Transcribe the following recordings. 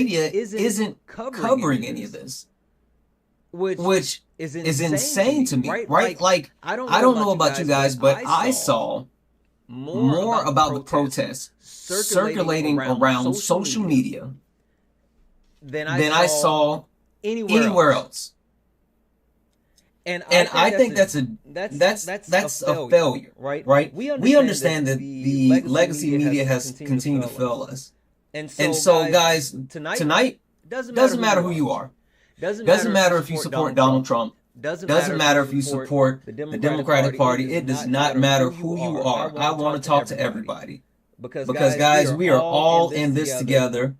media isn't covering any of this, which is insane to me, right? Like, I don't know about you guys, but I saw more about the protests circulating around social media than I saw anywhere else. And I think that's a failure, right? We understand that the legacy media has continued to fail us. And so, guys, tonight, doesn't matter who you are. Doesn't matter if you support Donald Trump. Doesn't matter if you support the Democratic Party. It does not matter who you are. I want to talk to everybody. Because, guys, we are all in this together.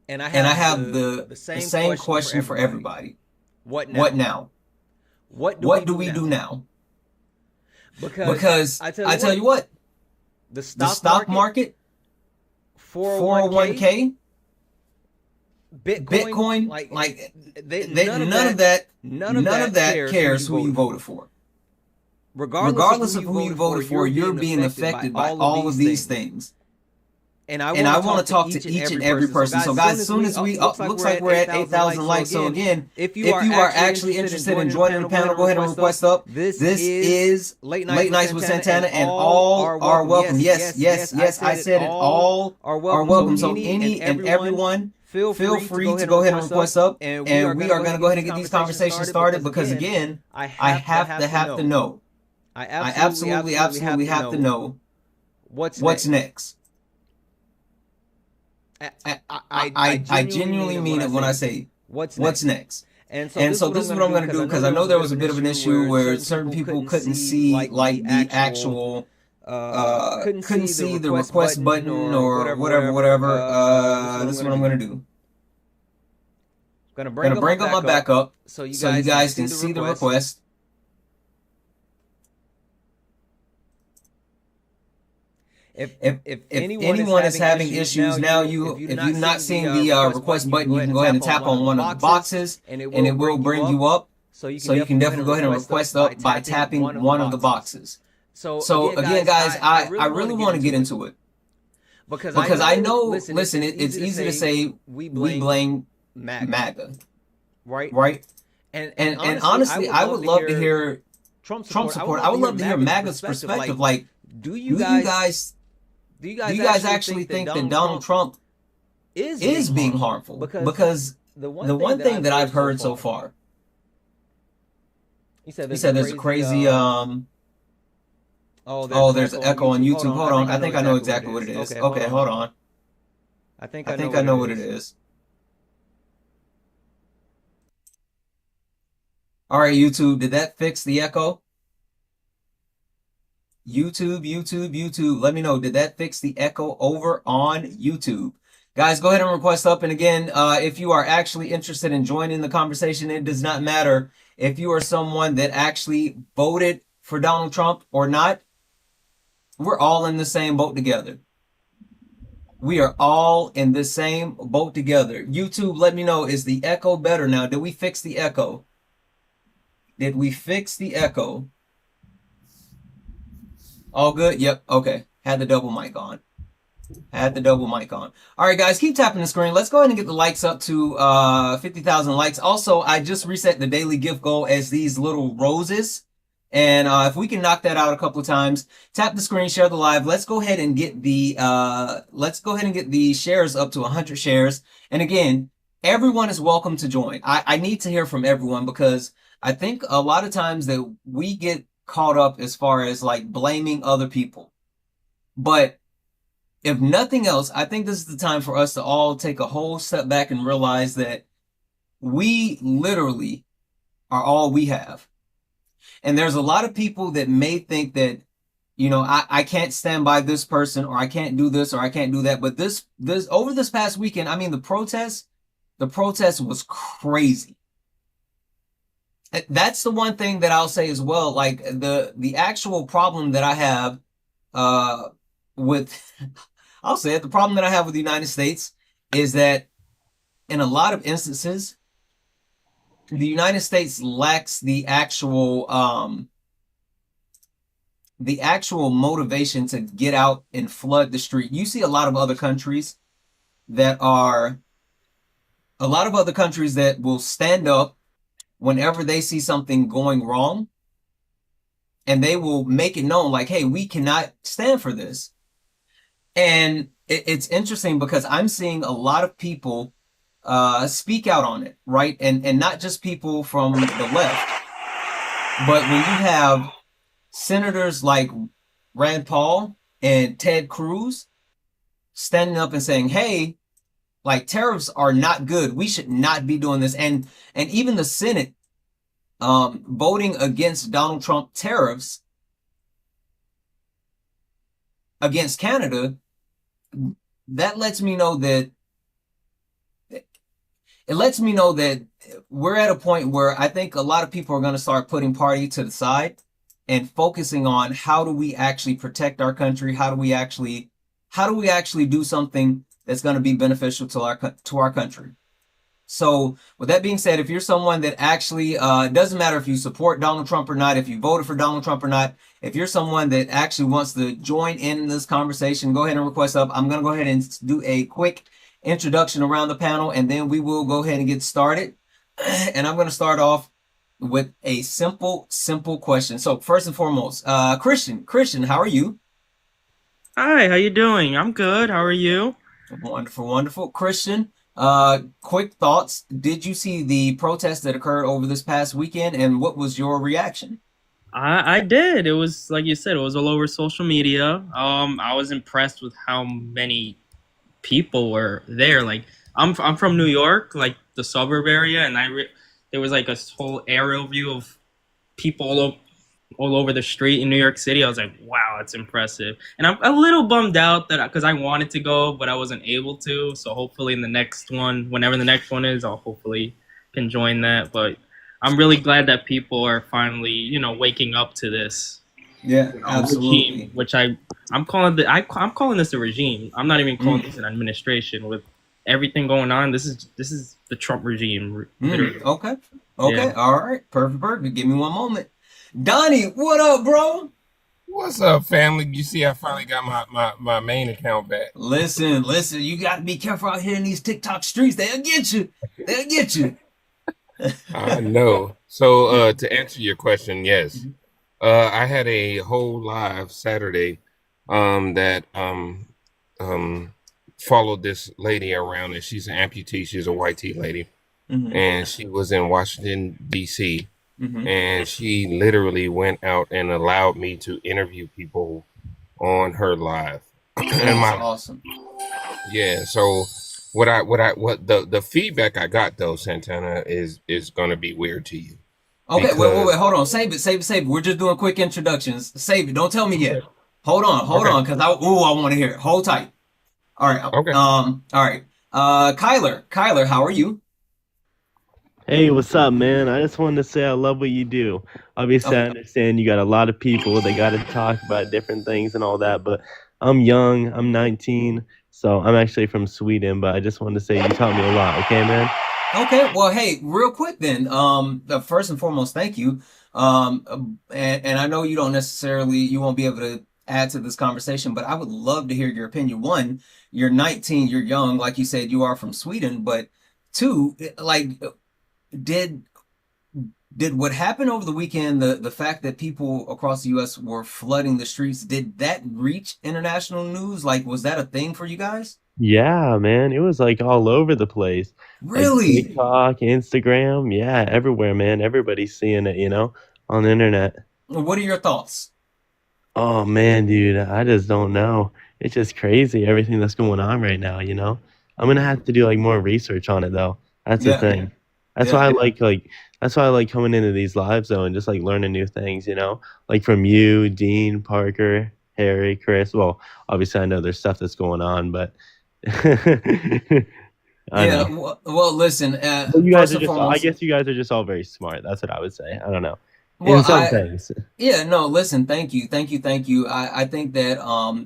And I have the same question for everybody. What now? What do we do now? Because I tell you what, the stock market, 401k, Bitcoin, like none of that cares who you voted for. Regardless of who you voted for, you're being affected by all of these things. And I want to talk to each and every person. So, guys, as soon as we looks like we're at 8,000 likes. So again, if you are actually interested in joining the panel, go ahead and request up. This is Late Nights with Santana, and all are welcome. Yes, I said it. All are welcome. So any and everyone, feel free to go ahead and request up, and we are going to go ahead and get these conversations started, because again, I have to know. I absolutely have to know what's next. I genuinely mean it when I say what's next. And so this is what I'm going to do, because I know there was a bit of an issue where certain people couldn't see like the actual couldn't see the request button or whatever. This is what I'm going to do. Going to bring up my backup so you guys can see the request. If anyone is having issues now, if you've not seen the request button, you can go ahead and tap on one of the boxes, and it will bring you up. So you can definitely go ahead and request up by tapping one of the boxes. So again, guys, I really want to get into it, because I know, listen, it's easy to say we blame MAGA, right? And honestly, I would love to hear Trump support. I would love to hear MAGA's perspective. Like, do you guys actually think that Donald Trump is being harmful? Because the one thing that I've heard so far, he said there's a crazy there's an echo on YouTube. Hold on, I think I know exactly what it is. Okay, hold on. I think I know what it is. All right, YouTube, did that fix the echo? YouTube, let me know. Did that fix the echo over on YouTube? Guys, go ahead and request up. And again, if you are actually interested in joining the conversation, it does not matter if you are someone that actually voted for Donald Trump or not. We're all in the same boat together. We are all in the same boat together. YouTube, let me know. Is the echo better now? Did we fix the echo? Did we fix the echo? All good? Yep. Okay. Had the double mic on. All right, guys, keep tapping the screen. Let's go ahead and get the likes up to 50,000 likes. Also, I just reset the daily gift goal as these little roses. And if we can knock that out a couple of times, tap the screen, share the live. Let's go ahead and get the shares up to 100 shares. And again, everyone is welcome to join. I need to hear from everyone, because I think a lot of times that we get caught up as far as like blaming other people. But if nothing else, I think this is the time for us to all take a whole step back and realize that we literally are all we have. And there's a lot of people that may think that, you know, I can't stand by this person, or I can't do this, or I can't do that. But this over this past weekend, I mean, the protest was crazy. That's the one thing that I'll say as well. Like the actual problem that I have with, I'll say it, the problem that I have with the United States is that in a lot of instances, the United States lacks the actual motivation to get out and flood the street. You see a lot of other countries that are a lot of other countries that will stand up whenever they see something going wrong, and they will make it known like, hey, we cannot stand for this. And it's interesting because I'm seeing a lot of people speak out on it, right? And not just people from the left, but when you have senators like Rand Paul and Ted Cruz standing up and saying, hey, like, tariffs are not good. We should not be doing this. And even the Senate voting against Donald Trump tariffs against Canada, that lets me know that we're at a point where I think a lot of people are going to start putting party to the side and focusing on how do we actually protect our country? How do we actually do something that's going to be beneficial to our country? So with that being said, if you're someone that actually doesn't matter if you support Donald Trump or not, if you voted for Donald Trump or not, if you're someone that actually wants to join in this conversation, go ahead and request up. I'm going to go ahead and do a quick introduction around the panel, and then we will go ahead and get started. And I'm going to start off with a simple question. So first and foremost, Christian, how are you? Hi, how you doing? I'm good. How are you? Wonderful. Christian, quick thoughts. Did you see the protest that occurred over this past weekend, and what was your reaction? I did. It was like you said, it was all over social media. I was impressed with how many people were there. Like I'm from New York, like the suburb area, and there was like a whole aerial view of people all over the street in New York City. I was like, wow, that's impressive. And I'm a little bummed out that because I wanted to go, but I wasn't able to. So hopefully in the next one, whenever the next one is, I'll hopefully can join that. But I'm really glad that people are finally, waking up to this, Yeah, regime, absolutely. which I'm calling I'm calling this a regime. I'm not even calling this an administration with everything going on. This is the Trump regime, literally. Okay. Yeah. Okay. All right. Perfect. Give me one moment. Donnie, what up, bro? What's up, family? You see, I finally got my main account back. Listen, you got to be careful out here in these TikTok streets. They'll get you. They'll get you. I know. So, to answer your question, yes, I had a whole live Saturday, that followed this lady around, and she's an amputee. She's a white tea lady, Mm-hmm. and she was in Washington D.C. Mm-hmm. and she literally went out and allowed me to interview people on her live. And That's my awesome. Yeah, so what the feedback I got though, Santana, is gonna be weird to you Okay, wait. because Hold on. Save it. We're just doing quick introductions. Save it. Don't tell me okay, yet. Hold okay, on, because I want to hear it. Hold tight. All right. okay. All right. Kyler, how are you? Hey, what's up, man? I just wanted to say I love what you do. Obviously, I Okay. understand you got a lot of people that got to talk about different things and all that, but I'm young, I'm 19, so I'm actually from Sweden, but I just wanted to say you taught me a lot, okay, man? Okay, well, hey, real quick then. First and foremost, thank you. And I know you won't be able to add to this conversation, but I would love to hear your opinion. One, you're 19, you're young, like you said, you are from Sweden, but two, like, did did what happened over the weekend, the fact that people across the U.S. were flooding the streets, did that reach international news? Like, was that a thing for you guys? Yeah, man, it was like all over the place. Like Really? TikTok, Instagram, yeah, everywhere, man. Everybody's seeing it, on the internet. What are your thoughts? Oh man, dude, I just don't know. It's just crazy everything that's going on right now. I'm gonna have to do like more research on it though. That's the Yeah, thing. That's yeah. why I like coming into these lives though and just like learning new things. Like from you, Dean, Parker, Harry, Chris. Well, obviously I know there's stuff that's going on, but I Yeah, know. listen, But you guys first are and just I foremost, guess you guys are just all very smart. That's what I would say. I don't know. well, In some things. yeah, no, listen, thank you. I think that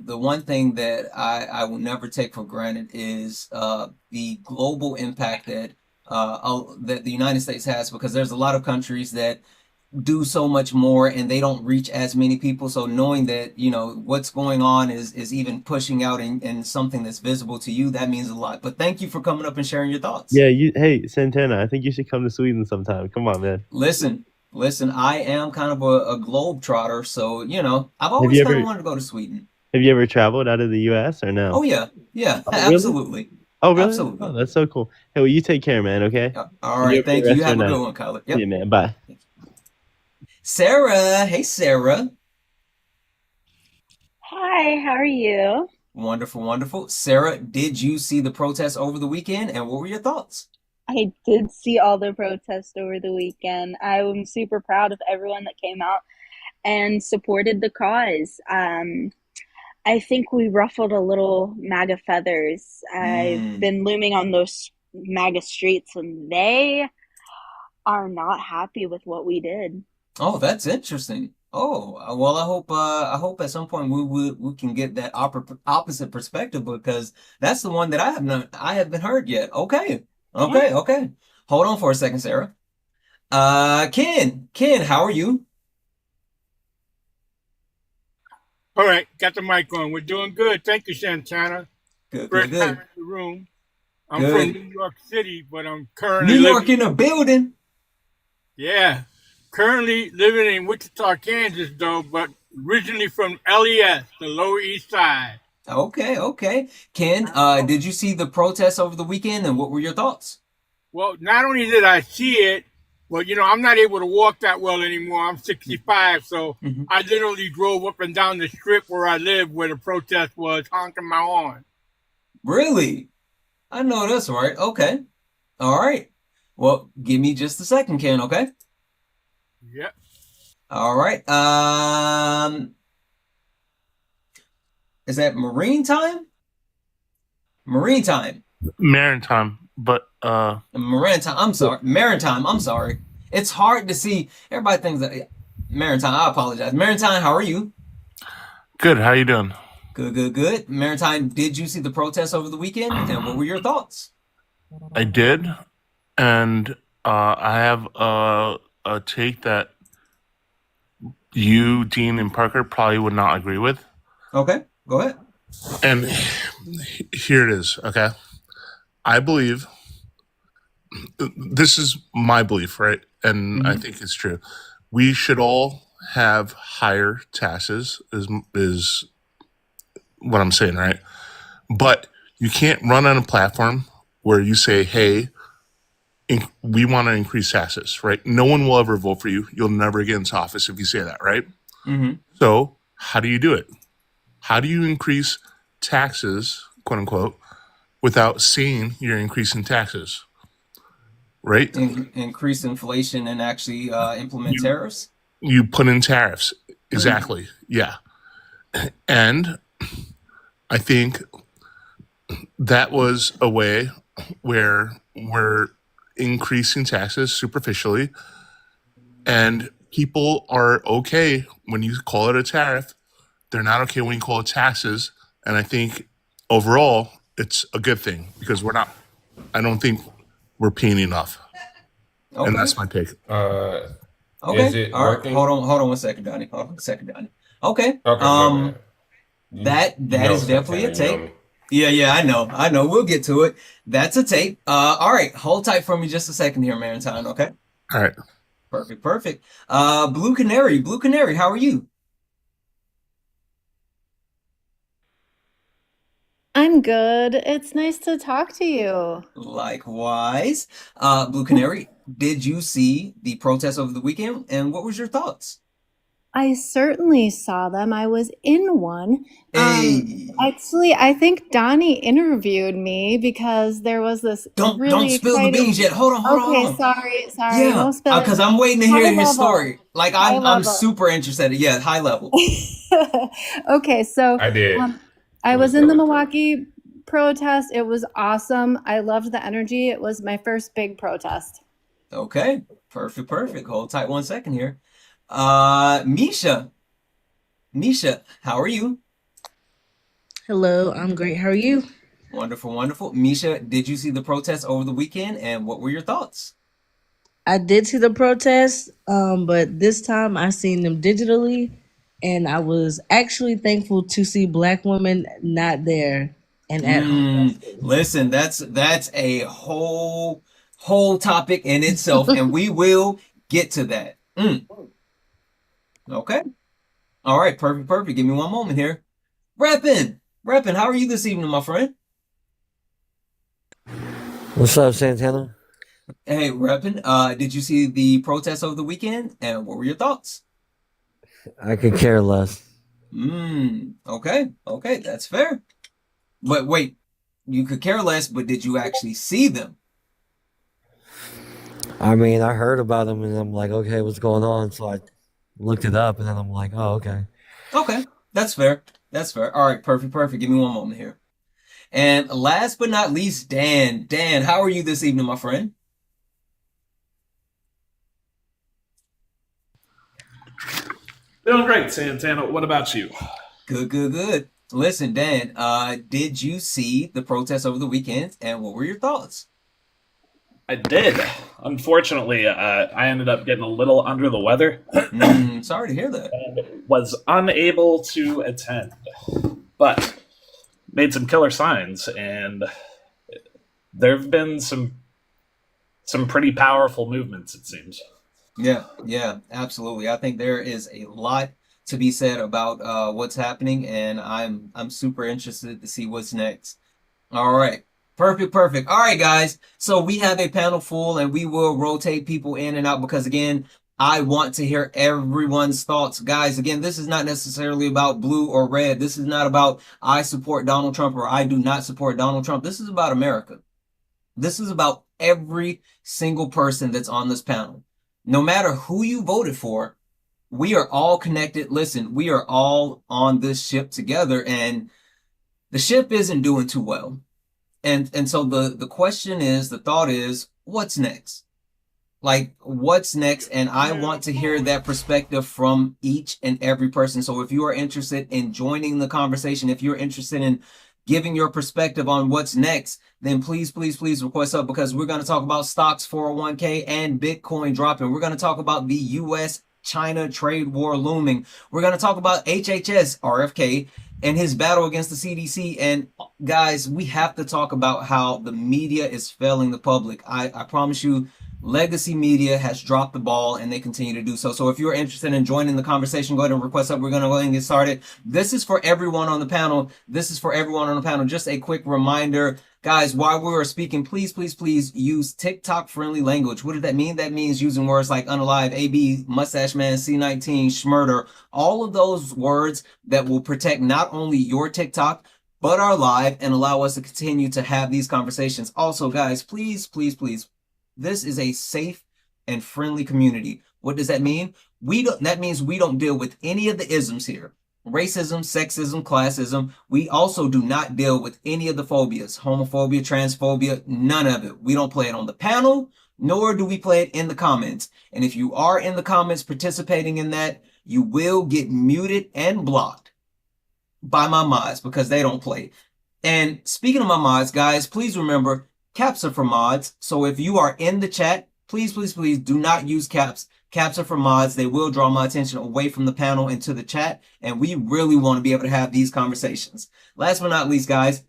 the one thing that I will never take for granted is the global impact that that the United States has, because there's a lot of countries that do so much more and they don't reach as many people. So knowing that, what's going on is even pushing out and something that's visible to you, that means a lot. But thank you for coming up and sharing your thoughts. Yeah, hey, Santana, I think you should come to Sweden sometime. Come on, man. Listen, I am kind of a globe trotter, so I've Have always you kind of ever wanted to go to Sweden. have you ever traveled out of the US or no? Oh yeah, yeah, Oh, really? absolutely, Oh, really? absolutely. Oh, that's so cool. Hey, well, you take care, man, okay? All Enjoy right, the thank you. rest You of your have a night. good one, Kyler. See Yep. you, man. Bye. Sarah, hey Sarah. Hi, how are you? Wonderful, wonderful. Sarah, did you see the protests over the weekend, and what were your thoughts? I did see all the protests over the weekend. I am super proud of everyone that came out and supported the cause. I think we ruffled a little MAGA feathers. I've Mm. been looming on those MAGA streets, and they are not happy with what we did. Oh, that's interesting. Oh, well, I hope at some point we can get that opposite perspective because that's the one that I haven't heard yet. Okay. Yeah. Okay, okay. Hold on for a second, Sarah. Ken, how are you? All right, got the mic on. We're doing good. Thank you, Santana. Good, good, First time good. in the room. I'm from Good. New York City, but I'm New currently York in living, the building. currently living in Wichita, Kansas, though, but originally from LES, the Lower East Side. Okay, okay. Ken, did you see the protests over the weekend and what were your thoughts? Well, not only did I see it, but I'm not able to walk that well anymore. I'm 65, so Hmm. I literally drove up and down the strip where I live, where the protest was, honking my horn. Really? I know that's right. Okay. All right. Well, give me just a second, Ken, okay? Yep. All right. Is that Marine time? Marine time. Maritime, but Maritime. I'm sorry. Maritime. I'm sorry. It's hard to see. Everybody thinks that Maritime. I apologize. Maritime, how are you? good. How you doing? Good, good, good. Maritime, did you see the protests over the weekend? And what were your thoughts? I did, and I have a take that you, Dean, and Parker probably would not agree with. Okay, go ahead. And here it is. Okay, I believe this is my belief, right? And I Hmm. think it's true. We should all have higher taxes. Is what I'm saying, right? But you can't run on a platform where you say, "Hey, we want to increase taxes," right? No one will ever vote for you. You'll never get into office if you say that, right? Hmm. So, how do you do it? How do you increase taxes, quote unquote, without saying you're increasing taxes, right? Increase inflation and actually implement You tariffs? you put in tariffs, Mm. exactly, yeah. And I think that was a way where we're increasing taxes superficially, and people are okay when you call it a tariff. They're not okay when you call it taxes. And I think overall, it's a good thing because I don't think we're paying enough. And Okay. that's my take. Is Okay. it All right. working? Hold on one second, Donnie. Hold on one second, Donnie. Okay. Okay, my bad. That is definitely a Santana, you know tape. me. Yeah, yeah, I know. We'll get to it. That's a tape. All right. Hold tight for me just a second here, Maritime. Okay. All right. Perfect, perfect. Blue Canary, how are you? I'm good. It's nice to talk to you. Likewise. Blue Canary, did you see the protests over the weekend and what was your thoughts? I certainly saw them. I was in one. Hey, Actually, I think Donnie interviewed me because there was this don't really spill the beans exciting. yet. Okay, Hold on. sorry, Yeah, no spilling. because I'm waiting to hear High your level, story. Like high I'm level. super interested. Yeah, high level. Okay, so I did. I It was was in the really good. Milwaukee protest. It was awesome. I loved the energy. It was my first big protest. Okay, perfect, perfect. Hold tight one second here. Misha, how are you? Hello, I'm great. How are you? Wonderful, wonderful. Misha, did you see the protests over the weekend and what were your thoughts? I did see the protests, but this time I seen them digitally, and I was actually thankful to see black women not there and at home. Listen, that's a whole topic in itself, and we will get to that. Okay. All right, perfect. Give me one moment here. Reppin', how are you this evening, my friend? What's up, Santana? Hey, Reppin', did you see the protests over the weekend, and what were your thoughts? I could care less. Okay, that's fair. But wait, you could care less, but did you actually see them? I mean, I heard about them and I'm like, okay, what's going on? So I looked it up and then I'm like, oh, okay. Okay, that's fair. All right, perfect. Give me one moment here. And last but not least, Dan. Dan, how are you this evening, my friend? Doing great, Santana. What about you? Good. Listen, Dan, did you see the protests over the weekend, and what were your thoughts? I did. Unfortunately, I ended up getting a little under the weather. Sorry to hear that. And was unable to attend, but made some killer signs, and there have been some pretty powerful movements, it seems. Yeah, absolutely. I think there is a lot to be said about what's happening, and I'm super interested to see what's next. All right. Perfect. All right, guys. So we have a panel full, and we will rotate people in and out because, again, I want to hear everyone's thoughts. Guys, again, this is not necessarily about blue or red. This is not about I support Donald Trump or I do not support Donald Trump. This is about America. This is about every single person that's on this panel. No matter who you voted for, we are all connected. Listen, we are all on this ship together, and the ship isn't doing too well. And so the question is, the thought is, what's next? Like, what's next? And I want to hear that perspective from each and every person. So if you are interested in joining the conversation, if you're interested in giving your perspective on what's next, then please request up, because we're going to talk about stocks, 401k, and Bitcoin dropping. We're going to talk about the U.S. China trade war looming. We're going to talk about HHS, RFK, and his battle against the CDC. And guys, we have to talk about how the media is failing the public. I promise you, legacy media has dropped the ball, and they continue to do so. So if you're interested in joining the conversation, go ahead and request up. We're going to go ahead and get started. This is for everyone on the panel. Just a quick reminder, guys, while we are speaking, please use TikTok friendly language. What does that mean? That means using words like unalive, AB, mustache man, C19, schmurder, all of those words that will protect not only your TikTok, but our live, and allow us to continue to have these conversations. Also, guys, please, this is a safe and friendly community. What does that mean? That means we don't deal with any of the isms here. Racism, sexism, classism. We also do not deal with any of the phobias, homophobia, transphobia, none of it. We don't play it on the panel, nor do we play it in the comments. And if you are in the comments participating in that, you will get muted and blocked by my mods, because they don't play. And speaking of my mods, guys, please remember, caps are for mods. So if you are in the chat, please do not use caps. Caps are for mods. They will draw my attention away from the panel into the chat, and we really want to be able to have these conversations. Last but not least, guys,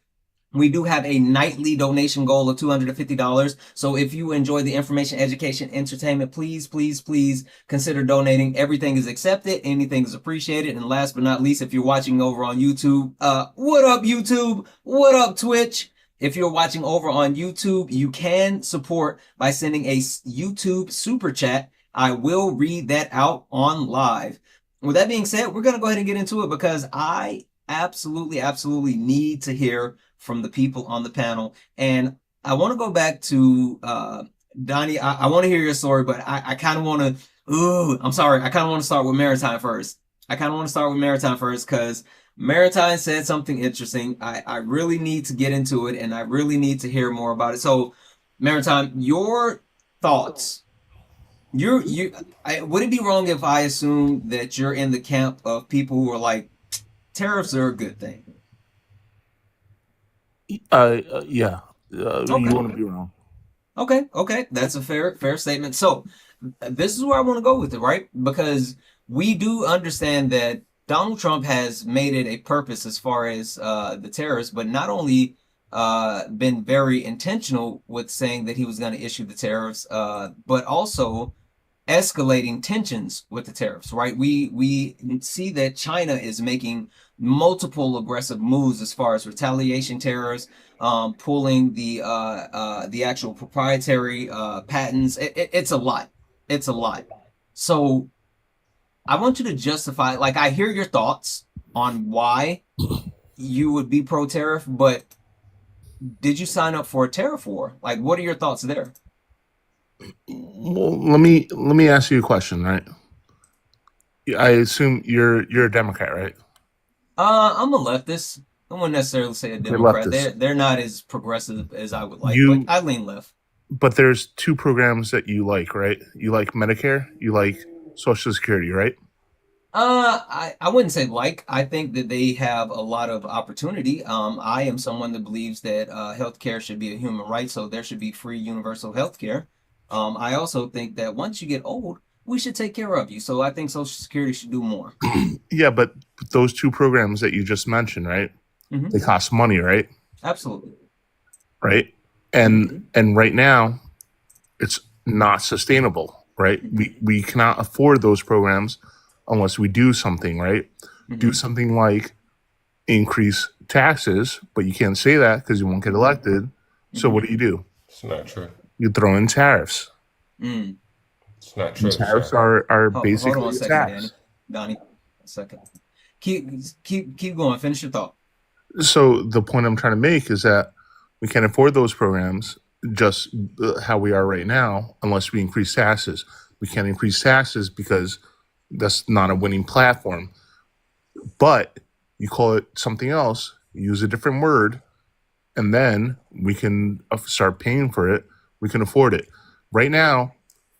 we do have a nightly donation goal of $250. So if you enjoy the information, education, entertainment, please consider donating. Everything is accepted. Anything is appreciated. And last but not least, if you're watching over on YouTube, what up YouTube? What up Twitch? If you're watching over on YouTube, you can support by sending a YouTube super chat. I will read that out on live. With that being said, we're going to go ahead and get into it, because I absolutely need to hear from the people on the panel. And I want to go back to Donnie. I want to hear your story, but I kind of want to, I'm sorry. I kind of want to start with Maritime first. Because Maritime said something interesting. I really need to get into it, and I really need to hear more about it. So, Maritime, your thoughts. Would it be wrong if I assume that you're in the camp of people who are like, tariffs are a good thing? Yeah. You Okay. want to be wrong. Okay, that's a fair statement. So this is where I want to go with it, right? Because we do understand that Donald Trump has made it a purpose as far as the tariffs, but not only been very intentional with saying that he was going to issue the tariffs, but also escalating tensions with the tariffs, right? We see that China is making multiple aggressive moves as far as retaliation tariffs, pulling the actual proprietary patents. It's a lot. It's a lot. So I want you to justify. Like, I hear your thoughts on why you would be pro tariff, but did you sign up for a tariff war? Like, what are your thoughts there? Well, let me ask you a question, right? I assume you're a Democrat, right? I'm a leftist. I wouldn't necessarily say a Democrat. Leftist. They're not as progressive as I would like, You, but I lean left. but there's two programs that you like, right? You like Medicare, you like Social Security, right? I wouldn't say like. I think that they have a lot of opportunity. I am someone that believes that healthcare should be a human right, so there should be free universal healthcare. I also think that once you get old, we should take care of you. So I think Social Security should do more. Yeah, but those two programs that you just mentioned, right? Mhm. They cost money, right? Absolutely. Right? And right now, it's not sustainable, right? We cannot afford those programs unless we do something, right? Do something like increase taxes, but you can't say that because you won't get elected. So what do? It's not true. You throw in tariffs. Mm. It's not And true. tariffs Sir. are Hold on basically a a second, tax. Donnie. A second. Keep going. Finish your thought. So the point I'm trying to make is that we can't afford those programs just how we are right now unless we increase taxes. We can't increase taxes because that's not a winning platform. But you call it something else, use a different word, and then we can start paying for it. We can afford it. Right now,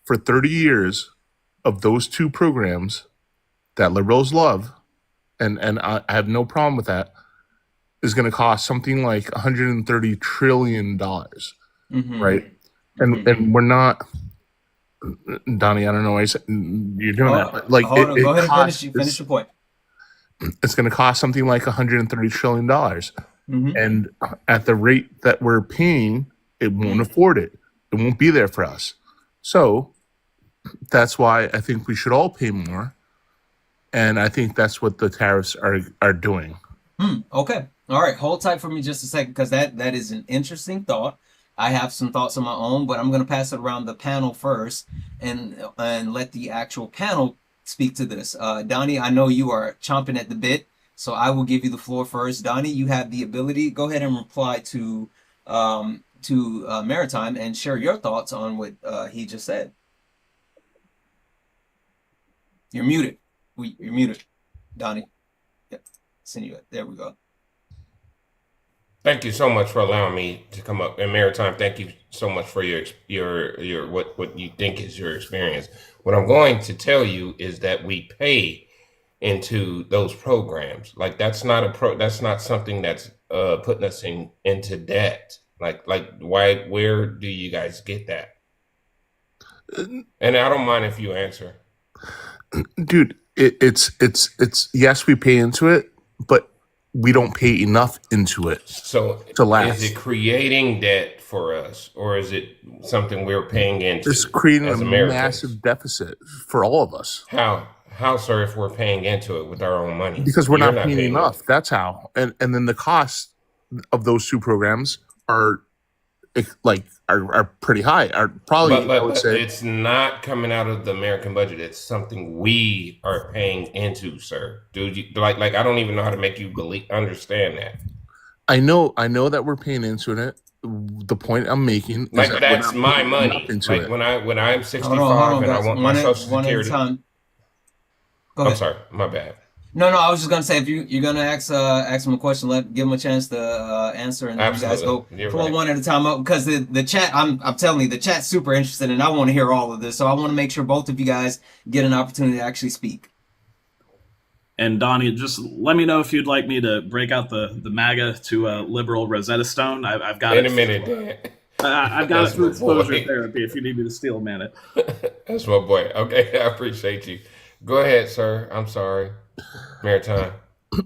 for 30 years of those two programs that liberals love, and I have no problem with that, is going to cost something like $130 trillion, right? And we're not, Donnie, I don't know why you're doing that, but like Hold on. Go ahead and costs, finish your point. it's going to cost something like $130 trillion. And at the rate that we're paying, it won't afford it. It won't be there for us. So that's why I think we should all pay more. And I think that's what the tariffs are doing. Okay. All right. Hold tight for me just a second, because that is an interesting thought. I have some thoughts of my own, but I'm going to pass it around the panel first and let the actual panel speak to this. Donnie, I know you are chomping at the bit, so I will give you the floor first. Donnie, you have the ability. Go ahead and reply to Maritime and share your thoughts on what he just said. You're muted. You're muted, Donnie. Yep. Send you. There we go. Thank you so much for allowing me to come up. And Maritime, thank you so much for your what you think is your experience. What I'm going to tell you is that we pay into those programs. Like that's not something that's putting us into debt. Like where do you guys get that? And I don't mind if you answer. Dude, it's yes, we pay into it, but we don't pay enough into it to last. Is it creating debt for us, or is it something we're paying into? It's creating as a Americans? massive deficit for all of us. How, sir, if we're paying into it with our own money? Because we're You're not paying enough. enough. That's how. And then the costs of those two programs are pretty high. Are probably I would But say it's not coming out of the American budget. It's something we are paying into, sir. Dude, like I don't even know how to make you understand that. I know that we're paying into it. The point I'm making is Like that that's we're not my paying money. enough into Like it. when I'm 65 Hold on, and I guys. want my Social One at a Security. time. Go I'm ahead. sorry, my bad. No, I was just gonna say, if you're gonna ask him a question, give him a chance to answer, and then you guys go You're pull right. one at a time up, because the chat, I'm telling you, the chat's super interested, and I want to hear all of this, so I want to make sure both of you guys get an opportunity to actually speak. And Donnie, just let me know if you'd like me to break out the MAGA to a liberal Rosetta Stone. I've got In it. a minute, Dan. I've got That's it through my exposure boy. therapy if you need me to steel man it. That's my boy. Okay, I appreciate you. Go ahead, sir. I'm sorry. Maritime.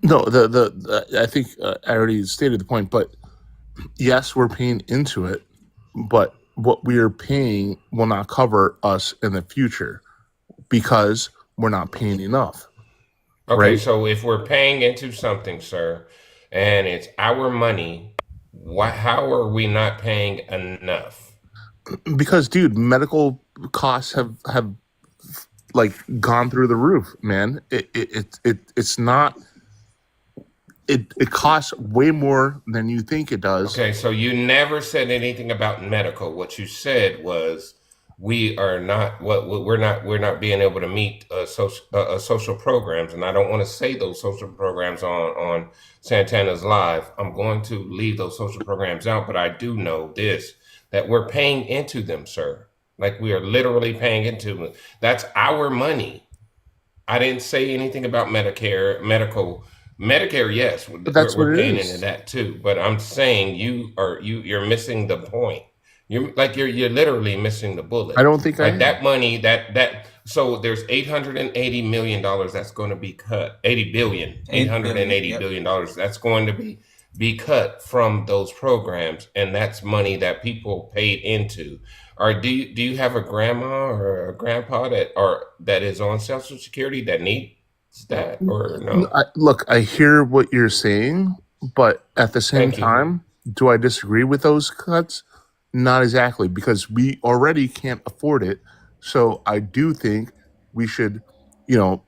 No, I think I already stated the point, but yes, we're paying into it, but what we are paying will not cover us in the future because we're not paying enough. Okay, Right? so if we're paying into something, sir, and it's our money, how are we not paying enough? Because, dude, medical costs have like gone through the roof, man. It's not. It costs way more than you think it does. Okay, so you never said anything about medical. What you said was we are not we're not being able to meet social programs, and I don't want to say those social programs on Santana's live. I'm going to leave those social programs out, but I do know this, that we're paying into them, sir. Like we are literally paying into them. That's our money. I didn't say anything about Medicare, yes, But that's what we're it paying into is. that too. But I'm saying you're missing the point. You're literally missing the bullet. I don't think I Like am. that money so there's $880 million that's going to be cut. 80 billion, 880 Yep. billion dollars that's going to be cut from those programs, and that's money that people paid into. Or do you have a grandma or a grandpa that is on Social Security that needs that or no? Look, I hear what you're saying, but at the same Thank you. time, do I disagree with those cuts? Not exactly, because we already can't afford it. So I do think we should, you know,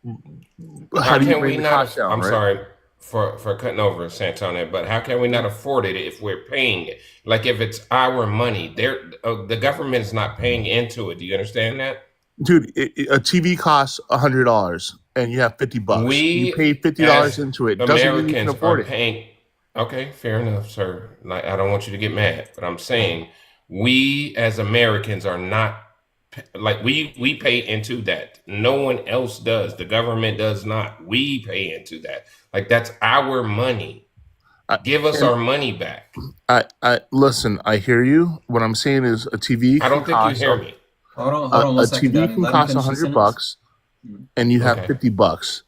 how How do you can bring we the not? cost down, I'm right? sorry for cutting over Santana, but how can we not afford it if we're paying it? Like if it's our money, the government is not paying into it. Do you understand that? Dude, a TV costs $100 and you have $50. You We pay $50 as into it. Doesn't mean you can Americans afford are it. paying. Okay, fair enough, sir. Like I don't want you to get mad, but I'm saying we as Americans are not like we pay into that. No one else does. The government does not. We pay into that. Like that's our money. I, Give us and our money back. I listen. I hear you. What I'm saying is, a TV I can don't think you cost hear me. Hold a, on a one second, TV Donnie. can Let him cost finish his $100, sentence. and you have Okay. $50.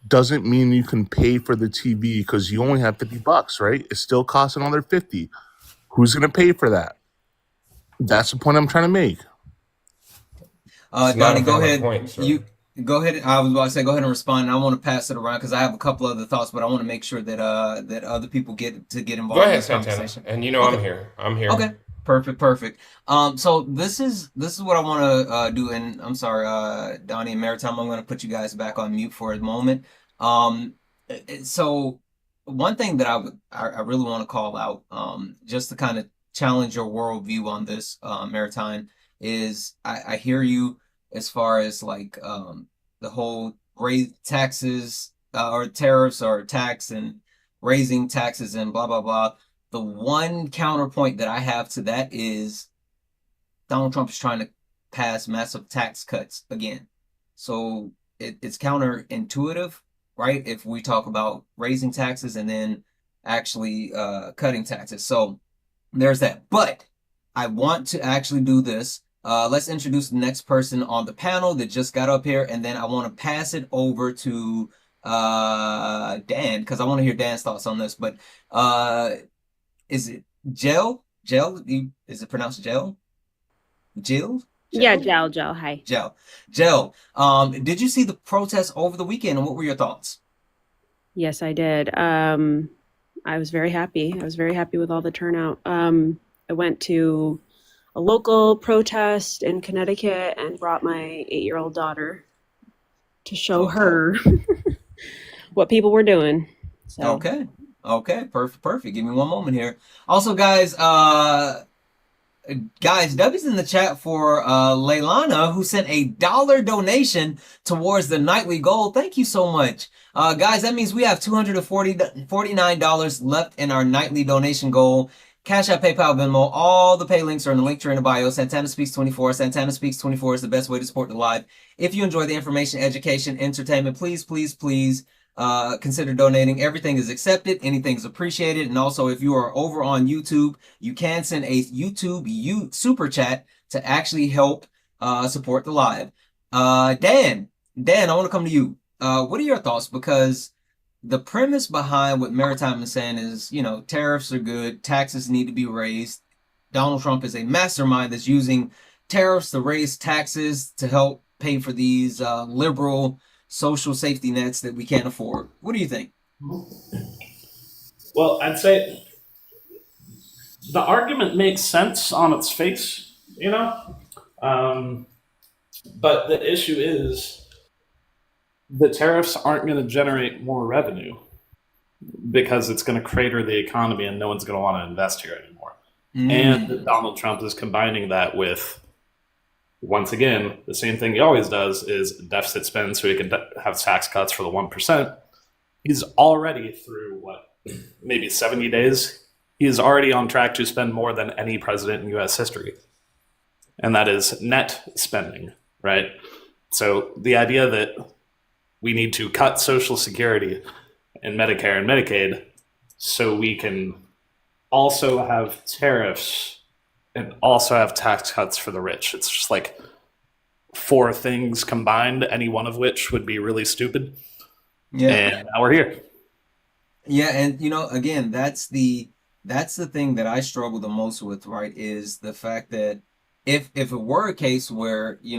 Doesn't mean you can pay for the TV because you only have $50, right? It still costs another 50. Who's going to pay for that? That's the point I'm trying to make. It's not Donnie, a go valid ahead. point, sir. You go ahead. I was about to say, go ahead and respond. And I want to pass it around because I have a couple other thoughts, but I want to make sure that that other people get Go involved in ahead, this Santana. conversation. And you know Okay. I'm here. I'm here. Okay. Perfect. So this is what I want to do, and I'm sorry, Donnie and Maritime, I'm going to put you guys back on mute for a moment. So one thing that I really want to call out, just to kind of challenge your worldview on this, Maritime, is I hear you as far as like the whole raise taxes or tariffs or tax and raising taxes and blah blah blah. The one counterpoint that I have to that is Donald Trump is trying to pass massive tax cuts again. So it's counterintuitive, right? If we talk about raising taxes and then actually cutting taxes. So there's that. But I want to actually do this. Let's introduce the next person on the panel that just got up here, and then I want to pass it over to Dan, because I want to hear Dan's thoughts on this. But is it Gel? Is it pronounced Gel? Jill? Yeah, Gel. Hi. Gel. Did you see the protests over the weekend, and what were your thoughts? Yes, I did. I was very happy. I was very happy with all the turnout. I went to a local protest in Connecticut and brought my 8-year-old daughter to show her what people were doing. So. Okay. Perfect. Give me one moment here. Also, guys, W's in the chat for Leilana, who sent a $1 donation towards the nightly goal. Thank you so much. Guys, that means we have $249 left in our nightly donation goal. Cash App, PayPal, Venmo, all the pay links are in the link tree in the bio. Santana Speaks 24. Santana Speaks 24 is the best way to support the live. If you enjoy the information, education, entertainment, please consider donating. Everything is accepted. Anything is appreciated. And also, if you are over on YouTube, you can send a YouTube super chat to actually help support the live. Dan, I want to come to you. What are your thoughts? Because the premise behind what Maritime is saying is, tariffs are good, taxes need to be raised. Donald Trump is a mastermind that's using tariffs to raise taxes to help pay for these liberal social safety nets that we can't afford. What do you think? Well, I'd say the argument makes sense on its face, but the issue is the tariffs aren't going to generate more revenue because it's going to crater the economy and no one's going to want to invest here anymore. And Donald Trump is combining that with, once again, the same thing he always does is deficit spend so he can have tax cuts for the 1%. He's already through, maybe 70 days? He is already on track to spend more than any president in U.S. history. And that is net spending, right? So the idea that we need to cut Social Security and Medicare and Medicaid so we can also have tariffs and also have tax cuts for the rich. It's just like 4 things combined, any one of which would be really stupid. Yeah. And now we're here. Yeah, and again, that's the thing that I struggle the most with, right? Is the fact that if it were a case where, we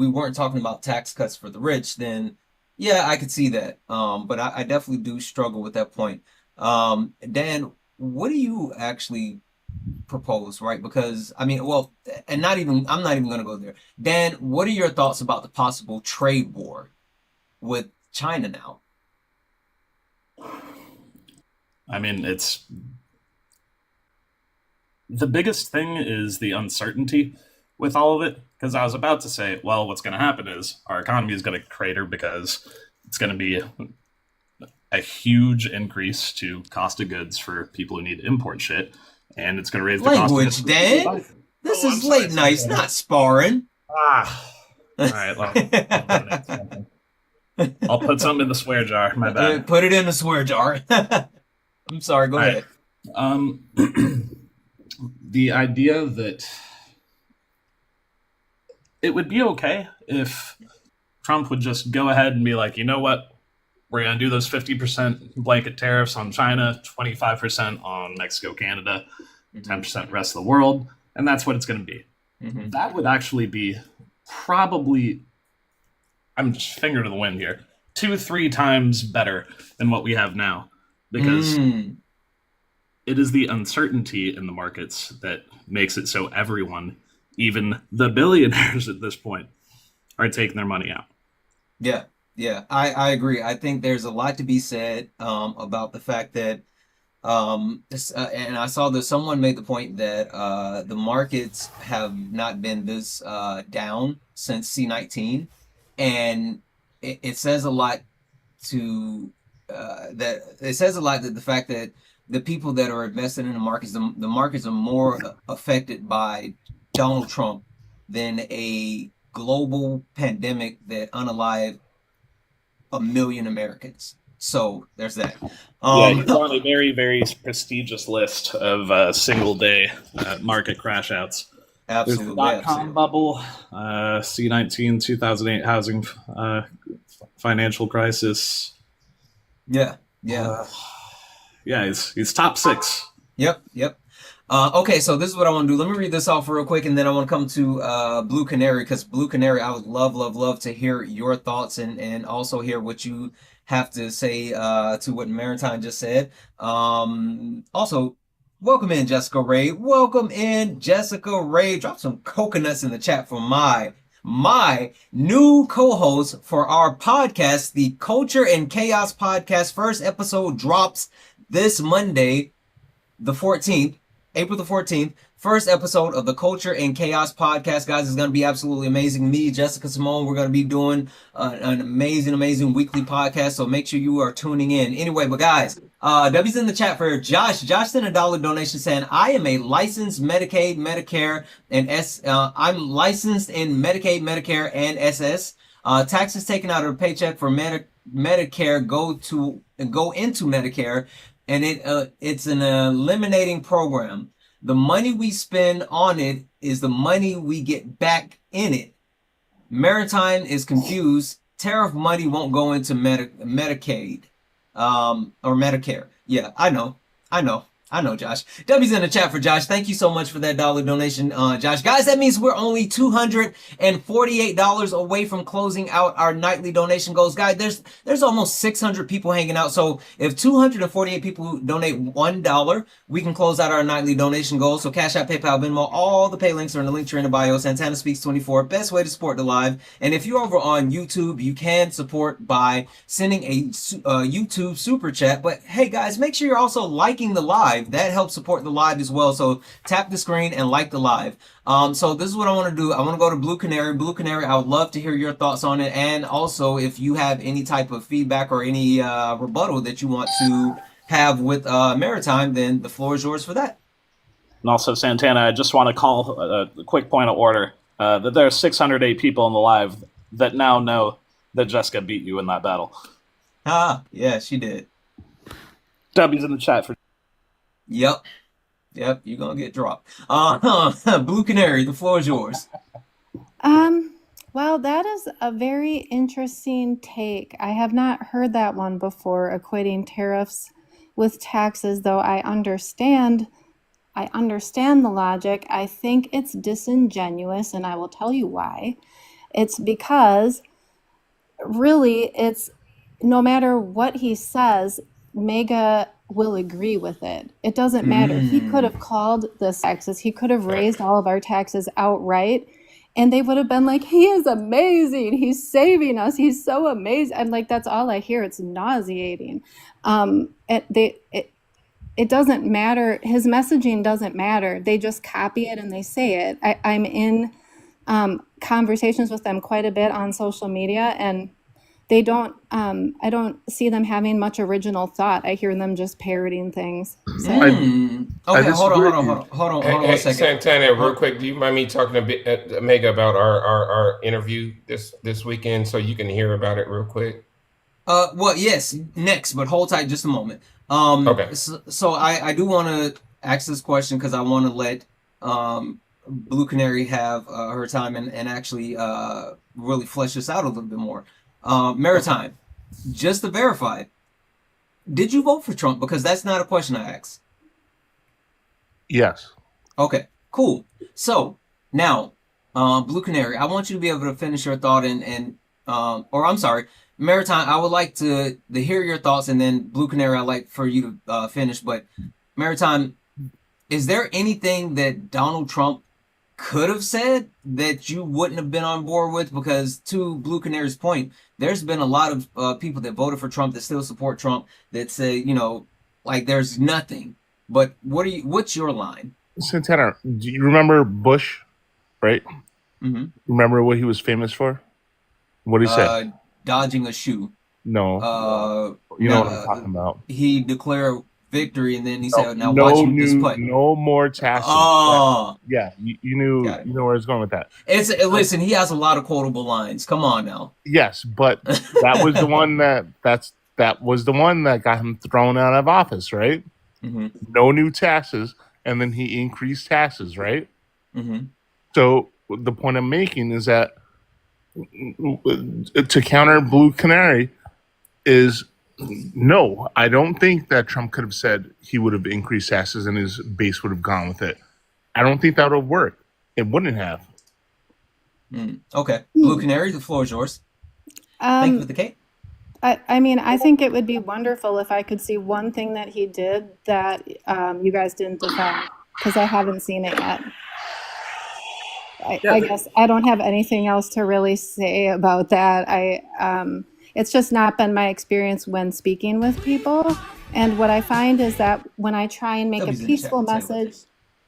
weren't talking about tax cuts for the rich, then yeah, I could see that. But I definitely do struggle with that point. Dan, what do you actually propose, right? Because I'm not even going to go there. Dan, what are your thoughts about the possible trade war with China now? It's the biggest thing is the uncertainty with all of it. Because I was about to say, well, what's going to happen is our economy is going to crater because it's going to be a huge increase to cost of goods for people who need to import shit, and it's going to raise the cost of goods. Dan. This is late nights, not sparring. All right, well, I'll put something in the swear jar. My bad. Put it in the swear jar. I'm sorry. Go ahead. The idea that it would be okay if Trump would just go ahead and be like, you know what? We're going to do those 50% blanket tariffs on China, 25% on Mexico, Canada, 10% rest of the world. And that's what it's going to be. Mm-hmm. That would actually be probably, I'm just finger to the wind here, 2-3 times better than what we have now. Because it is the uncertainty in the markets that makes it so everyone, even the billionaires at this point, are taking their money out. Yeah, I agree. I think there's a lot to be said about the fact that, and I saw that someone made the point that the markets have not been this down since C19, and it says a lot to that the fact that the people that are invested in the markets, the markets are more affected by Donald Trump than a global pandemic that unalived 1 million Americans. So there's that. He's on a very, very prestigious list of single day market crash outs. Absolutely. There's the .com bubble, C19, 2008 housing financial crisis. Yeah. He's top 6. Yep. Okay, so this is what I want to do. Let me read this off real quick, and then I want to come to Blue Canary, because Blue Canary, I would love to hear your thoughts and also hear what you have to say to what Maritime just said. Also, welcome in, Jessica Ray. Drop some coconuts in the chat for my new co-host for our podcast, the Culture and Chaos Podcast. First episode drops this Monday, the 14th. April the 14th, first episode of the Culture and Chaos Podcast. Guys, it's going to be absolutely amazing. Me, Jessica Simone, we're going to be doing an amazing weekly podcast, so make sure you are tuning in. Anyway, but guys, W's in the chat for Josh. Josh sent a $1 donation saying, I am a licensed Medicaid, Medicare, and I'm licensed in Medicaid, Medicare, and SS. Taxes taken out of a paycheck for Medicare go into Medicare, and it's an eliminating program. The money we spend on it is the money we get back in it. Maritime is confused. Tariff money won't go into Medicaid, or Medicare. Yeah, I know, Josh. W's in the chat for Josh. Thank you so much for that dollar donation, Josh. Guys, that means we're only $248 away from closing out our nightly donation goals. Guys, there's almost 600 people hanging out. So if 248 people donate $1, we can close out our nightly donation goals. So Cash App, PayPal, Venmo, all the pay links are in the link tree in the bio. Santana Speaks 24, best way to support the live. And if you're over on YouTube, you can support by sending a YouTube super chat. But hey, guys, make sure you're also liking the live. That helps support the live as well. So tap the screen and like the live. So this is what I want to do. I want to go to Blue Canary. Blue Canary, I would love to hear your thoughts on it. And also if you have any type of feedback or any rebuttal that you want to have with Maritime, then the floor is yours for that. And also, Santana, I just want to call a quick point of order that there are 608 people in the live that now know that Jessica beat you in that battle. Yeah, she did. W's in the chat for. Yep, you're gonna get dropped. Blue Canary, the floor is yours. Well, that is a very interesting take. I have not heard that one before, equating tariffs with taxes, though I understand the logic. I think it's disingenuous, and I will tell you why. It's because really it's no matter what he says, MAGA will agree with it. It doesn't matter. He could have called this taxes. He could have raised all of our taxes outright, and they would have been like, he is amazing. He's saving us. He's so amazing. And like, that's all I hear. It's nauseating. It doesn't matter. His messaging doesn't matter. They just copy it and they say it. I'm in conversations with them quite a bit on social media, and they don't, I don't see them having much original thought. I hear them just parroting things. So. Okay, hold on Hey, 1 second. Santana, real quick, do you mind me talking a bit, Mega, about our interview this weekend so you can hear about it real quick? Well, yes, next, but hold tight just a moment. Okay. So I do want to ask this question because I want to let Blue Canary have her time and actually really flesh this out a little bit more. Maritime, just to verify, did you vote for Trump? Because that's not a question I asked. Yes. Okay, cool. So now, Blue Canary, I want you to be able to finish your thought or I'm sorry, Maritime, I would like to hear your thoughts, and then Blue Canary, I'd like for you to finish. But Maritime, is there anything that Donald Trump could have said that you wouldn't have been on board with? Because to Blue Canary's point, there's been a lot of people that voted for Trump that still support Trump that say, like there's nothing. But what's your line? Santana, do you remember Bush, right? Mm-hmm. Remember what he was famous for? What did he say? Dodging a shoe. No. You know what I'm talking about. He declared victory, and then he said, "Now no watch me this play." No more taxes. Oh, yeah, you knew where I was going with that. Listen, he has a lot of quotable lines. Come on now. Yes, but that was the one that was the one that got him thrown out of office, right? Mm-hmm. No new taxes, and then he increased taxes, right? Mm-hmm. So the point I'm making is that to counter Blue Canary is. No, I don't think that Trump could have said he would have increased taxes and his base would have gone with it. I don't think that would have worked. It wouldn't have. Okay. Blue Canary, the floor is yours. Thank you for the cake. I mean, I think it would be wonderful if I could see one thing that he did that you guys didn't defend, because I haven't seen it yet. I guess I don't have anything else to really say about that. It's just not been my experience when speaking with people. And what I find is that when I try and make a peaceful message,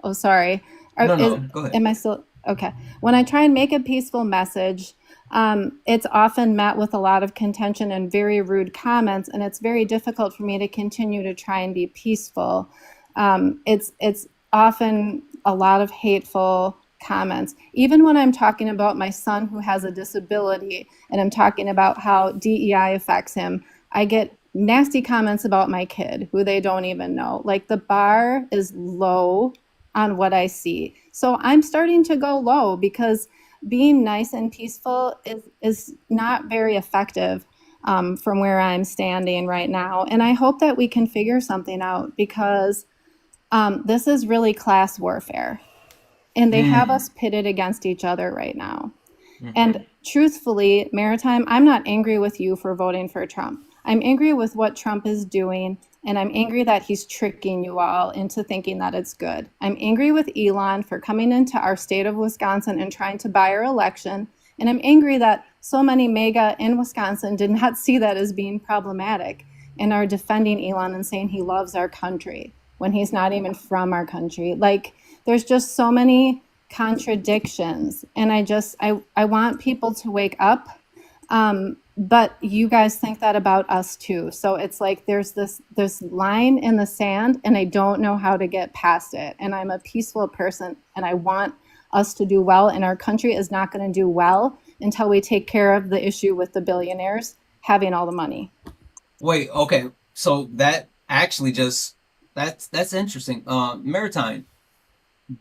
go ahead. Am I still okay? When I try and make a peaceful message, it's often met with a lot of contention and very rude comments, and it's very difficult for me to continue to try and be peaceful. It's often a lot of hateful comments. Even when I'm talking about my son who has a disability and I'm talking about how DEI affects him, I get nasty comments about my kid who they don't even know. Like, the bar is low on what I see. So I'm starting to go low because being nice and peaceful is not very effective from where I'm standing right now. And I hope that we can figure something out because this is really class warfare. And they have us pitted against each other right now. And truthfully, Maritime, I'm not angry with you for voting for Trump. I'm angry with what Trump is doing, and I'm angry that he's tricking you all into thinking that it's good. I'm angry with Elon for coming into our state of Wisconsin and trying to buy our election. And I'm angry that so many MAGA in Wisconsin did not see that as being problematic and are defending Elon and saying he loves our country when he's not even from our country. Like, there's just so many contradictions, and I want people to wake up, but you guys think that about us too. So it's like there's this line in the sand, and I don't know how to get past it. And I'm a peaceful person, and I want us to do well, and our country is not going to do well until we take care of the issue with the billionaires having all the money. Wait, okay, so that actually that's interesting. Maritime,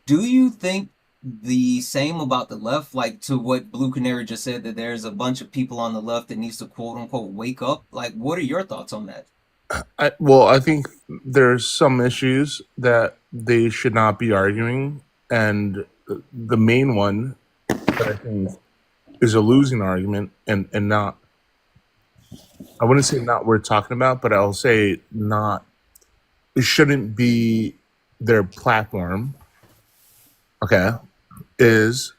do you think the same about the left, like to what Blue Canary just said, that there's a bunch of people on the left that needs to quote unquote wake up? Like, what are your thoughts on that? I think there's some issues that they should not be arguing, and the main one that I think is a losing argument, and not, I wouldn't say not worth talking about, but I'll say not, it shouldn't be their platform. Okay, is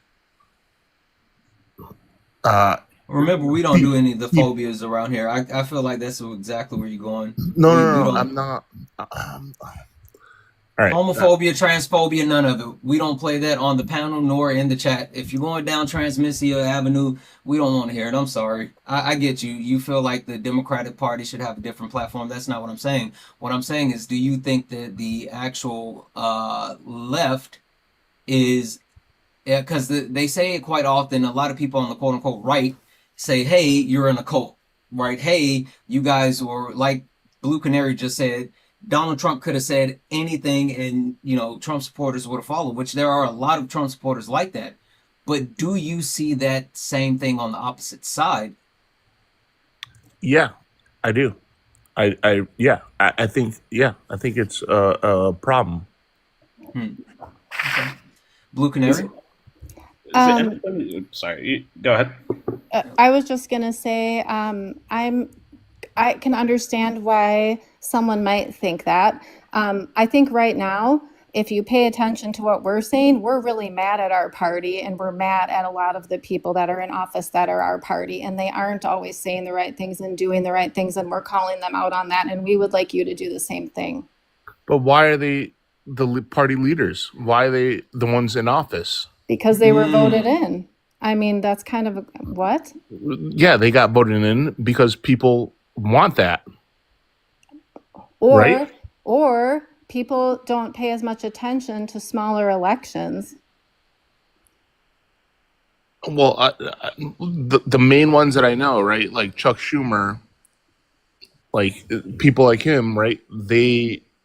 remember, we don't do any of the phobias around here. I feel like that's exactly where you're going. No, I'm not. All right. Homophobia, transphobia, none of it. We don't play that on the panel nor in the chat. If you're going down Transmissia Avenue, we don't want to hear it. I'm sorry. I get you. You feel like the Democratic Party should have a different platform. That's not what I'm saying. What I'm saying is, do you think that the actual left is, because they say it quite often, a lot of people on the quote unquote right say, hey, you're in a cult, right? Hey, you guys were, like Blue Canary just said, Donald Trump could have said anything and, Trump supporters would have followed, which there are a lot of Trump supporters like that. But do you see that same thing on the opposite side? Yeah, I do. I think it's a problem. Okay. Blue Canary? Sorry, go ahead. I was just gonna say, I can understand why someone might think that. I think right now, if you pay attention to what we're saying, we're really mad at our party, and we're mad at a lot of the people that are in office that are our party, and they aren't always saying the right things and doing the right things, and we're calling them out on that, and we would like you to do the same thing. But why are they the party leaders? Why are they the ones in office? Because they were voted in. I mean, that's kind of what? Yeah, they got voted in because people want that. Right? Or people don't pay as much attention to smaller elections. Well, the main ones that I know, right? Like Chuck Schumer, like people like him, right?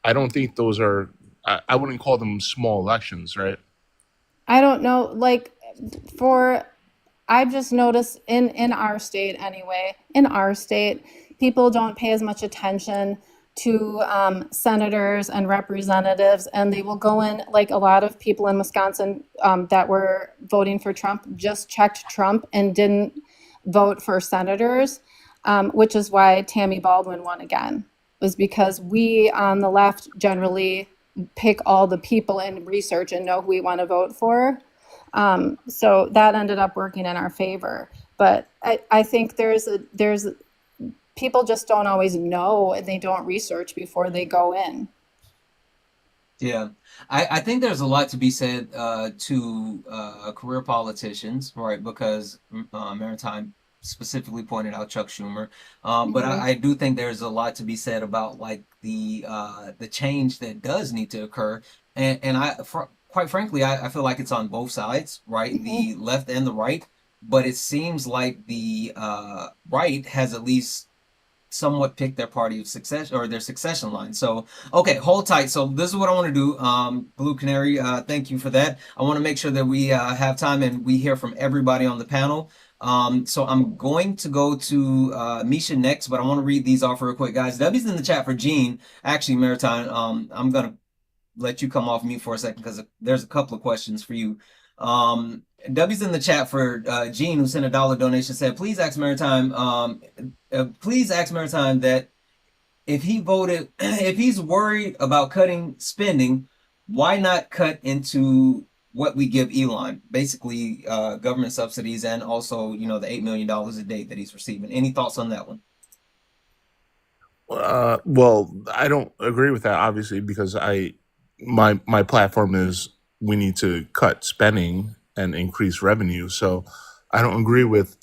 I don't think those are, I wouldn't call them small elections, right? I don't know, like I've just noticed in our state anyway, people don't pay as much attention to senators and representatives, and they will go in, like a lot of people in Wisconsin that were voting for Trump just checked Trump and didn't vote for senators, which is why Tammy Baldwin won again, was because we on the left generally pick all the people in research and know who we want to vote for. So that ended up working in our favor. But I think there's people just don't always know, and they don't research before they go in. Yeah, I think there's a lot to be said to career politicians, right? Because Maritime specifically pointed out Chuck Schumer, but I do think there's a lot to be said about like the change that does need to occur, and quite frankly, I feel like it's on both sides, right? The left and the right. But it seems like the right has at least somewhat picked their party of success or their succession line. So, okay, hold tight. So this is what I want to do. Blue Canary, thank you for that. I want to make sure that we have time and we hear from everybody on the panel. So I'm going to go to Misha next, but I want to read these off real quick, guys. W's in the chat for Gene. Actually, Maritime, I'm going to let you come off mute for a second because there's a couple of questions for you. W's in the chat for Gene, who sent a $1 donation, said, please ask Maritime that if he's worried about cutting spending, why not cut into what we give Elon, basically government subsidies and also, the $8 million a day that he's receiving. Any thoughts on that one? Well, I don't agree with that, obviously, because my platform is we need to cut spending and increase revenue. So I don't agree with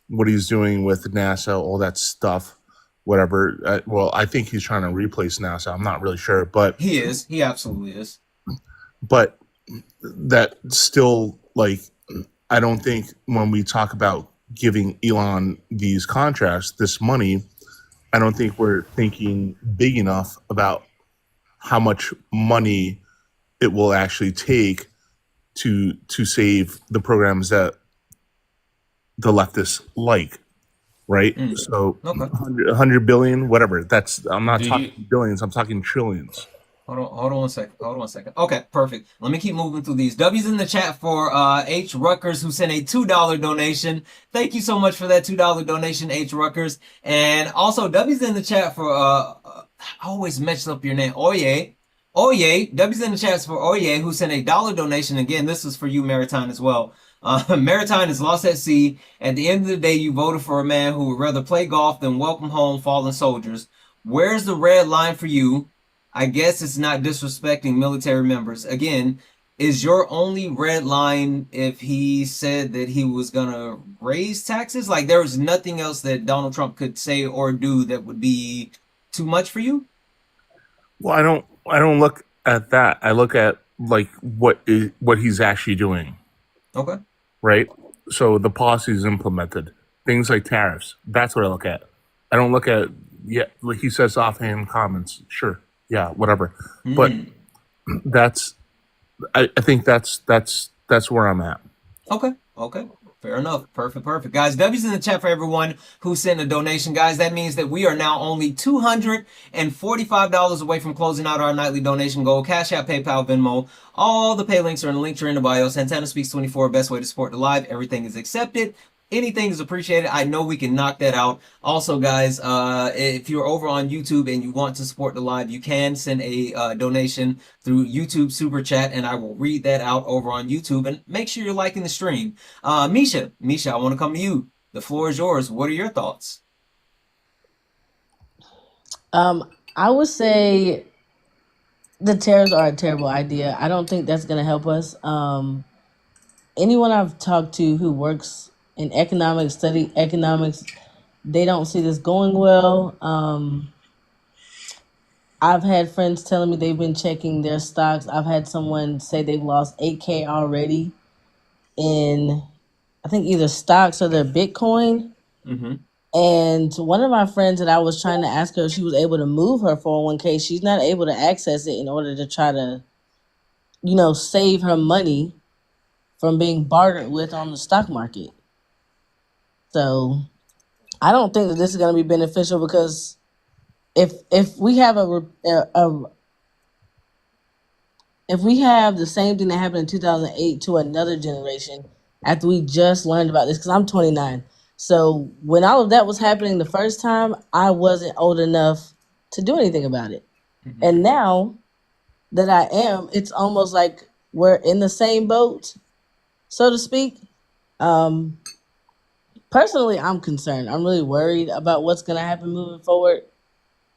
what he's doing with NASA, all that stuff, whatever. Well, I think he's trying to replace NASA. I'm not really sure, but he is. He absolutely is. But that still, like, I don't think when we talk about giving Elon these contracts, this money, I don't think we're thinking big enough about how much money it will actually take to save the programs that the leftists like, right? So okay. 100 billion, whatever. I'm not talking billions, I'm talking trillions. Hold on one second. Okay, perfect. Let me keep moving through these. W's in the chat for H. Ruckers, who sent a $2 donation. Thank you so much for that $2 donation, H. Ruckers. And also W's in the chat for I always mess up your name, Oye. W's in the chat for Oye, who sent a $1 donation. Again, this is for you, Maritime, as well. Maritime is lost at sea. At the end of the day, you voted for a man who would rather play golf than welcome home fallen soldiers. Where's the red line for you? I guess it's not disrespecting military members. Again, is your only red line if he said that he was going to raise taxes? Like, there was nothing else that Donald Trump could say or do that would be too much for you? Well, I don't look at that. I look at, like, what he's actually doing. Okay. Right? So the policies implemented, things like tariffs, that's what I look at. I don't look at, like he says offhand comments, sure. Yeah, whatever. But I think that's where I'm at. Okay. Fair enough. Perfect. Guys, W's in the chat for everyone who sent a donation. Guys, that means that we are now only $245 away from closing out our nightly donation goal. Cash App, PayPal, Venmo. All the pay links are in the link tree in the bio. Santana Speaks 24, best way to support the live. Everything is accepted. Anything is appreciated. I know we can knock that out. Also, guys, if you're over on YouTube and you want to support the live, you can send a donation through YouTube Super Chat, and I will read that out over on YouTube. And make sure you're liking the stream. Misha, I want to come to you. The floor is yours. What are your thoughts? I would say the tariffs are a terrible idea. I don't think that's going to help us. Anyone I've talked to who works in economics, study economics, they don't see this going well. I've had friends telling me they've been checking their stocks. I've had someone say they've lost 8K already in, I think, either stocks or their Bitcoin. And one of my friends that I was trying to ask her if she was able to move her 401k, she's not able to access it in order to try to, save her money from being bartered with on the stock market. So I don't think that this is going to be beneficial, because if we have if we have the same thing that happened in 2008 to another generation after we just learned about this, because I'm 29. So when all of that was happening the first time, I wasn't old enough to do anything about it. And now that I am, it's almost like we're in the same boat, so to speak. Personally, I'm concerned. I'm really worried about what's going to happen moving forward.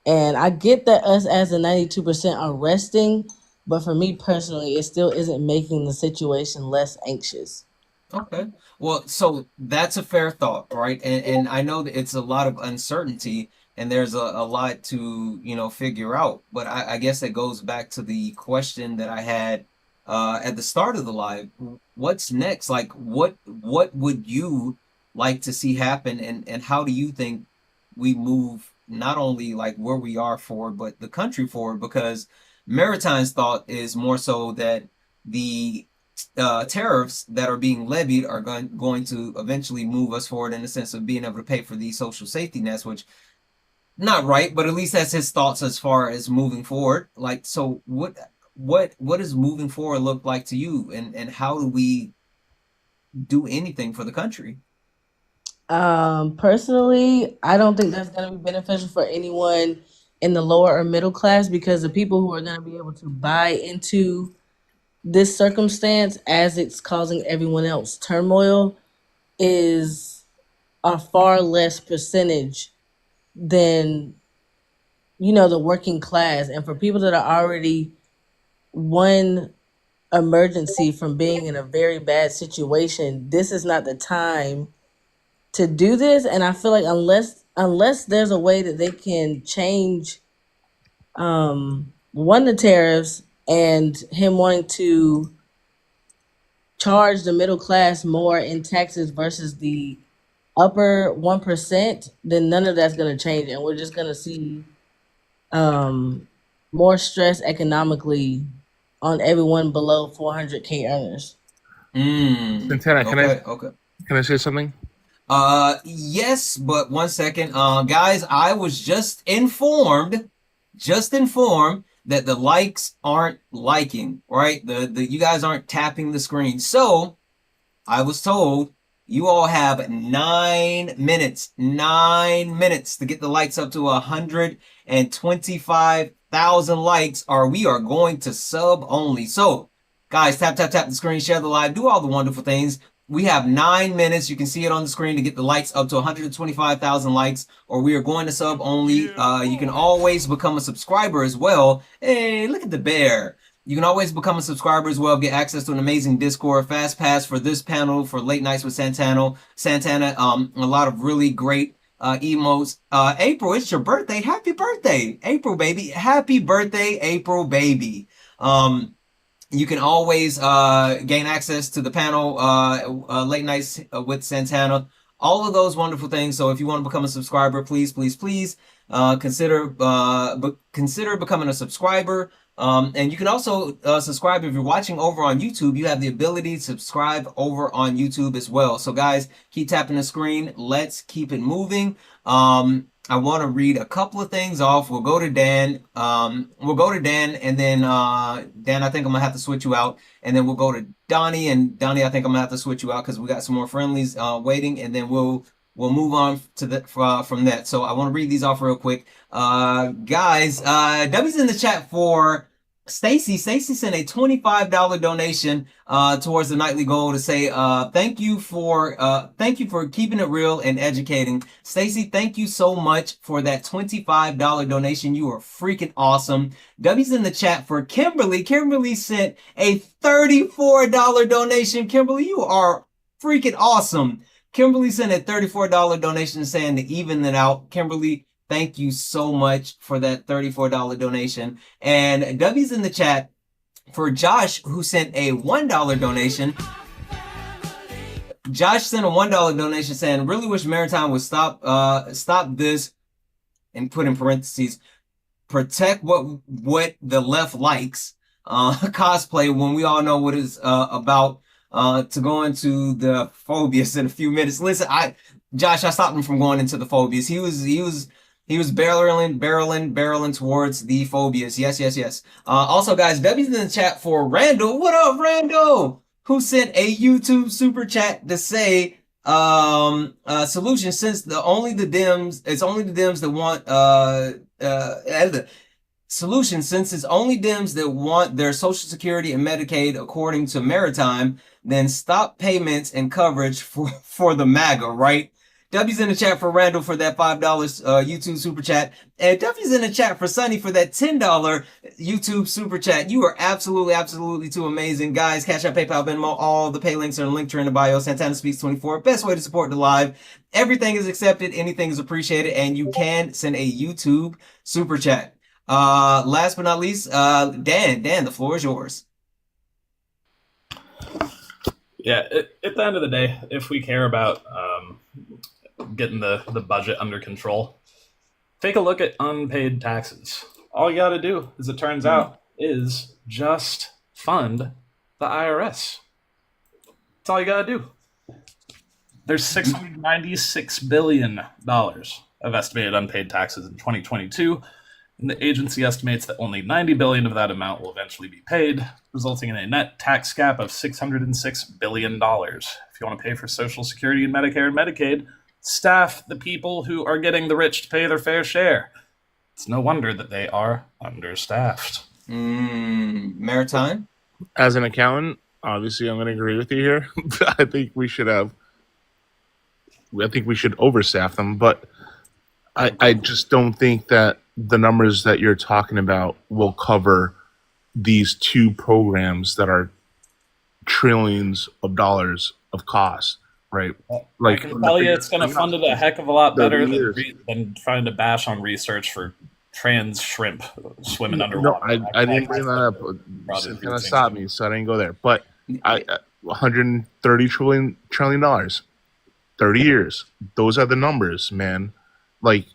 And I get that us as a 92% are resting, but for me personally, it still isn't making the situation less anxious. Okay. Well, so that's a fair thought, right? And I know that it's a lot of uncertainty and there's a lot to, figure out. But I guess it goes back to the question that I had at the start of the live. What's next? Like, what would you like to see happen, and how do you think we move not only like where we are forward, but the country forward? Because Maritime's thought is more so that the tariffs that are being levied are going to eventually move us forward in the sense of being able to pay for these social safety nets, which not right, but at least that's his thoughts as far as moving forward. Like, so what does moving forward look like to you, and how do we do anything for the country? Personally, I don't think that's going to be beneficial for anyone in the lower or middle class, because the people who are going to be able to buy into this circumstance as it's causing everyone else turmoil is a far less percentage than, the working class. And for people that are already one emergency from being in a very bad situation, this is not the time to do this. And I feel like unless there's a way that they can change one, the tariffs, and him wanting to charge the middle class more in taxes versus the upper 1%, then none of that's going to change, and we're just going to see more stress economically on everyone below 400K earners. Santana, Okay. Can I say something? Yes, but one second. Guys, I was just informed that the likes aren't liking, right? The you guys aren't tapping the screen. So I was told you all have 9 minutes to get the likes up to 125,000 likes, or we are going to sub only. So guys, tap the screen, share the live, do all the wonderful things. We have 9 minutes. You can see it on the screen to get the likes up to 125,000 likes, or we are going to sub only. You can always become a subscriber as well. Hey, look at the bear. You can always become a subscriber as well, get access to an amazing Discord, fast pass for this panel for late nights with Santana, a lot of really great emotes. April, it's your birthday. Happy birthday, April baby. Happy birthday, April baby. You can always gain access to the panel, late nights with Santana, all of those wonderful things. So if you want to become a subscriber, please consider becoming a subscriber. And you can also subscribe if you're watching over on YouTube. You have the ability to subscribe over on YouTube as well. So guys, keep tapping the screen. Let's keep it moving. I want to read a couple of things off. We'll go to Dan. And then Dan, I think I'm gonna have to switch you out. And then we'll go to Donnie. And Donnie, I think I'm gonna have to switch you out because we got some more friendlies waiting. And then we'll move on to from that. So I want to read these off real quick. Guys, W's in the chat for Stacy. Stacy sent a $25 donation towards the nightly goal to say thank you for keeping it real and educating. Stacy, thank you so much for that $25 donation. You are freaking awesome. W's in the chat for Kimberly. Kimberly sent a $34 donation. Kimberly, you are freaking awesome. Kimberly sent a $34 donation saying to even it out. Kimberly, thank you so much for that $34 donation. And W's in the chat for Josh, who sent a $1 donation. Josh sent a $1 donation saying, really wish Maritime would stop this, and put in parentheses, protect what the left likes, cosplay, when we all know what it's about. To go into the phobias in a few minutes. Listen, Josh, I stopped him from going into the phobias. He was barreling towards the phobias. Yes. Also, guys, W's in the chat for Randall. What up, Randall? Who sent a YouTube super chat to say, solution, since it's only the Dems that want, solution, since it's only Dems that want their Social Security and Medicaid according to Maritime, then stop payments and coverage for the MAGA, right? W's in the chat for Randall for that $5 YouTube super chat. And W's in the chat for Sunny for that $10 YouTube super chat. You are absolutely too amazing. Guys, Cash App, PayPal, Venmo, all the pay links are linked here in the bio. Santana Speaks 24. Best way to support the live. Everything is accepted. Anything is appreciated. And you can send a YouTube super chat. Last but not least, Dan, the floor is yours. Yeah, at the end of the day, if we care about getting the budget under control, take a look at unpaid taxes. All you got to do, as it turns out, is just fund the IRS. That's all you got to do. There's $696 billion of estimated unpaid taxes in 2022, and the agency estimates that only $90 billion of that amount will eventually be paid, resulting in a net tax gap of $606 billion. If you want to pay for Social Security and Medicare and Medicaid, staff the people who are getting the rich to pay their fair share. It's no wonder that they are understaffed. Maritime? As an accountant, obviously I'm going to agree with you here. I think we should overstaff them, but I just don't think that the numbers that you're talking about will cover these two programs that are trillions of dollars of cost, right? Like, I can tell you it's going to fund it a heck of a lot better than trying to bash on research for trans shrimp swimming underwater. No, I didn't bring that up. Santana stopped me, so I didn't go there. But $130 trillion, 30 years. Those are the numbers, man. Like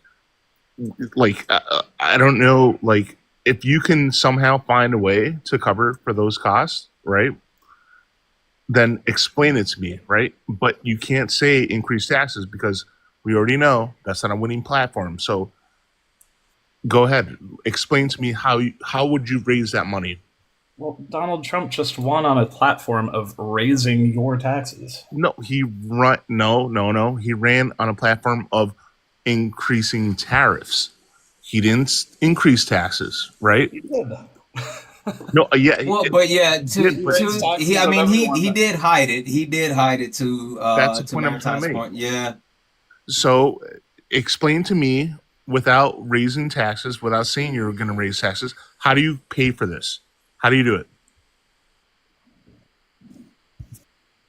I don't know. Like, if you can somehow find a way to cover for those costs, right? Then explain it to me, right? But you can't say increase taxes because we already know that's not a winning platform. So go ahead, explain to me how would you raise that money? Well, Donald Trump just won on a platform of raising your taxes. No, he ran on a platform of increasing tariffs. He didn't increase taxes, right? He did. No, yeah. Well, but yeah, he did hide it. He did hide it that's to Maritime's point. Yeah. So explain to me, without raising taxes, without saying you're going to raise taxes, how do you pay for this? How do you do it?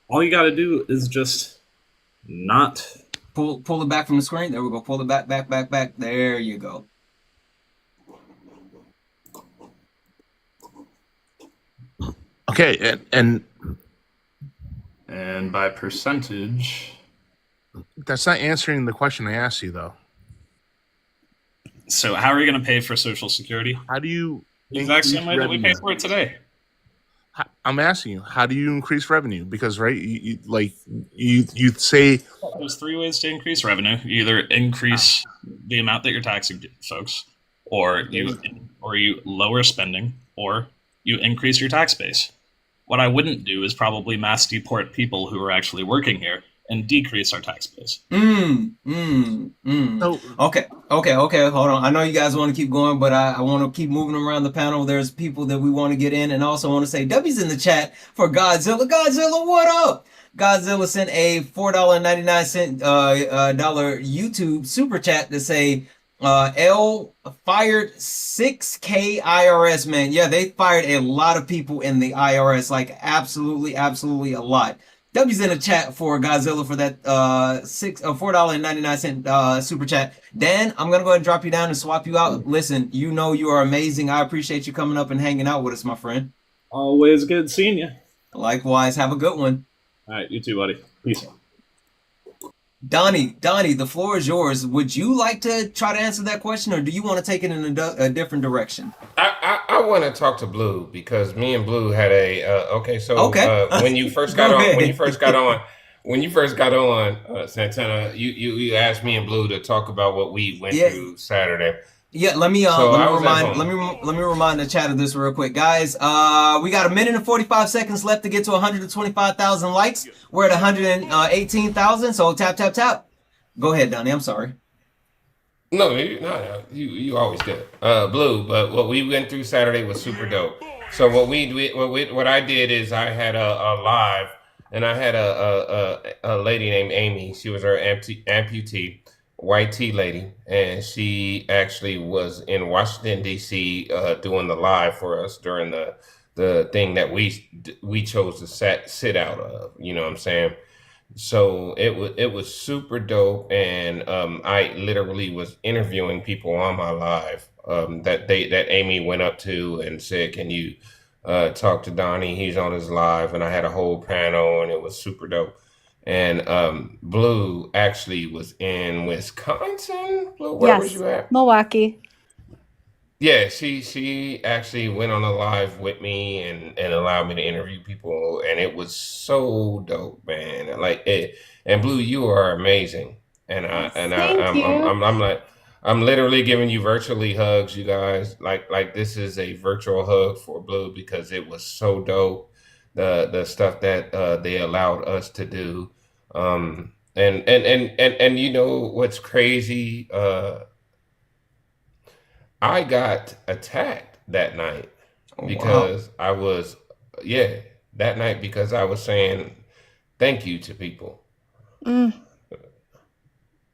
All you got to do is just not pull it back from the screen. There we go. Pull it back. There you go. Okay, and by percentage. That's not answering the question I asked you, though. So how are you going to pay for Social Security? How do you the exact same way that we pay for it today? I'm asking you, how do you increase revenue? Because you say there's three ways to increase revenue. You either increase the amount that you're taxing folks, or you lower spending, or you increase your tax base. What I wouldn't do is probably mass deport people who are actually working here and decrease our tax base. Okay. Hold on. I know you guys want to keep going, but I want to keep moving around the panel. There's people that we want to get in, and also want to say W's in the chat for Godzilla. Godzilla, what up? Godzilla sent a $4.99 YouTube super chat to say L fired 6K IRS, man. Yeah, they fired a lot of people in the IRS, like absolutely a lot. W's in the chat for Godzilla for that $4.99 super chat. Dan, I'm gonna go ahead and drop you down and swap you out. Listen, you know you are amazing. I appreciate you coming up and hanging out with us, my friend. Always good seeing you. Likewise, have a good one. All right, you too, buddy. Peace. Donnie, the floor is yours. Would you like to try to answer that question, or do you want to take it in a different direction? I want to talk to Blue, because me and Blue had when you first got on, Santana, you asked me and Blue to talk about what we went through Saturday. Yeah, let me remind the chat of this real quick, guys. We got 1 minute and 45 seconds left to get to 125,000 likes. We're at 118,000, so tap. Go ahead, Donnie. I'm sorry. No, you always did it, Blue. But what we went through Saturday was super dope. So what I did is I had a live, and I had a lady named Amy. She was our amputee. White tea lady, and she actually was in Washington D.C. Doing the live for us during the thing that we chose to sit out of. You know what I'm saying? So it was super dope, and I literally was interviewing people on my live that Amy went up to and said, "Can you talked to Donnie. He's on his live, and I had a whole panel, and it was super dope. And Blue actually was in Wisconsin. Blue, where was Yes, you at? Milwaukee. Yeah, she actually went on a live with me and allowed me to interview people, and it was so dope, man. Like it, and Blue, you are amazing, and Thank you. I'm like I'm literally giving you virtually hugs, you guys. Like this is a virtual hug for Blue because it was so dope, the stuff that they allowed us to do, and you know what's crazy, I got attacked that night Oh, wow. because I was, yeah, that night because I was saying thank you to people. Mm.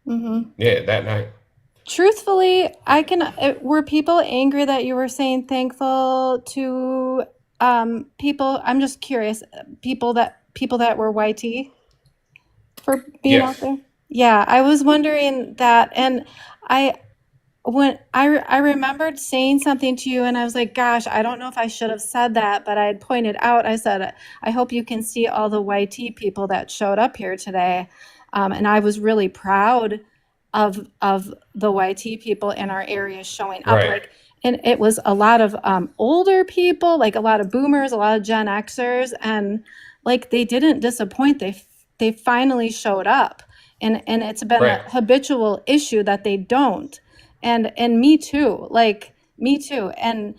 Mm-hmm. Yeah, that night. Truthfully, were people angry that you were saying thankful to people? I'm just curious, people that were YT for being out Yes. there. Yeah, I was wondering that, and I when I remembered saying something to you, and I was like, gosh, I don't know if I should have said that, but I had pointed out, I said, I hope you can see all the YT people that showed up here today. And I was really proud of the YT people in our area showing up. Right. Like, and it was a lot of older people, like a lot of boomers, a lot of Gen Xers, and like they didn't disappoint. They finally showed up. And it's been Right. a habitual issue that they don't. And me too, like me too. And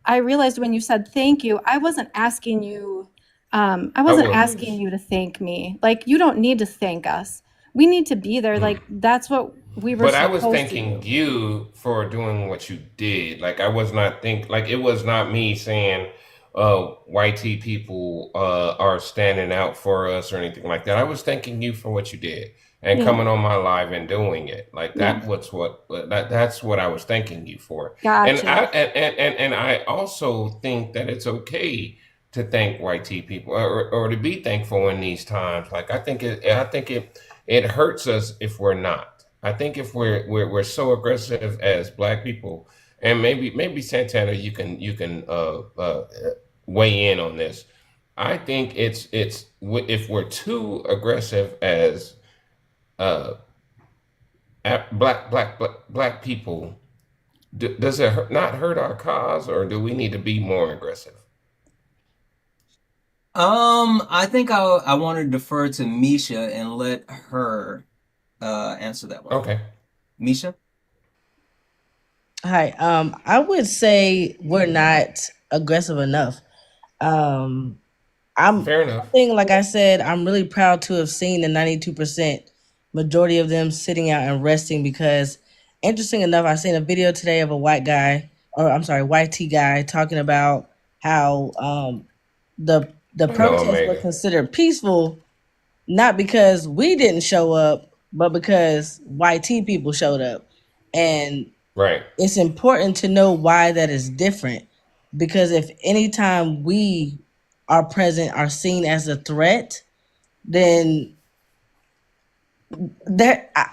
I realized when you said thank you, I wasn't asking you asking you to thank me. Like, you don't need to thank us. We need to be there. Like, that's what we were But I was supposed to thanking do. you for doing what you did. Like I was not like it was not me saying YT people are standing out for us or anything like that. I was thanking you for what you did and Yeah. coming on my live and doing it. Like Yeah. that's what I was thanking you for. And Gotcha. and I also think that it's okay to thank YT people or to be thankful in these times. Like I think it hurts us if we're not. I think if we're so aggressive as Black people, and maybe Santana, you can weigh in on this. I think it's if we're too aggressive as uh, black people, does it not hurt our cause, or do we need to be more aggressive? I think I want to defer to Misha and let her answer that one. Okay. Misha? Hi. I would say we're not aggressive enough. I'm Fair enough. like I said, I'm really proud to have seen the 92% majority of them sitting out and resting because interesting enough, I seen a video today of a white guy, or I'm sorry, YT guy talking about how the I know, protests were Omega. considered peaceful, not because we didn't show up, but because YT people showed up. And Right. it's important to know why that is different. Because if anytime we are present are seen as a threat, then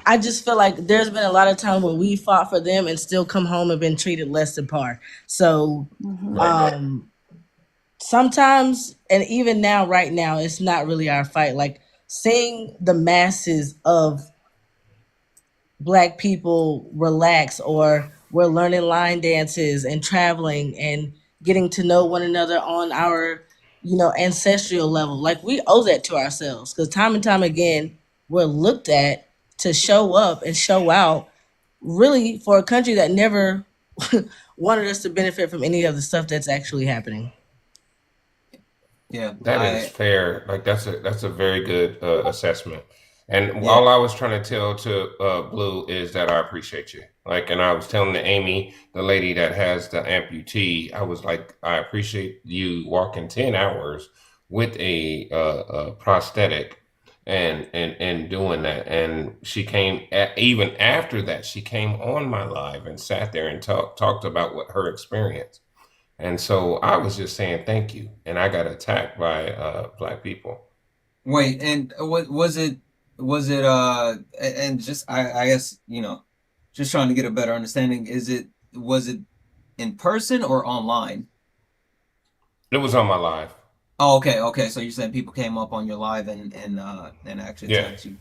I just feel like there's been a lot of times where we fought for them and still come home and been treated less than par. So Right. sometimes, and even now, right now, it's not really our fight. Like seeing the masses of Black people relax, or we're learning line dances and traveling and getting to know one another on our, ancestral level. Like we owe that to ourselves because time and time again, we're looked at to show up and show out really for a country that never wanted us to benefit from any of the stuff that's actually happening. Yeah, That is fair. Like that's a very good assessment. And Yeah. all I was trying to tell to Blue is that I appreciate you. Like, and I was telling to Amy, the lady that has the amputee, I was like, I appreciate you walking 10 hours with a prosthetic and doing that. And she came even after that, she came on my live and sat there and talked about what her experience. And so I was just saying thank you, and I got attacked by Black people. Wait, and was it and just I guess, just trying to get a better understanding, was it in person or online? It was on my live. Oh, okay. So you're saying people came up on your live and actually Yeah. attacked you.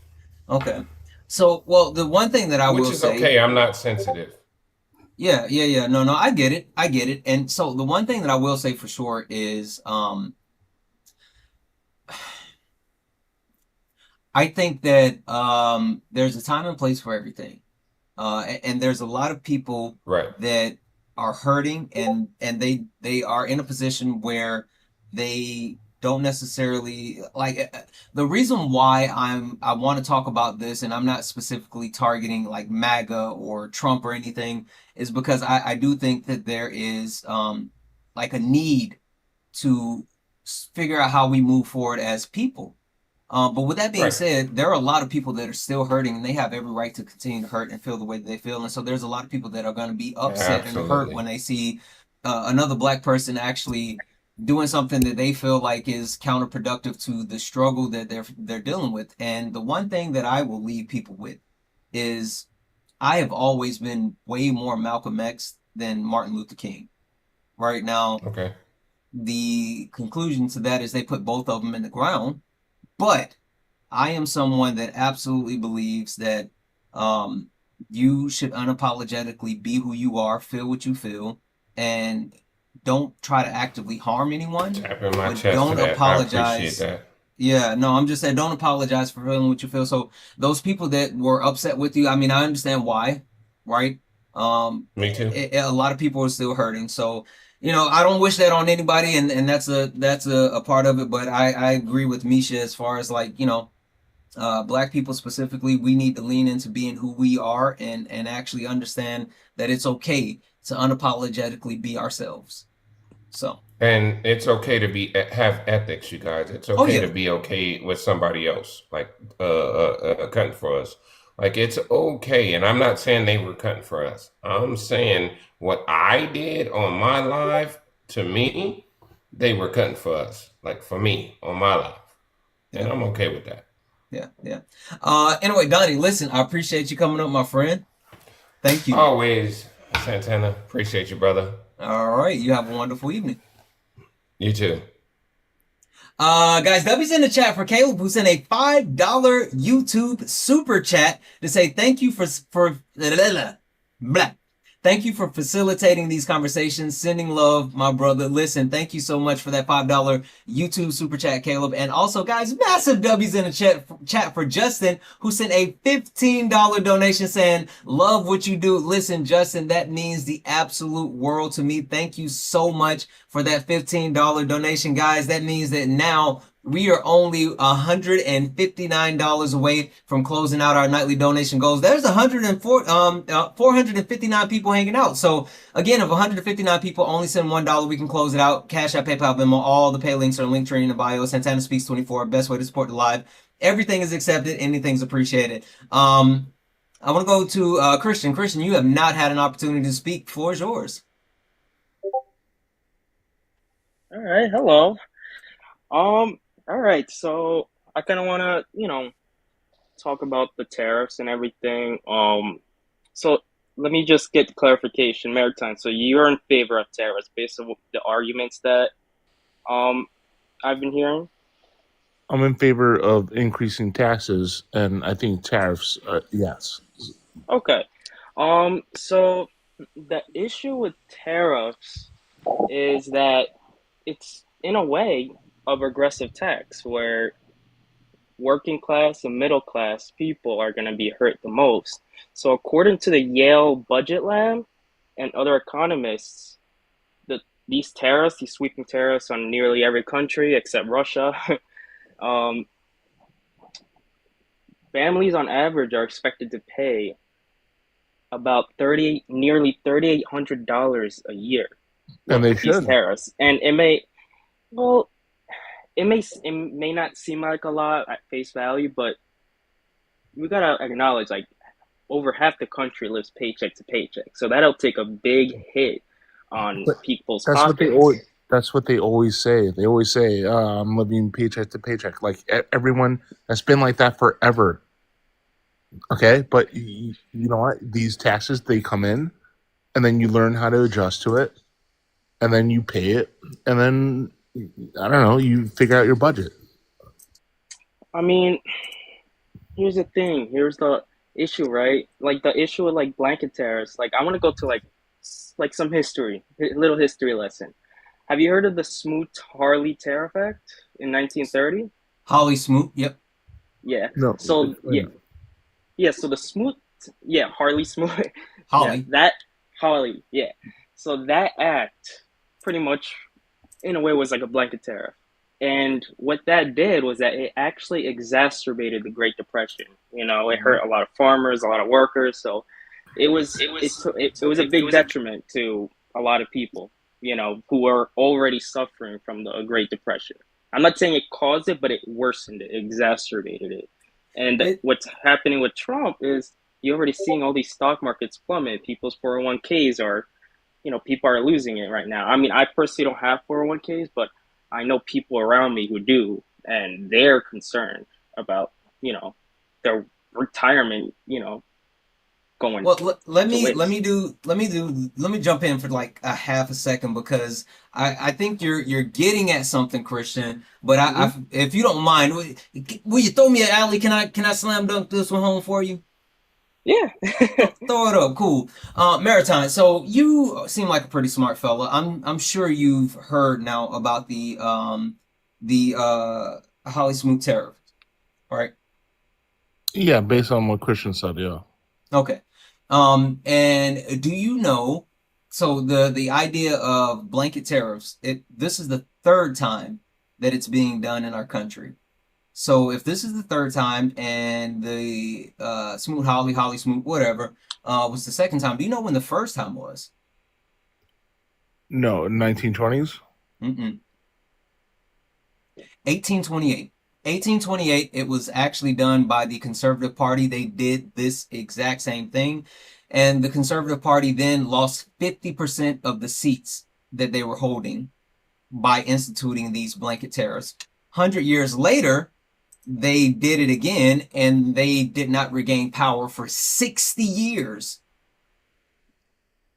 Okay. So, well, the one thing that I Which will is say, okay. I'm not sensitive. yeah. No, I get it. And so the one thing that I will say for sure is, I think that there's a time and place for everything. And there's a lot of people Right. that are hurting and they are in a position where they don't necessarily the reason why I want to talk about this, and I'm not specifically targeting like MAGA or Trump or anything, is because I do think that there is like a need to figure out how we move forward as people. But with that being Right. said, there are a lot of people that are still hurting, and they have every right to continue to hurt and feel the way that they feel. And so there's a lot of people that are going to be upset and hurt Absolutely. when they see another black person actually doing something that they feel like is counterproductive to the struggle that they're dealing with. And the one thing that I will leave people with is I have always been way more Malcolm X than Martin Luther King. Right now, Okay. the conclusion to that is they put both of them in the ground. But I am someone that absolutely believes that you should unapologetically be who you are, feel what you feel, and don't try to actively harm anyone. Tapping my But chest for don't that. I appreciate apologize. that. Yeah, no, I'm just saying don't apologize for feeling what you feel. So those people that were upset with you, I mean, I understand why, right? Me too. A lot of people are still hurting. So, I don't wish that on anybody, and that's a part of it. But I agree with Misha as far as like, black people specifically, we need to lean into being who we are and actually understand that it's okay to unapologetically be ourselves. So, And it's okay to have ethics, you guys. It's oh okay yeah, to be okay with somebody else, like cutting for us. Like it's okay. And I'm not saying they were cutting for us. I'm saying what I did on my live, to me, they were cutting for us. Like for me on my live, and yeah, I'm okay with that. yeah. Anyway, Donnie, listen, I appreciate you coming up, my friend. Thank you. Always, Santana. Appreciate you, brother. All right, you have a wonderful evening. You too. Guys, W's in the chat for Caleb, who sent a $5 YouTube super chat to say thank you for blah. Thank you for facilitating these conversations. Sending love, my brother. Listen, thank you so much for that $5 YouTube super chat, Caleb. And also, guys, massive W's in the chat for Justin, who sent a $15 donation saying, love what you do. Listen, Justin, that means the absolute world to me. Thank you so much for that $15 donation, guys. That means that now we are only $159 away from closing out our nightly donation goals. There's 459 people hanging out. So again, if 159 people only send $1, we can close it out. Cash App, PayPal, Venmo, all the pay links are linked in the bio. Santana Speaks 24, best way to support the live. Everything is accepted. Anything's appreciated. I want to go to Christian. Christian, you have not had an opportunity to speak. Floor is yours. All right, hello. All right, so I kind of want to, talk about the tariffs and everything. So let me just get clarification, Maritime. So you're in favor of tariffs based on the arguments that I've been hearing? I'm in favor of increasing taxes, and I think tariffs, yes. Okay. So the issue with tariffs is that it's in a way a regressive tax where working class and middle class people are going to be hurt the most. So according to the Yale Budget Lab and other economists, these sweeping tariffs on nearly every country except Russia, families on average are expected to pay about nearly $3,800 a year And they with these should. tariffs, and it may not seem like a lot at face value, but we gotta acknowledge like over half the country lives paycheck to paycheck, so that'll take a big hit on But people's that's what they pockets. always. That's what they always say. They always say, "I'm living paycheck to paycheck." Like everyone, that's been like that forever. Okay, but you know what? These taxes, they come in, and then you learn how to adjust to it, and then you pay it, and then I don't know. You figure out your budget. I mean, here's the thing. Here's the issue, right? Like the issue with like blanket tariffs. Like I want to go to like some history, a little history lesson. Have you heard of the Smoot-Hawley Tariff Act in 1930? Hawley Smoot. Yep. Yeah. No. So yeah. So the Smoot, yeah, Harley Smoot. Yeah, Hawley. that Hawley. Yeah. So that act pretty much, in a way, was like a blanket tariff. And what that did was that it actually exacerbated the Great Depression. You know, it hurt a lot of farmers, a lot of workers. So it was a big detriment to a lot of people, you know, who were already suffering from the Great Depression. I'm not saying it caused it, but it worsened it, exacerbated it. And what's happening with Trump is you're already seeing all these stock markets plummet. People's 401ks are, you know, people are losing it right now. I mean, I personally don't have 401ks, but I know people around me who do, and they're concerned about, you know, their retirement, you know, going. Well, let me jump in for like a half a second because I think you're getting at something, Christian. But if you don't mind, will you throw me an alley? Can I slam dunk this one home for you? Yeah. Throw it up. Cool. Maritime. So you seem like a pretty smart fella. I'm sure you've heard now about the Hawley Smoot tariff, right? Yeah, based on what Christian said, yeah. Okay. And do you know, so the idea of blanket tariffs, this is the third time that it's being done in our country. So if this is the third time and the Smoot Hawley Smoot, whatever, was the second time, do you know when the first time was? No, 1920s? 1828. 1828, it was actually done by the Conservative Party. They did this exact same thing. And the Conservative Party then lost 50% of the seats that they were holding by instituting these blanket tariffs. 100 years later, they did it again, and they did not regain power for 60 years.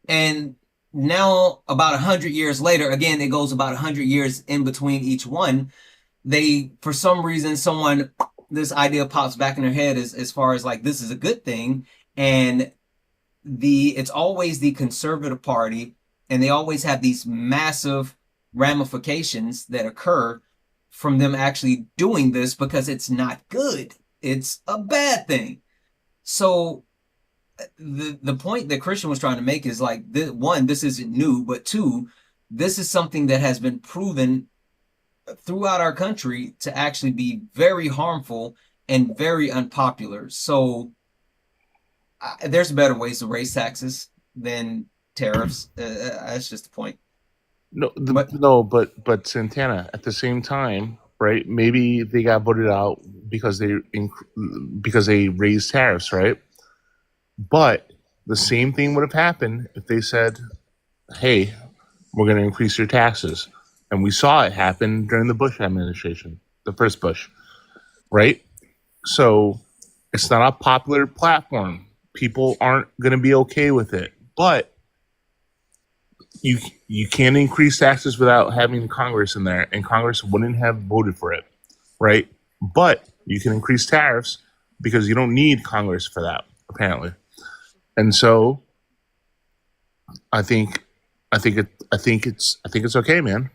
And now, about 100 years later, again, it goes about 100 years in between each one. They, for some reason, this idea pops back in their head as far as like, this is a good thing. And it's always the Conservative Party, and they always have these massive ramifications that occur from them actually doing this because it's not good. It's a bad thing. So the point that Christian was trying to make is like, one, this isn't new, but two, this is something that has been proven throughout our country to actually be very harmful and very unpopular. So there's better ways to raise taxes than tariffs. That's just the point. But Santana, at the same time, right? Maybe they got voted out because they raised tariffs, right? But the same thing would have happened if they said, "Hey, we're going to increase your taxes." And we saw it happen during the Bush administration, the first Bush, right? So it's not a popular platform. People aren't going to be okay with it. But you can't increase taxes without having Congress in there, and Congress wouldn't have voted for it, right? But you can increase tariffs because you don't need Congress for that, apparently. And so I think it's okay, man.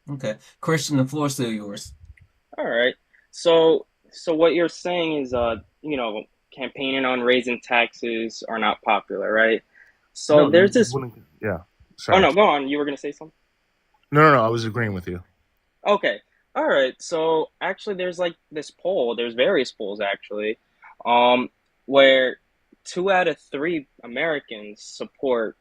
Okay. Christian, the floor is still yours. All right. So what you're saying is, you know, campaigning on raising taxes are not popular, right? So there's this. Yeah. Sorry. Oh no, go on. You were gonna say something? No. I was agreeing with you. Okay. All right. So actually, there's like this poll. There's various polls actually, where 2 out of 3 Americans support,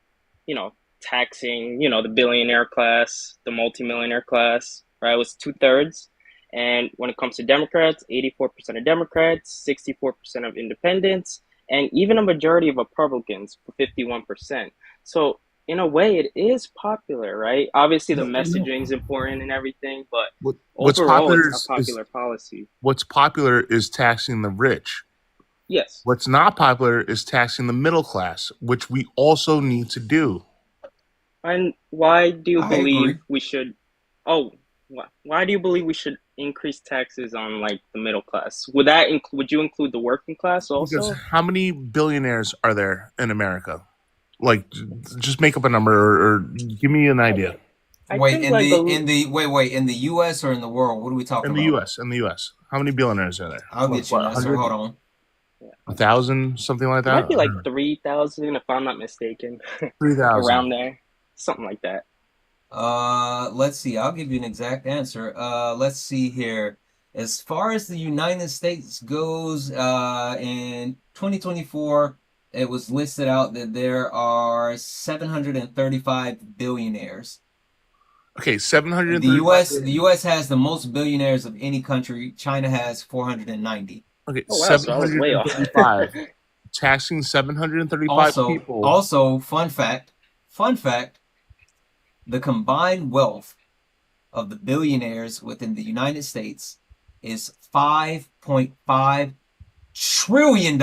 you know, taxing, you know, the billionaire class, the multimillionaire class, right? It was 2/3. And when it comes to Democrats, 84% of Democrats, 64% of independents, and even a majority of Republicans, 51%. So in a way, it is popular, right? Obviously, the messaging is important and everything, but overall, it's a popular policy. What's popular is taxing the rich. Yes. What's not popular is taxing the middle class, which we also need to do. And why do you believe we should Oh, why do you believe we should increase taxes on like the middle class? Would you include the working class Because also? how many billionaires are there in America? Like, just make up a number or give me an idea. I Wait, think like in the U.S. or in the world? What are we talking In the about? U.S., how many billionaires are there? I'll get you an answer. 100, Hold on. 1,000, something like it might that? be like 3,000 if I'm not mistaken, 3,000. around there, something like that. Let's see. I'll give you an exact answer. Let's see here. As far as the United States goes, in 2024, it was listed out that there are 735 billionaires. Okay, 735. The U.S. has the most billionaires of any country. China has 490. Okay, Oh wow, so I was way off. 735. Taxing 735 people. Also, fun fact, the combined wealth of the billionaires within the United States is $5.5 trillion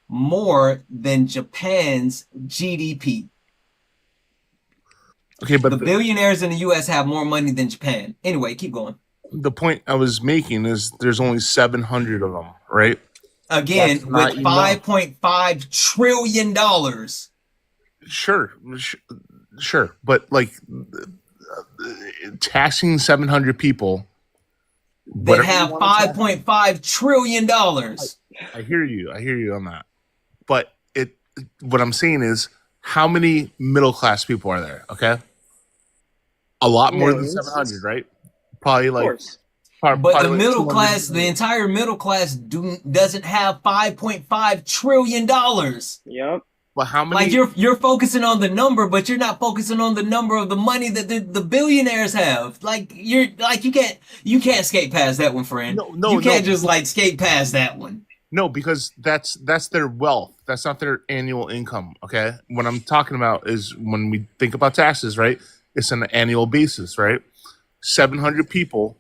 more than Japan's GDP. Okay, but the billionaires in the U.S. have more money than Japan. Anyway, keep going. The point I was making is there's only 700 of them, right? Again, with $5.5 trillion. Sure, but like taxing 700 people that have $5.5 trillion. I hear you on that. But what I'm saying is, how many middle class people are there? Okay, a lot more than 700, right? Probably like. But the middle class, the entire middle class, doesn't have $5.5 trillion. Yep. Well, how many? Like you're focusing on the number, but you're not focusing on the number of the money that the billionaires have. Like you can't skate past that one, friend. You can't just like skate past that one. No, because that's their wealth. That's not their annual income. Okay, what I'm talking about is when we think about taxes, right? It's an annual basis, right? 700 people.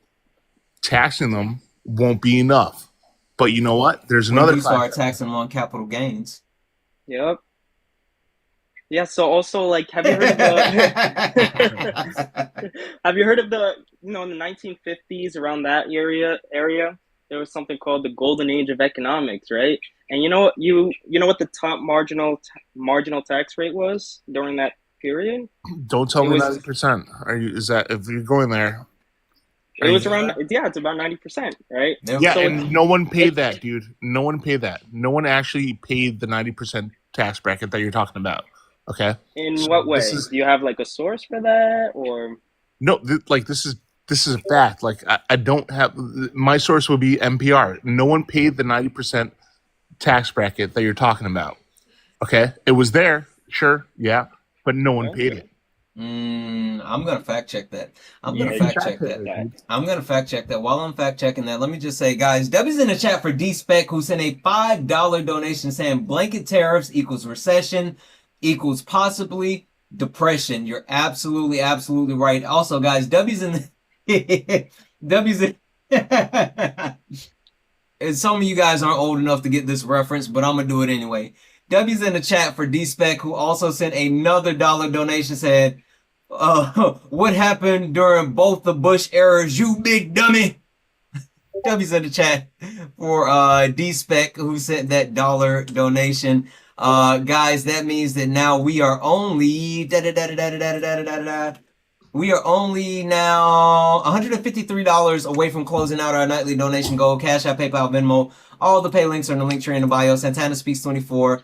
Taxing them won't be enough, but you know what? There's another. We start taxing them on capital gains. Yep. Yeah. So also, like, have you heard of the? Have you heard of the? In the 1950s, around that area, there was something called the golden age of economics, right? And you know what the top marginal tax rate was during that period? Don't tell me 90%. Is that if you're going there? It was around, it's about 90%, right? Yeah, so and no one paid that, dude. No one paid that. No one actually paid the 90% tax bracket that you're talking about. Okay. In what way? Do you have like a source for that, or? No, this is a fact. Like I don't have my source would be NPR. No one paid the 90% tax bracket that you're talking about. Okay, it was there, sure, yeah, but no one paid it. I'm gonna fact check that. I'm gonna fact check that. While I'm fact checking that, let me just say, guys, W's in the chat for D-Spec, who sent a $5 donation saying blanket tariffs equals recession equals possibly depression. You're absolutely right. Also, guys, W's in and some of you guys aren't old enough to get this reference, but I'm gonna do it anyway. W's in the chat for D-Spec, who also sent another dollar donation, said, what happened during both the Bush eras, you big dummy? W's in the chat for D-Spec, who sent that dollar donation. Guys, that means that now we are only we are only now $153 away from closing out our nightly donation goal. Cash App, PayPal, Venmo. All the pay links are in the link tree in the bio. Santana Speaks 24.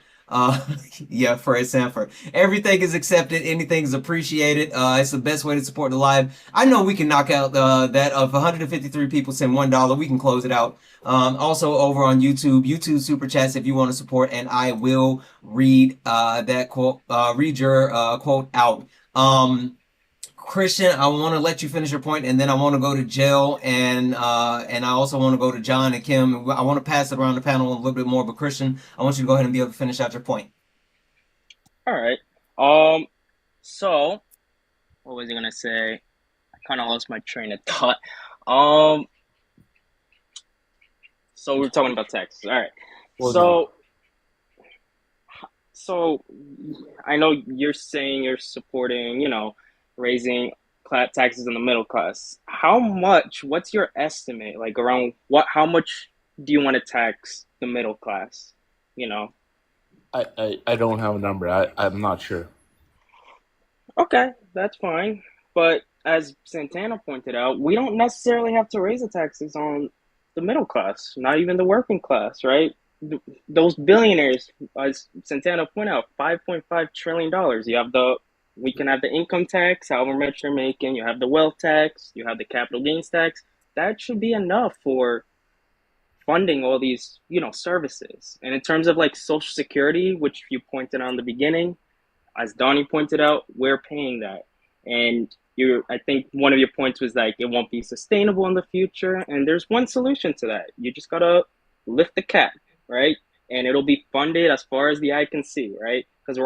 Yeah, Fred Sanford. Everything is accepted. Anything is appreciated. It's the best way to support the live. I know we can knock out that of 153 people send $1. We can close it out. Also over on YouTube super chats if you want to support, and I will read that quote, read your quote out. Christian, I want to let you finish your point, and then I want to go to Jill, and I also want to go to John and Kim. I want to pass it around the panel a little bit more, but Christian, I want you to go ahead and be able to finish out your point. All right. So what was I gonna say? I kind of lost my train of thought. So we're talking about taxes. All right. So I know you're saying you're supporting, raising taxes on the middle class. How much? What's your estimate? Like around what? How much do you want to tax the middle class? You know. I don't have a number. I'm not sure. Okay, that's fine. But as Santana pointed out, we don't necessarily have to raise the taxes on the middle class, not even the working class, right? Those billionaires, as Santana pointed out, $5.5 trillion. We can have the income tax, however much you're making. You have the wealth tax. You have the capital gains tax. That should be enough for funding all these, services. And in terms of like Social Security, which you pointed out in the beginning, as Donnie pointed out, we're paying that. And I think one of your points was like it won't be sustainable in the future. And there's one solution to that. You just gotta lift the cap, right? And it'll be funded as far as the eye can see, right? Because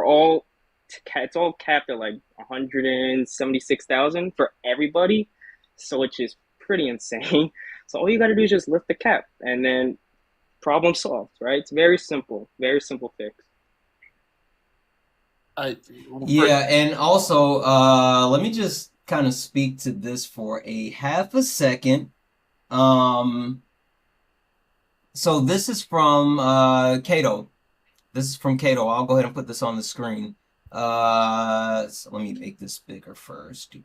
it's all capped at like 176,000 for everybody, so which is pretty insane. So all you gotta do is just lift the cap, and then problem solved, right? It's very simple fix. Yeah, and also, let me just kind of speak to this for a half a second. So this is from Cato. This is from Cato. I'll go ahead and put this on the screen. So let me make this bigger first.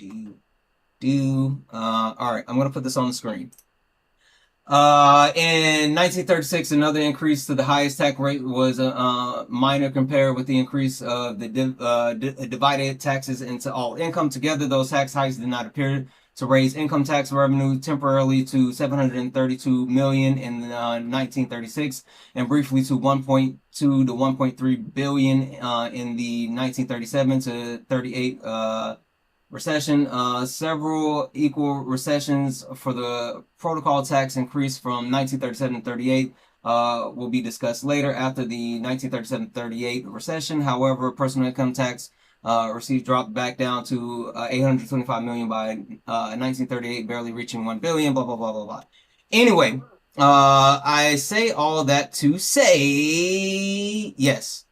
All right, I'm gonna put this on the screen. In 1936, another increase to the highest tax rate was minor compared with the increase of the divided taxes into all income. Together, those tax hikes did not appear to raise income tax revenue temporarily to $732 million in 1936 and briefly to $1.2 to $1.3 billion in the 1937 to 38 recession. Several equal recessions for the protocol tax increase from 1937 to 38 will be discussed later after the 1937-38 recession. However, personal income tax receipts dropped back down to $825 million by 1938, barely reaching $1 billion, blah, blah, blah, blah, blah. Anyway, I say all that to say, yes,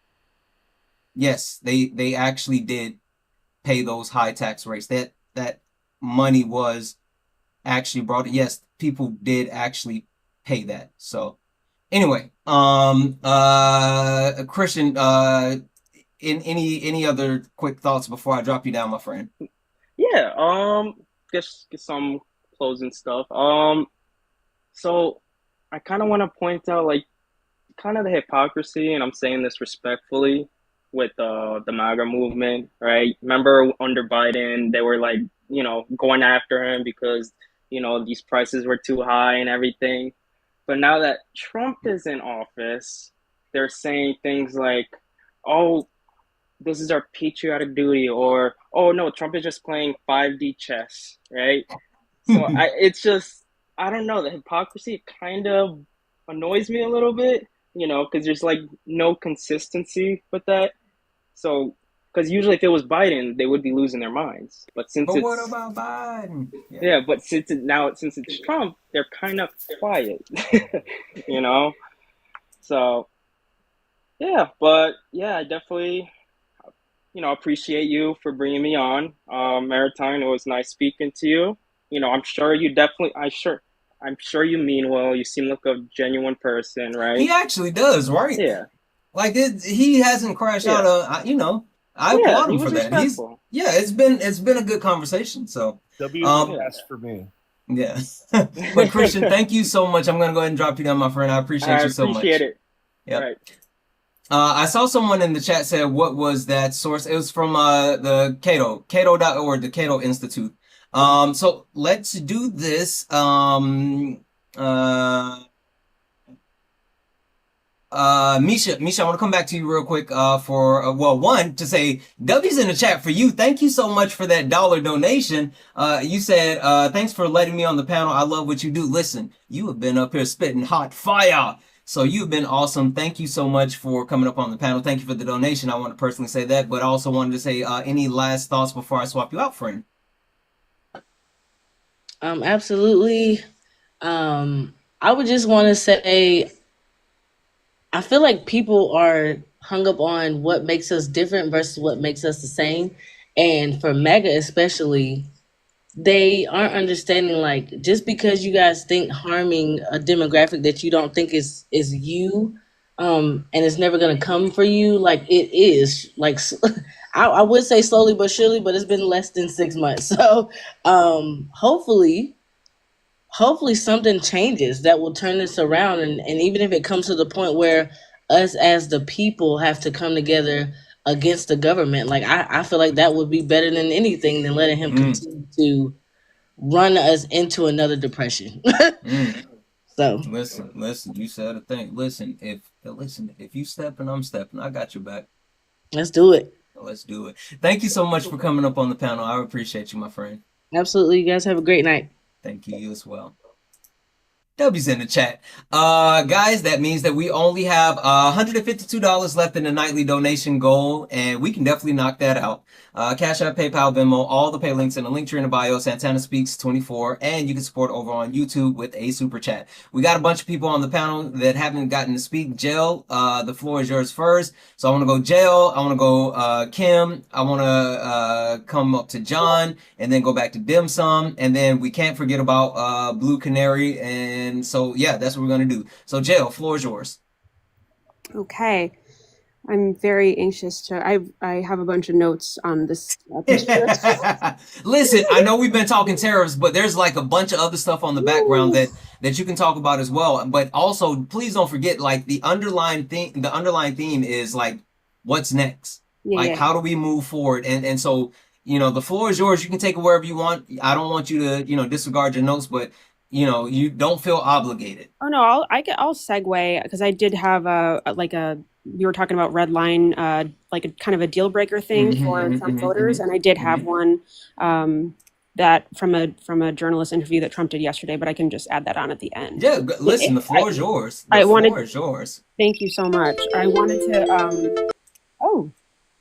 they actually did pay those high tax rates. That money was actually brought in. Yes, people did actually pay that. So anyway, Christian, in any other quick thoughts before I drop you down, my friend? Yeah, just get some closing stuff. So I kind of want to point out like kind of the hypocrisy, and I'm saying this respectfully, with the MAGA movement, right? Remember under Biden, they were like, going after him because, these prices were too high and everything. But now that Trump is in office, they're saying things like, oh, this is our patriotic duty, or, oh no, Trump is just playing 5D chess, right? So it's just, I don't know, the hypocrisy kind of annoys me a little bit, because there's like no consistency with that. So, because usually if it was Biden, they would be losing their minds. But what about Biden? Yeah, but since it's Trump, they're kind of quiet, So, yeah, but yeah, I definitely, appreciate you for bringing me on, Maritime. It was nice speaking to you. I'm sure you I'm sure you mean well. You seem like a genuine person, right? He actually does, right? Yeah. Like he hasn't crashed out. I applaud him for that. It's been a good conversation. So WS for me. Yeah. But Christian, thank you so much. I'm gonna go ahead and drop you down, my friend. I appreciate you so much. I appreciate it. Yeah. Right. I saw someone in the chat said, what was that source? It was from the Cato.org, the Cato Institute. So let's do this. Misha, I want to come back to you real quick for one, to say W's in the chat for you. Thank you so much for that $1 donation. You said thanks for letting me on the panel. I love what you do. Listen, you have been up here spitting hot fire. So you've been awesome. Thank you so much for coming up on the panel. Thank you for the donation. I want to personally say that, but I also wanted to say any last thoughts before I swap you out, friend? Absolutely. I would just want to say, I feel like people are hung up on what makes us different versus what makes us the same. And for MAGA especially, they aren't understanding, like, just because you guys think harming a demographic that you don't think is you, and it's never gonna come for you, like it is. Like I would say slowly but surely, but it's been less than 6 months. So hopefully something changes that will turn this around, and even if it comes to the point where us as the people have to come together against the government, like I feel like that would be better than anything than letting him continue to run us into another depression. So listen, you said a thing. Listen, if you stepping, I'm stepping. I got your back. Let's do it. Let's do it. Thank you so much for coming up on the panel. I appreciate you, my friend. Absolutely. You guys have a great night. Thank you as well. W's in the chat. Guys, that means that we only have $152 left in the nightly donation goal, and we can definitely knock that out. Cash App, PayPal, Venmo, all the pay links in the link tree in the bio, Santana Speaks 24, and you can support over on YouTube with a super chat. We got a bunch of people on the panel that haven't gotten to speak. Jill, the floor is yours first. So I want to go Jill, I want to go Kim, I want to come up to John, and then go back to Dim Sum, and then we can't forget about Blue Canary, and so yeah, that's what we're going to do. So Jill, floor is yours. Okay. I'm very anxious to. I have a bunch of notes on this. Listen, I know we've been talking tariffs, but there's like a bunch of other stuff on the background that you can talk about as well. But also, please don't forget, like the underlying theme. The underlying theme is like, what's next? How do we move forward? And so, the floor is yours. You can take it wherever you want. I don't want you to disregard your notes, but you don't feel obligated. Oh no, I'll segue, because I did have you were talking about red line, like a kind of a deal breaker thing for Trump voters, and I did have one that from a journalist interview that Trump did yesterday, but I can just add that on at the end. Yeah, listen, the floor is yours. The floor is yours. Thank you so much. I wanted to.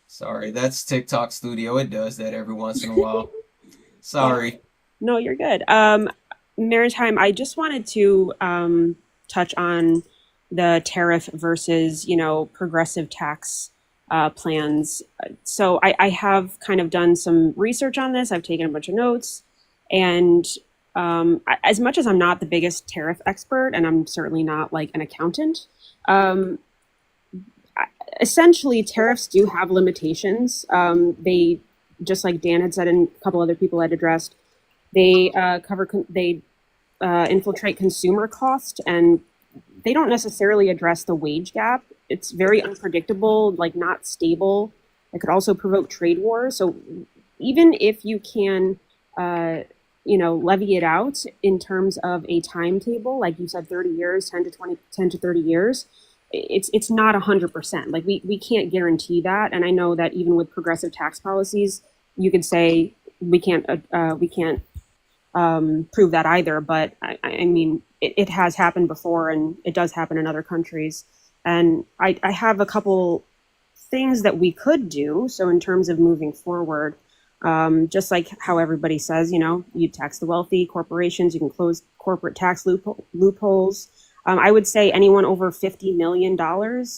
Sorry, that's TikTok Studio. It does that every once in a while. Sorry. No, you're good. Maritime, I just wanted to touch on the tariff versus, progressive tax plans. So I have kind of done some research on this. I've taken a bunch of notes. And as much as I'm not the biggest tariff expert, and I'm certainly not like an accountant, essentially tariffs do have limitations. They, just like Dan had said and a couple other people had addressed, they infiltrate consumer cost, and they don't necessarily address the wage gap. It's very unpredictable, like not stable. It could also provoke trade wars. So even if you can, levy it out in terms of a timetable, like you said, 30 years, 10 to 30 years, it's not 100%. Like we can't guarantee that. And I know that even with progressive tax policies, you could say we can't prove that either. But I mean, it has happened before, and it does happen in other countries. And I have a couple things that we could do. So in terms of moving forward, just like how everybody says, you tax the wealthy, corporations, you can close corporate tax loopholes. I would say anyone over $50 million,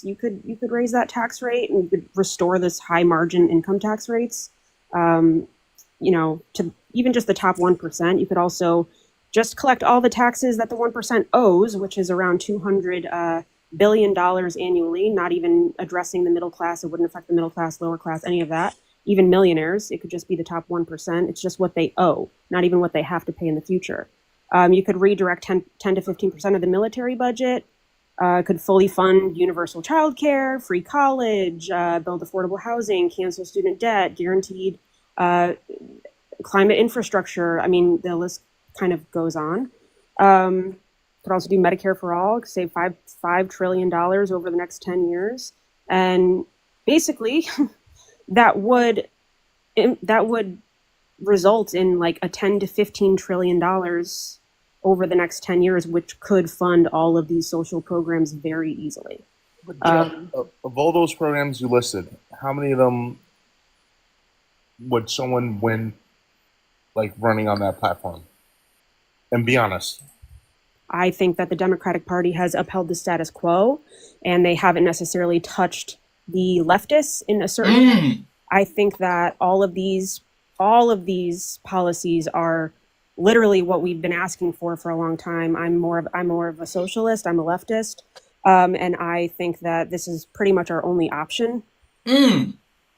you could raise that tax rate, and you could restore this high margin income tax rates, to even just the top 1%. You could also just collect all the taxes that the 1% owes, which is around $200 billion annually, not even addressing the middle class. It wouldn't affect the middle class, lower class, any of that. Even millionaires, it could just be the top 1%. It's just what they owe, not even what they have to pay in the future. You could redirect 10 to 15% of the military budget, could fully fund universal childcare, free college, build affordable housing, cancel student debt, guaranteed climate infrastructure. I mean, the list kind of goes on. Could also do Medicare for all, save $5 trillion over the next 10 years. And basically that would result in like a 10 to 15 trillion dollars over the next 10 years, which could fund all of these social programs very easily. Of all those programs you listed, how many of them would someone win, like running on that platform? And be honest. I think that the Democratic Party has upheld the status quo, and they haven't necessarily touched the leftists in a certain way. I think that all of these policies are literally what we've been asking for a long time. I'm more of a socialist. I'm a leftist, and I think that this is pretty much our only option.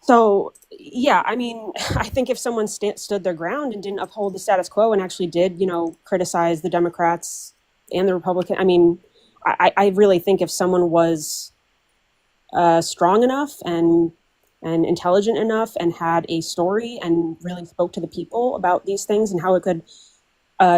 So yeah, I mean, I think if someone stood their ground and didn't uphold the status quo and actually did, criticize the Democrats and the Republican, I mean, I really think if someone was strong enough and intelligent enough and had a story and really spoke to the people about these things and how it could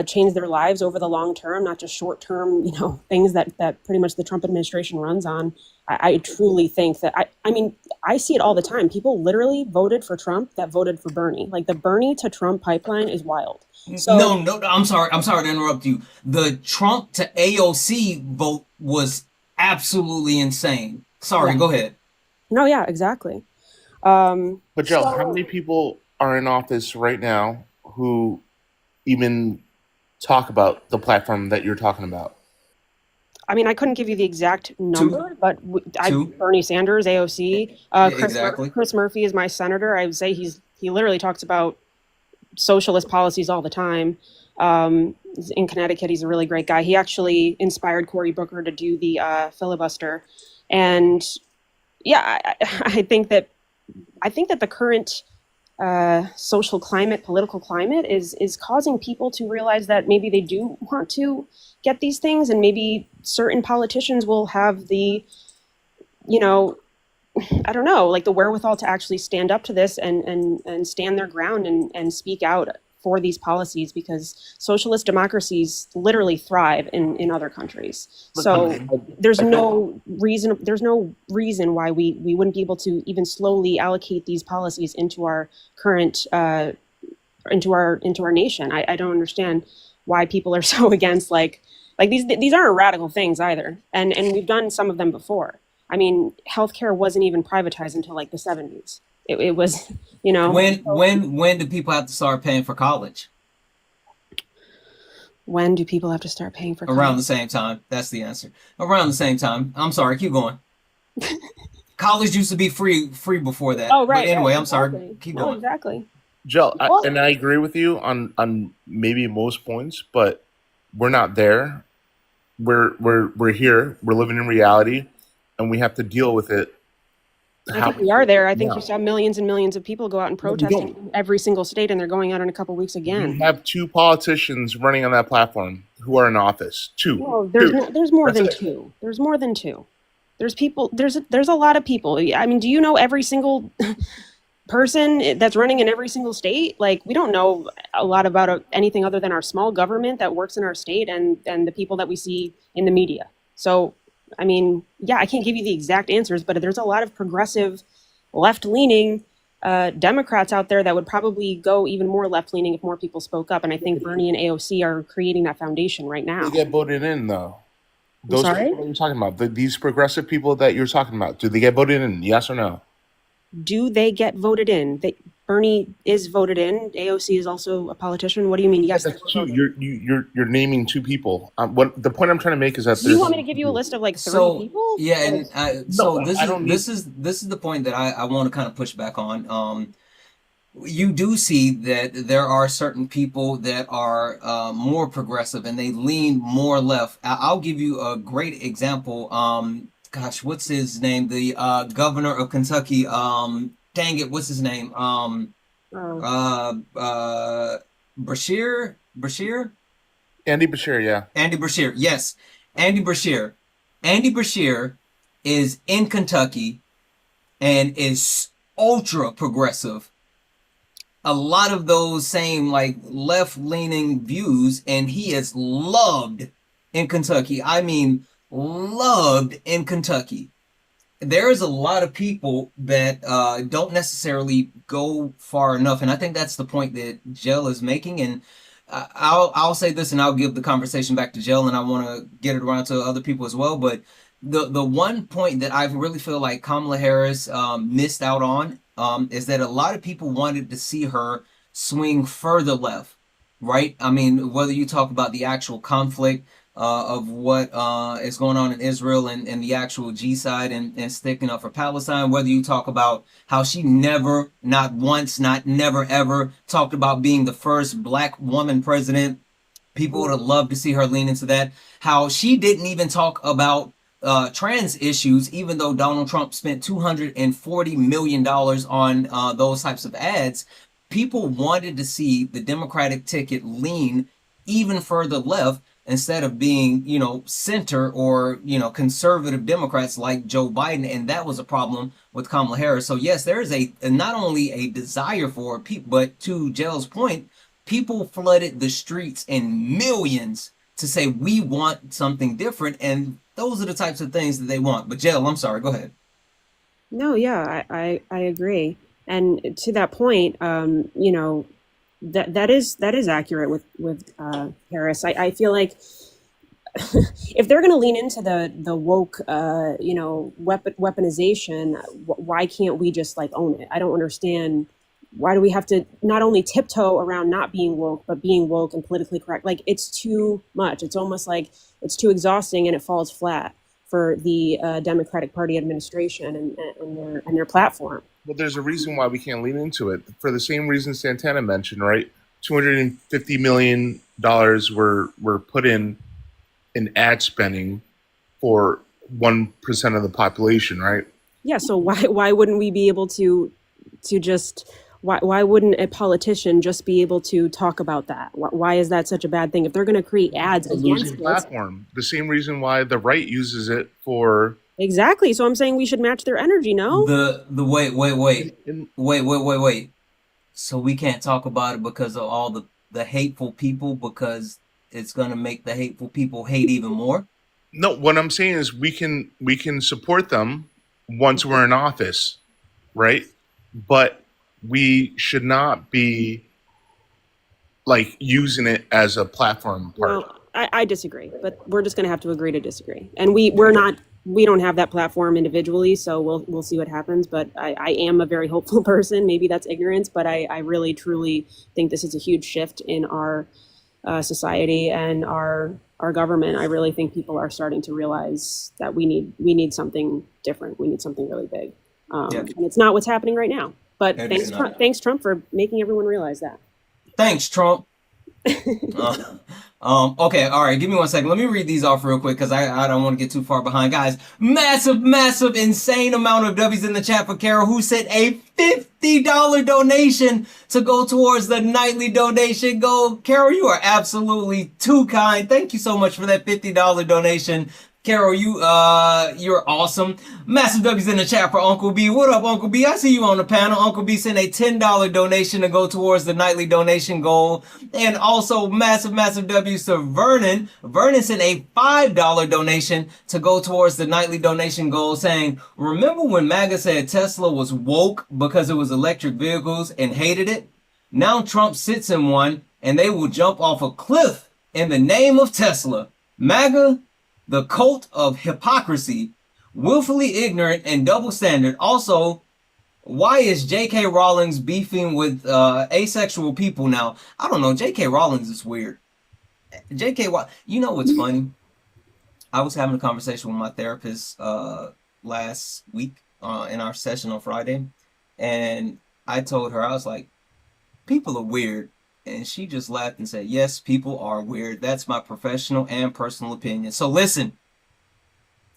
change their lives over the long term, not just short term, things that pretty much the Trump administration runs on. I truly think that I mean, I see it all the time. People literally voted for Trump that voted for Bernie. Like the Bernie to Trump pipeline is wild. So No, I'm sorry to interrupt you. The Trump to AOC vote was absolutely insane. Sorry, go ahead. No, yeah, exactly. But Joe, how many people are in office right now who even talk about the platform that you're talking about? I mean, I couldn't give you the exact number, but Bernie Sanders, AOC, exactly. Chris Murphy is my senator. I would say he literally talks about socialist policies all the time. In Connecticut, he's a really great guy. He actually inspired Cory Booker to do the filibuster, and yeah, I think that the current social climate, political climate is causing people to realize that maybe they do want to get these things, and maybe certain politicians will have the, I don't know, like the wherewithal to actually stand up to this and stand their ground and speak out for these policies, because socialist democracies literally thrive in other countries. So there's no reason why we wouldn't be able to even slowly allocate these policies into our current into our nation. I don't understand why people are so against like these aren't radical things either. And we've done some of them before. I mean, healthcare wasn't even privatized until like the 70s. It was, When do people have to start paying for college? When do people have to start paying for college? Around the same time. That's the answer. Around the same time. I'm sorry. Keep going. College used to be free before that. Oh, right. But anyway, right, I'm sorry. Keep going. Exactly. Joe, and I agree with you on maybe most points, but we're not there. We're here. We're living in reality, and we have to deal with it. I think we are there. I think you saw millions and millions of people go out and protest in every single state, and they're going out in a couple weeks again. We have two politicians running on that platform who are in office. Two. Well, there's more than two. There's more than two. There's people. There's a lot of people. I mean, do you know every single person that's running in every single state? Like, we don't know a lot about anything other than our small government that works in our state and the people that we see in the media. So, I mean, yeah, I can't give you the exact answers, but there's a lot of progressive, left-leaning Democrats out there that would probably go even more left-leaning if more people spoke up. And I think Bernie and AOC are creating that foundation right now. They get voted in, though. Those people that you're talking about, these progressive people that you're talking about, do they get voted in? Yes or no? Do they get voted in? Bernie is voted in. AOC is also a politician. What do you mean? Yes. You're naming two people. What the point I'm trying to make is that do you want me to give you a list of like 30 people? Yeah, and this is the point that I want to kind of push back on. You do see that there are certain people that are more progressive and they lean more left. I'll give you a great example. Gosh, what's his name? The governor of Kentucky. Dang it, what's his name? Bashir? Andy Bashir, yeah. Andy Bashir, yes. Andy Bashir. Andy Bashir is in Kentucky and is ultra progressive. A lot of those same like left-leaning views, and he is loved in Kentucky. I mean, loved in Kentucky. There is a lot of people that don't necessarily go far enough, and I think that's the point that Jill is making. And I'll say this, and I'll give the conversation back to Jill, and I want to get it around to other people as well. But the one point that I really feel like Kamala Harris missed out on is that a lot of people wanted to see her swing further left, right? I mean, whether you talk about the actual conflict, of what is going on in Israel and the actual G side and sticking up for Palestine, whether you talk about how she never, not once, not never, ever talked about being the first black woman president. People would have loved to see her lean into that. How she didn't even talk about trans issues, even though Donald Trump spent $240 million on those types of ads. People wanted to see the Democratic ticket lean even further left instead of being, center or, conservative Democrats like Joe Biden. And that was a problem with Kamala Harris. So yes, there is a not only a desire for people, but to Jell's point, people flooded the streets in millions to say we want something different, and those are the types of things that they want. But Jell, I'm sorry, go ahead. No, yeah, I agree. And to that point, that is accurate with Harris. I feel like if they're going to lean into the woke, weaponization, why can't we just own it? I don't understand. Why do we have to not only tiptoe around not being woke, but being woke and politically correct? It's too much. It's almost like it's too exhausting, and it falls flat for the Democratic Party administration and their platform. Well, there's a reason why we can't lean into it. For the same reason Santana mentioned, right? $250 million were put in ad spending for 1% of the population, right? Yeah. So why wouldn't we be able to just why wouldn't a politician just be able to talk about that? Why is that such a bad thing? If they're going to create ads against platform, the same reason why the right uses it for. Exactly. So I'm saying we should match their energy. No. The wait. So we can't talk about it because of all the hateful people, because it's going to make the hateful people hate even more. No, what I'm saying is we can support them once we're in office, right? But we should not be using it as a platform part. Well, I disagree, but we're just going to have to agree to disagree. And we don't have that platform individually, so we'll see what happens. But I am a very hopeful person. Maybe that's ignorance, but I really truly think this is a huge shift in our society and our government. I really think people are starting to realize that we need something different. We need something really big, and it's not what's happening right now. But thanks Trump for making everyone realize that. Thanks, Trump. Okay, all right, give me 1 second. Let me read these off real quick because I don't want to get too far behind. Guys, massive, insane amount of W's in the chat for Carol, who sent a $50 donation to go towards the nightly donation goal. Carol, you are absolutely too kind. Thank you so much for that $50 donation. Carol, you're awesome. Massive W's in the chat for Uncle B. What up, Uncle B? I see you on the panel. Uncle B sent a $10 donation to go towards the nightly donation goal. And also massive W's to Vernon. Vernon sent a $5 donation to go towards the nightly donation goal, saying, remember when MAGA said Tesla was woke because it was electric vehicles and hated it? Now Trump sits in one and they will jump off a cliff in the name of Tesla. MAGA, the cult of hypocrisy, willfully ignorant and double standard. Also, why is J.K. Rowling beefing with asexual people now? I don't know. J.K. Rowling is weird. You know what's funny? I was having a conversation with my therapist last week in our session on Friday, and I told her, I was like, people are weird. And she just laughed and said, yes, people are weird. That's my professional and personal opinion. So listen,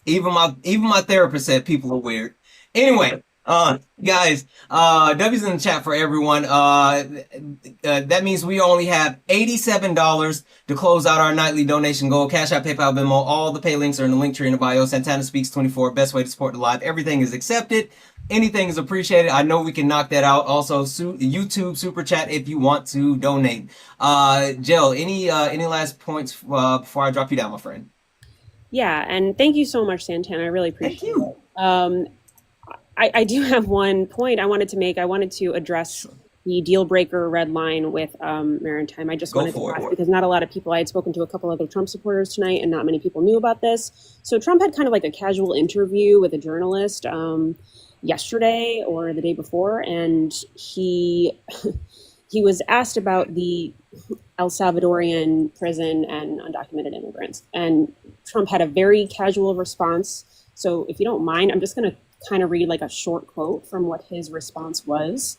even my therapist said people are weird. Anyway, guys, W's in the chat for everyone. That means we only have $87 to close out our nightly donation goal. Cash App, PayPal, Venmo, all the pay links are in the link tree in the bio. Santana Speaks 24, best way to support the live. Everything is accepted. Anything is appreciated. I know we can knock that out. Also, YouTube super chat if you want to donate. Jill, any last points before I drop you down, my friend? Yeah, and thank you so much, Santana. I really appreciate it. I do have one point I wanted to make. I wanted to address the deal breaker red line with maritime. I just wanted to ask because not a lot of people, I had spoken to a couple other Trump supporters tonight and not many people knew about this. So Trump had kind of like a casual interview with a journalist yesterday or the day before, and he he was asked about the El Salvadorian prison and undocumented immigrants, and Trump had a very casual response. So if you don't mind, I'm just going to kind of read like a short quote from what his response was.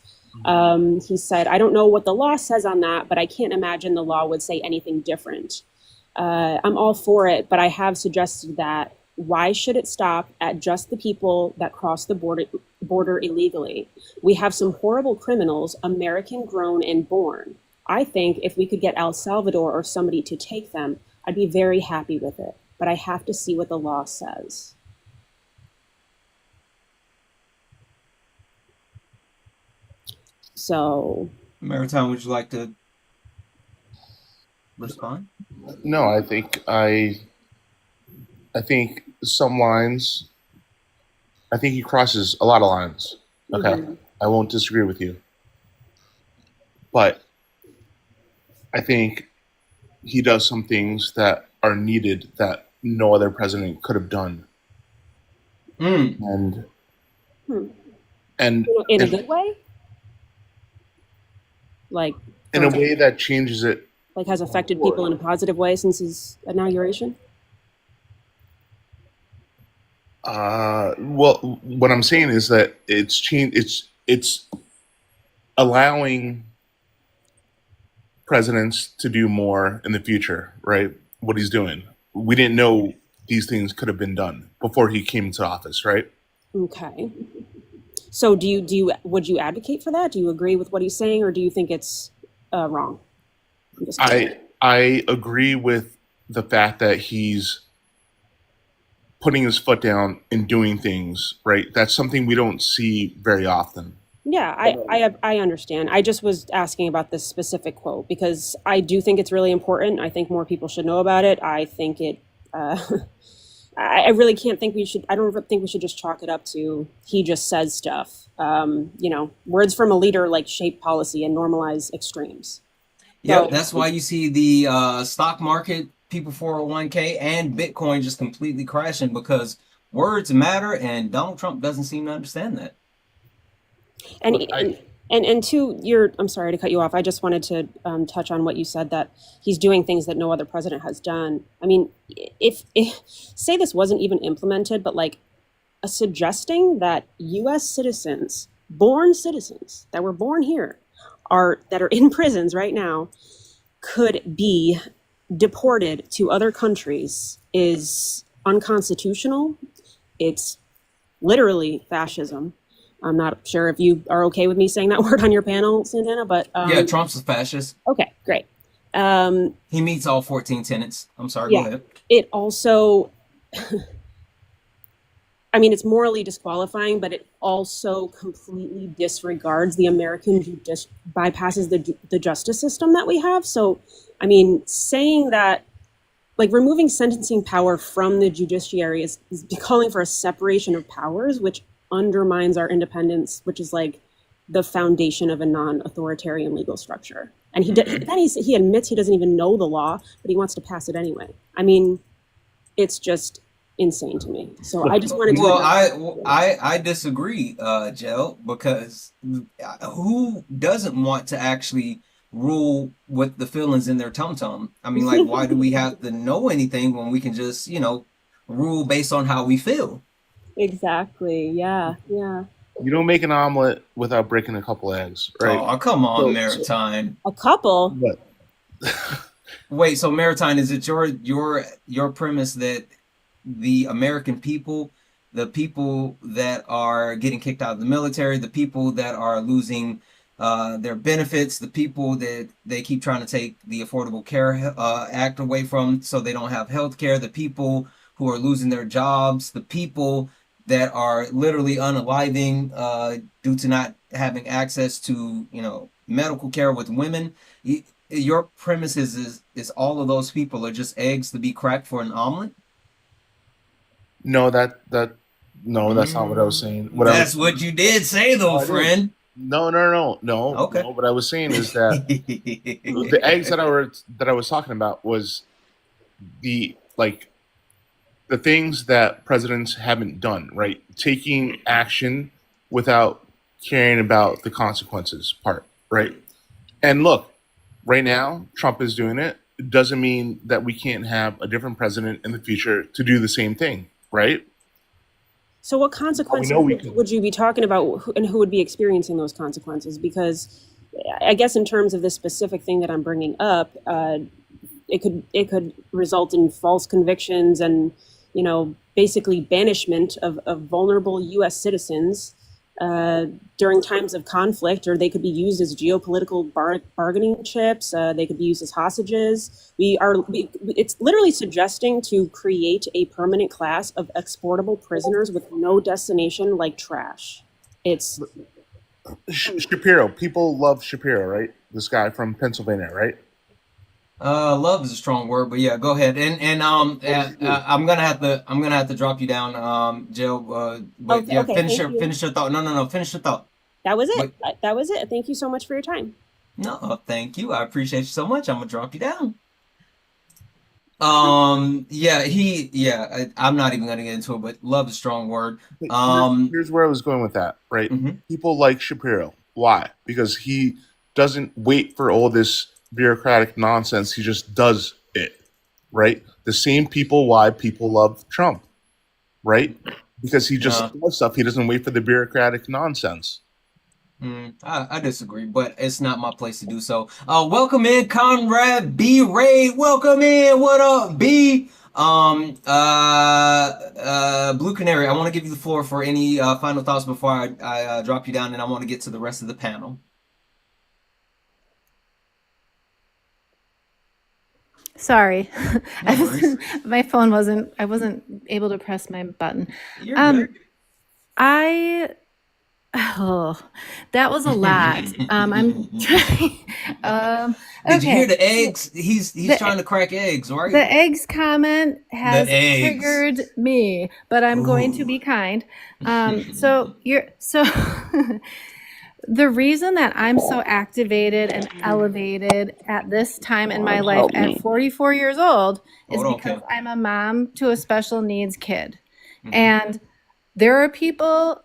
He said, "I don't know what the law says on that, but I can't imagine the law would say anything different. I'm all for it, but I have suggested that why should it stop at just the people that cross the border illegally? We have some horrible criminals, American grown and born. I think if we could get El Salvador or somebody to take them, I'd be very happy with it, but I have to see what the law says." So, Maritime, would you like to respond? No, I think some lines. I think he crosses a lot of lines. Okay, I won't disagree with you, but I think he does some things that are needed that no other president could have done. And in a good way, like in a way that changes it, like has affected people in a positive way since his inauguration. Well, what I'm saying is that it's changed. It's allowing presidents to do more in the future, right? What he's doing. We didn't know these things could have been done before he came into office, right? Okay. So would you advocate for that? Do you agree with what he's saying, or do you think it's wrong? I agree with the fact that he's putting his foot down and doing things, right? That's something we don't see very often. Yeah, I understand. I just was asking about this specific quote because I do think it's really important. I think more people should know about it. I think it. I really can't think we should. I don't think we should just chalk it up to he just says stuff. Words from a leader like shape policy and normalize extremes. Yeah, that's why you see the stock market, people 401k, and Bitcoin just completely crashing because words matter, and Donald Trump doesn't seem to understand that. And to I'm sorry to cut you off. I just wanted to touch on what you said, that he's doing things that no other president has done. I mean, if say this wasn't even implemented, but like suggesting that U.S. citizens that were born here that are in prisons right now could be deported to other countries is unconstitutional. It's literally fascism. I'm not sure if you are okay with me saying that word on your panel, Santana, but yeah, Trump's a fascist. Okay, great. He meets all 14 tenets. I'm sorry, go ahead. It also, I mean, it's morally disqualifying, but it also completely disregards the American bypasses the justice system that we have. So, I mean, saying that, like, removing sentencing power from the judiciary is calling for a separation of powers, which undermines our independence, which is like the foundation of a non-authoritarian legal structure. And he admits he doesn't even know the law, but he wants to pass it anyway. I mean, it's just insane to me. So I just wanted to. Well, I disagree, Jel, because who doesn't want to actually rule with the feelings in their tum-tum? I mean, like, why do we have to know anything when we can just, rule based on how we feel? Exactly. Yeah. You don't make an omelet without breaking a couple eggs, right? Oh, come on, Maritime. A couple? What? Wait, so Maritime, is it your premise that the American people, the people that are getting kicked out of the military, the people that are losing their benefits, the people that they keep trying to take the Affordable Care Act away from so they don't have health care, the people who are losing their jobs, the people that are literally unaliving due to not having access to, medical care with women. Your premise is all of those people are just eggs to be cracked for an omelet? No, that's not what I was saying. That's what you did say, though, friend. No. Okay. No, what I was saying is that the eggs that I was talking about was the things that presidents haven't done, right? Taking action without caring about the consequences part, right? And look, right now, Trump is doing it. It doesn't mean that we can't have a different president in the future to do the same thing, right? So what We consequences know we can. would you be talking about, and who would be experiencing those consequences? Because I guess in terms of this specific thing that I'm bringing up, it could result in false convictions and, basically banishment of vulnerable U.S. citizens during times of conflict, or they could be used as geopolitical bargaining chips. They could be used as hostages. It's literally suggesting to create a permanent class of exportable prisoners with no destination, like trash. It's Shapiro. People love Shapiro, right? This guy from Pennsylvania, right? Love is a strong word, but yeah, go ahead. And I'm gonna have to drop you down, Jill. But okay. yeah, Okay, thank you. finish your thought. No, finish your thought. That was it. But That was it. Thank you so much for your time. no, thank you. I appreciate you so much. I'm gonna drop you down. I'm not even gonna get into it, but love is a strong word. Here's where I was going with that, right? Mhm. People like Shapiro. Why? Because he doesn't wait for all this bureaucratic nonsense. He just does it, right? The same people why people love Trump, right? Because he just does stuff. He doesn't wait for the bureaucratic nonsense. I disagree, but it's not my place to do so. Welcome in, Conrad B. Ray. Welcome in. What up, B? Blue Canary, I want to give you the floor for any final thoughts before I drop you down, and I want to get to the rest of the panel. Sorry, No worries. my phone I wasn't able to press my button. You're good. That was a lot. I'm trying. Did you hear Okay. the eggs? He's trying to crack eggs, right? The eggs comment has eggs. triggered me, but I'm going to be kind. So the reason that I'm so activated and elevated at this time in my life at 44 years old is because I'm a mom to a special needs kid. And there are people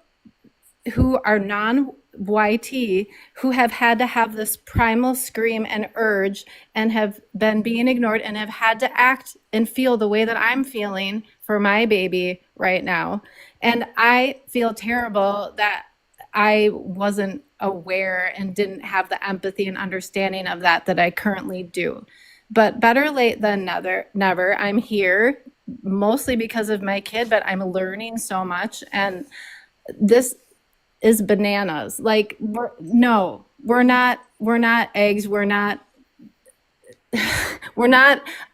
who are non-YT who have had to have this primal scream and urge and have been being ignored and have had to act and feel the way that I'm feeling for my baby right now. And I feel terrible that I wasn't aware and didn't have the empathy and understanding of that I currently do. But better late than never. I'm here mostly because of my kid, but I'm learning so much. And this is bananas. Like, we're not eggs. We're not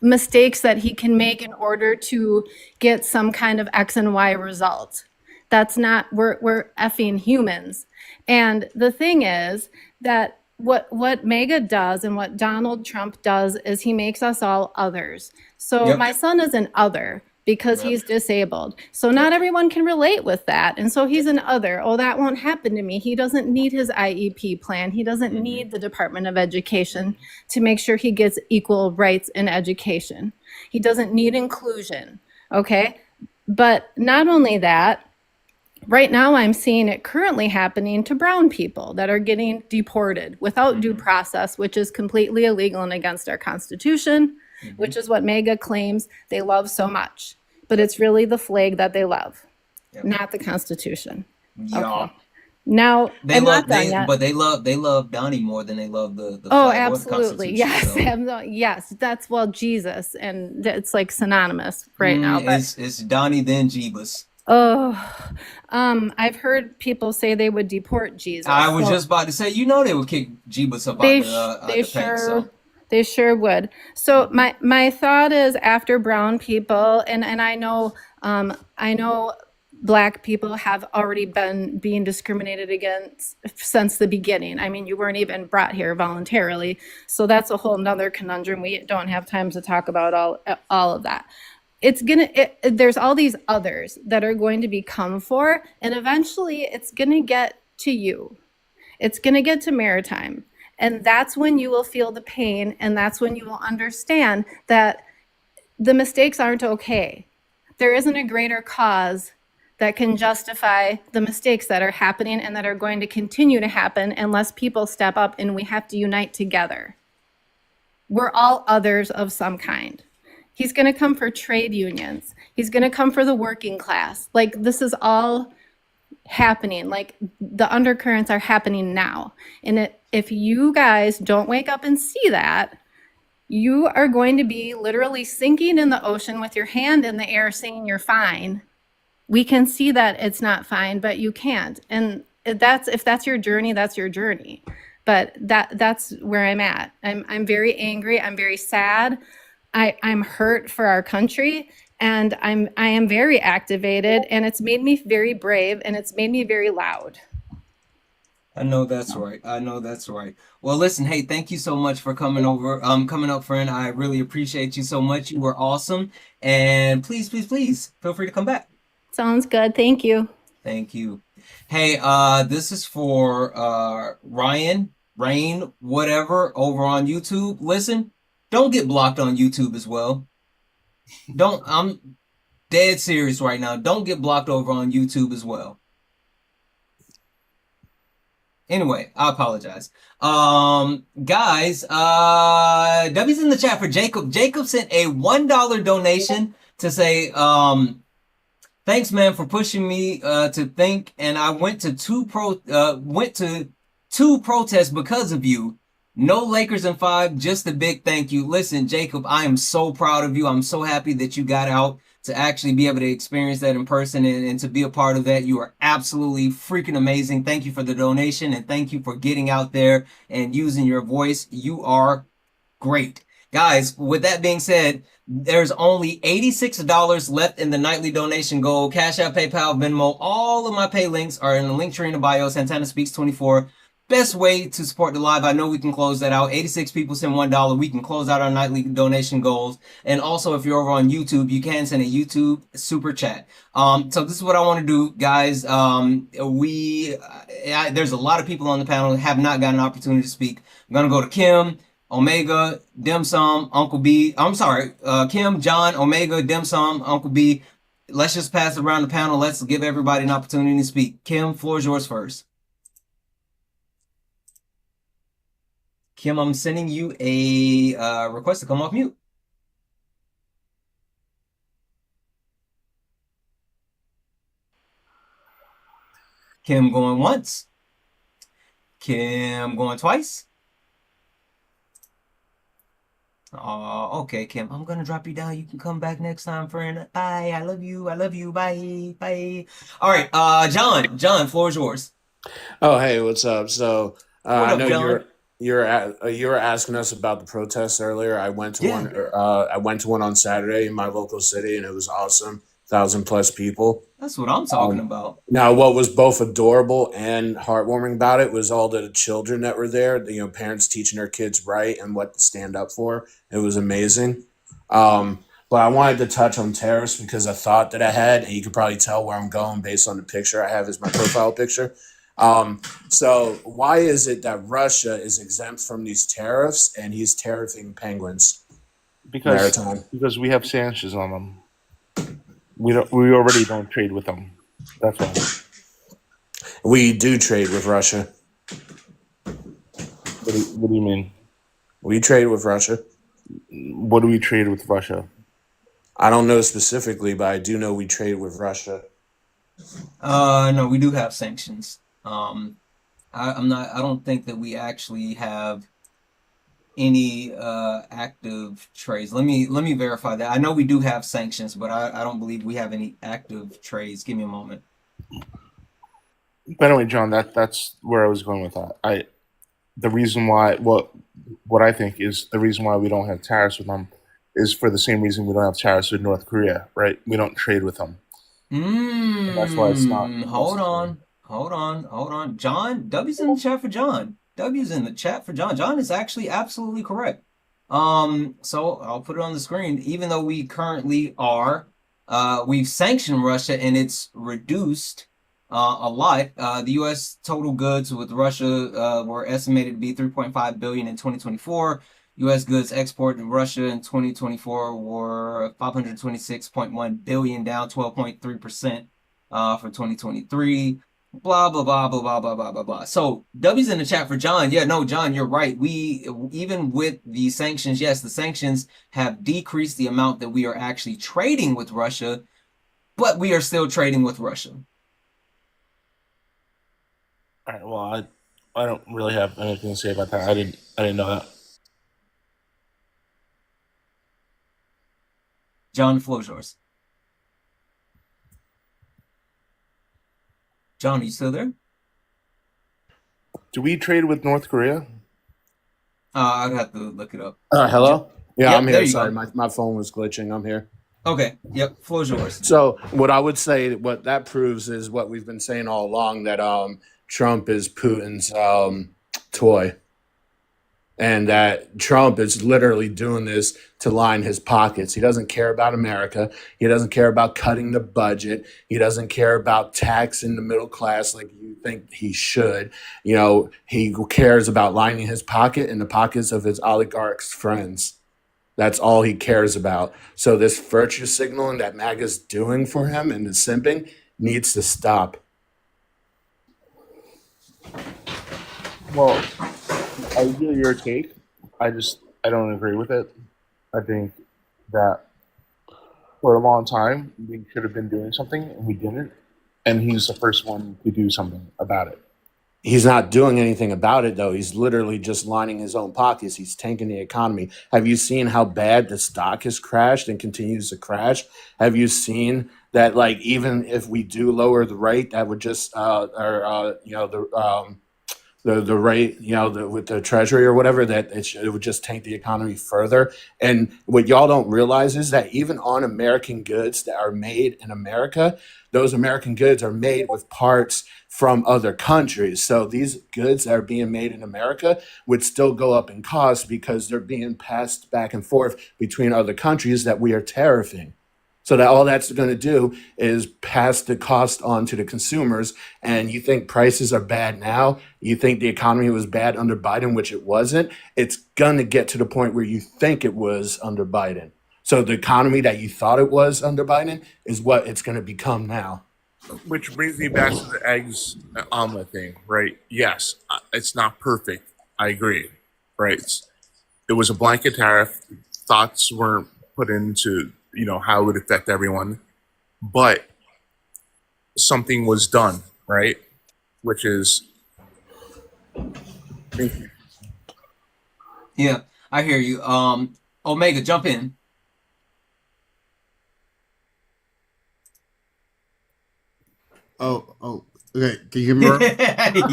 mistakes that he can make in order to get some kind of X and Y result. That's not, we're effing humans. And the thing is that what MAGA does and what Donald Trump does is he makes us all others. So my son is an other because he's disabled. So not everyone can relate with that. And so he's an other. Oh, that won't happen to me. He doesn't need his IEP plan. He doesn't need the Department of Education to make sure he gets equal rights in education. He doesn't need inclusion. Okay. But not only that, right now I'm seeing it currently happening to brown people that are getting deported without due process, which is completely illegal and against our Constitution, which is what MAGA claims they love so much. But it's really the flag that they love, not the Constitution. Okay. Now, I'm not done yet. But they love Donnie more than they love the Oh, flag absolutely. or the Yes. Constitution, so. Yes. That's, Jesus. And it's like synonymous right now. But It's Donnie then Jeebus. I've heard people say they would deport Jesus. I was just about to say, they would kick Jeebus up out the paint. So. They sure would. So my thought is, after brown people, and I know Black people have already been being discriminated against since the beginning. I mean, you weren't even brought here voluntarily. So that's a whole nother conundrum. We don't have time to talk about all of that. There's all these others that are going to be come for, and eventually it's going to get to you. It's going to get to Maritime. And that's when you will feel the pain, and that's when you will understand that the mistakes aren't okay. There isn't a greater cause that can justify the mistakes that are happening and that are going to continue to happen unless people step up and we have to unite together. We're all others of some kind. He's going to come for trade unions. He's going to come for the working class. Like, this is all happening. Like, the undercurrents are happening now. And if you guys don't wake up and see that, you are going to be literally sinking in the ocean with your hand in the air saying you're fine. We can see that it's not fine, but you can't. And if that's your journey, that's your journey. But that's where I'm at. I'm very angry. I'm very sad. I'm hurt for our country, and I am very activated, and it's made me very brave, and it's made me very loud. I know that's right. I know that's right. Well, listen, hey, thank you so much for coming up, friend. I really appreciate you so much. You were awesome. And please, please, please feel free to come back. Sounds good. Thank you. Thank you. Hey, this is for Rain, whatever, over on YouTube. Listen, don't get blocked on YouTube as well. I'm dead serious right now. Don't get blocked over on YouTube as well. Anyway, I apologize. Guys, W's in the chat for Jacob. Jacob sent a $1 donation to say, thanks, man, for pushing me to think, and I went to two protests because of you. No Lakers in 5, just a big thank you. Listen, Jacob, I am so proud of you. I'm so happy that you got out to actually be able to experience that in person and to be a part of that. You are absolutely freaking amazing. Thank you for the donation, and thank you for getting out there and using your voice. You are great. Guys, with that being said, there's only $86 left in the nightly donation goal. Cash App, PayPal, Venmo, all of my pay links are in the link tree in the bio. Santana Speaks 24. Best way to support the live. I know we can close that out. 86 people send $1. We can close out our nightly donation goals. And also, if you're over on YouTube, you can send a YouTube super chat. So this is what I want to do, guys. There's a lot of people on the panel that have not gotten an opportunity to speak. I'm going to go to Kim, Omega, Dim Sum, Uncle B. I'm sorry, Kim, John, Omega, Dim Sum, Uncle B. Let's just pass it around the panel. Let's give everybody an opportunity to speak. Kim, floor is yours first. Kim, I'm sending you a request to come off mute. Kim going once. Kim going twice. Oh, okay, Kim. I'm gonna drop you down. You can come back next time, friend. Bye. I love you. I love you. Bye. Bye. All right. John, floor is yours. Oh, hey, what's up? So What up, I know John? you were asking us about the protests earlier. I went to one. I went to one on Saturday in my local city, and it was awesome. 1,000+ people. That's what I'm talking about. Now, what was both adorable and heartwarming about it was all the children that were there. You know, parents teaching their kids right and what to stand up for. It was amazing. But I wanted to touch on tariffs because a thought that I had, and you could probably tell where I'm going based on the picture I have as my profile picture. So why is it that Russia is exempt from these tariffs and he's tariffing penguins? Because we have sanctions on them. We already don't trade with them. That's why. We do trade with Russia. What do you mean? We trade with Russia. What do we trade with Russia? I don't know specifically, but I do know we trade with Russia. No, we do have sanctions. I don't think that we actually have any active trades. Let me verify that. I know we do have sanctions, but I don't believe we have any active trades. Give me a moment. But anyway, John, that's where I was going with that. The reason why what I think is the reason why we don't have tariffs with them is for the same reason we don't have tariffs with North Korea, right? We don't trade with them. That's why it's not. Hold on. John, W's in the chat for John. W's in the chat for John. John is actually absolutely correct. So I'll put it on the screen. Even though we currently are, we've sanctioned Russia and it's reduced a lot. The U.S. total goods with Russia were estimated to be 3.5 billion in 2024. U.S. goods export to Russia in 2024 were 526.1 billion, down 12.3%. for 2023. Blah blah blah blah blah blah blah blah blah. So W's in the chat for John. Yeah, no, John, you're right. We even with the sanctions, yes, the sanctions have decreased the amount that we are actually trading with Russia, but we are still trading with Russia. All right. Well, I don't really have anything to say about that. I didn't know that. John, the floor is yours. John, are you still there? Do we trade with North Korea? I'd have to look it up. Hello? Yeah, Yep, I'm there here. you Sorry, go. my phone was glitching. I'm here. Okay. Yep. Floor is yours. So what I would say, what that proves is what we've been saying all along, that Trump is Putin's toy. And that Trump is literally doing this to line his pockets. He doesn't care about America. He doesn't care about cutting the budget. He doesn't care about taxing the middle class like you think he should. You know, he cares about lining his pocket and the pockets of his oligarchs' friends. That's all he cares about. So this virtue signaling that MAGA's doing for him and the simping needs to stop. Well, I hear your take. I don't agree with it. I think that for a long time we should have been doing something and we didn't. And he's the first one to do something about it. He's not doing anything about it, though. He's literally just lining his own pockets. He's tanking the economy. Have you seen how bad the stock has crashed and continues to crash? Have you seen that, like, even if we do lower the rate, that would just, the rate, with the treasury or whatever, that it would just tank the economy further. And what y'all don't realize is that even on American goods that are made in America, those American goods are made with parts from other countries. So these goods that are being made in America would still go up in cost because they're being passed back and forth between other countries that we are tariffing. So that all that's going to do is pass the cost on to the consumers. And you think prices are bad now? You think the economy was bad under Biden, which it wasn't? It's going to get to the point where you think it was under Biden. So the economy that you thought it was under Biden is what it's going to become now. Which brings me back to the eggs omelet thing, right? Yes, it's not perfect. I agree, right? It was a blanket tariff. Thoughts weren't put into, how it would affect everyone. But something was done, right? Which is... Yeah, I hear you. Omega, jump in. Oh, okay. Can you hear me?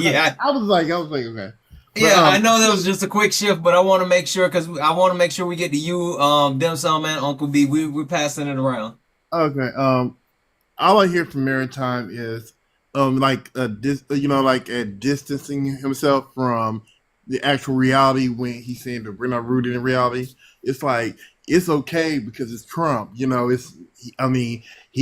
Yeah. I was like, okay. Yeah, I know that was just a quick shift, but I want to make sure, because I want to make sure we get to you, Dim Sum, and Uncle B. We're passing it around. Okay. All I hear from Maritime is, distancing himself from the actual reality when he's saying that we're not rooted in reality. It's like, it's okay because it's Trump. He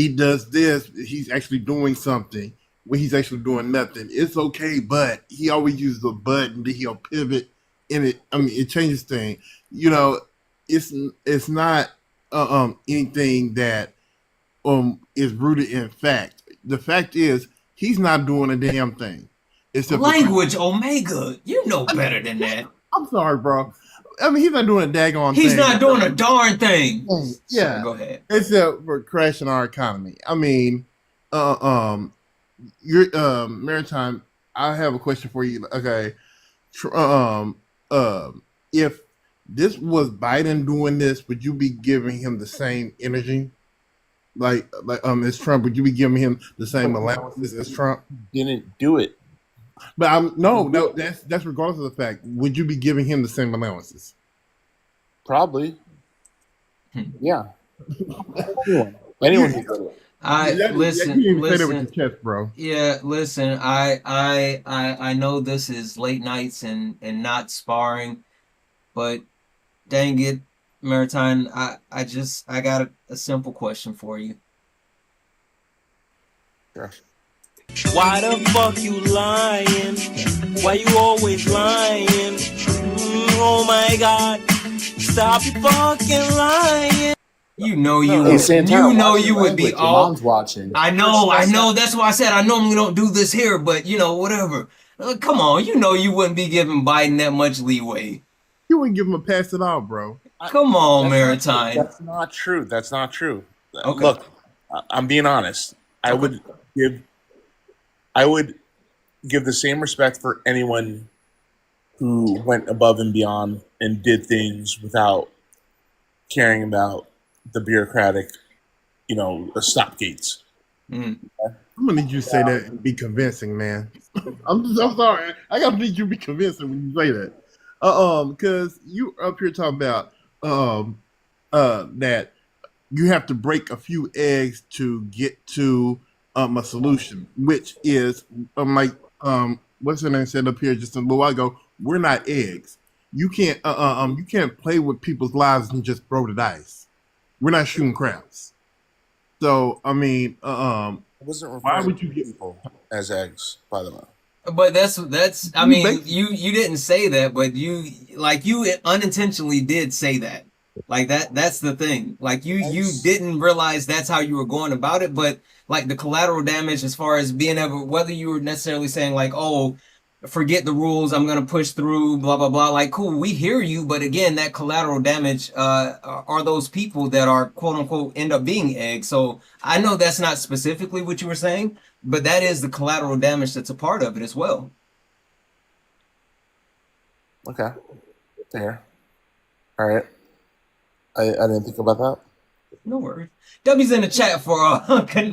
does this. He's actually doing something when he's actually doing nothing. It's okay, but he always uses a but and then he'll pivot in it. It changes things. It's not anything that is rooted in fact. The fact is he's not doing a damn thing. It's language, Omega. You know better than that. I'm sorry, bro. He's not doing a daggone thing. He's not doing a darn thing. Yeah. So, go ahead. Except for crashing our economy. Maritime, I have a question for you. Okay. If this was Biden doing this, would you be giving him the same energy? As Trump, would you be giving him the same allowances as Trump? Didn't do it. But no, that's regardless of the fact. Would you be giving him the same allowances? Probably. Yeah. Anyone can do it. Listen. Say that with your chest, bro. Yeah, listen. I know this is late nights and not sparring, but dang it, Maritime. I got a simple question for you. Sure. Why the fuck you lying? Why you always lying? Oh my God, stop fucking lying. You know No, you no, would. Santana, You know watch your you would be language. Your all. mom's watching. I know. That's why I said I normally don't do this here, but whatever. Come on, you wouldn't be giving Biden that much leeway. You wouldn't give him a pass at all, bro. Come on, That's not true. Maritime. That's not true. That's not true. Okay. Look, I'm being honest. I would give the same respect for anyone who went above and beyond and did things without caring about the bureaucratic, stop gates. I'm gonna need you to say that and be convincing, man. I'm sorry. I gotta need you to be convincing when you say that. Because you up here talking about that you have to break a few eggs to get to a solution, which is what's her name said up here just a little while ago. We're not eggs. You can't play with people's lives and just throw the dice. We're not shooting craps. So I mean, I wasn't referring why would you to get people as eggs, by the way? But that's. I mean, you didn't say that, but you unintentionally did say that. Like that's the thing. Like you didn't realize that's how you were going about it, but like the collateral damage as far as being able, whether you were necessarily saying like, oh, forget the rules, I'm gonna push through, blah blah blah. Like, cool, we hear you, but again, that collateral damage are those people that are quote unquote end up being eggs. So I know that's not specifically what you were saying, but that is the collateral damage that's a part of it as well. Okay, fair. All right. I didn't think about that. No worries. W's in the chat for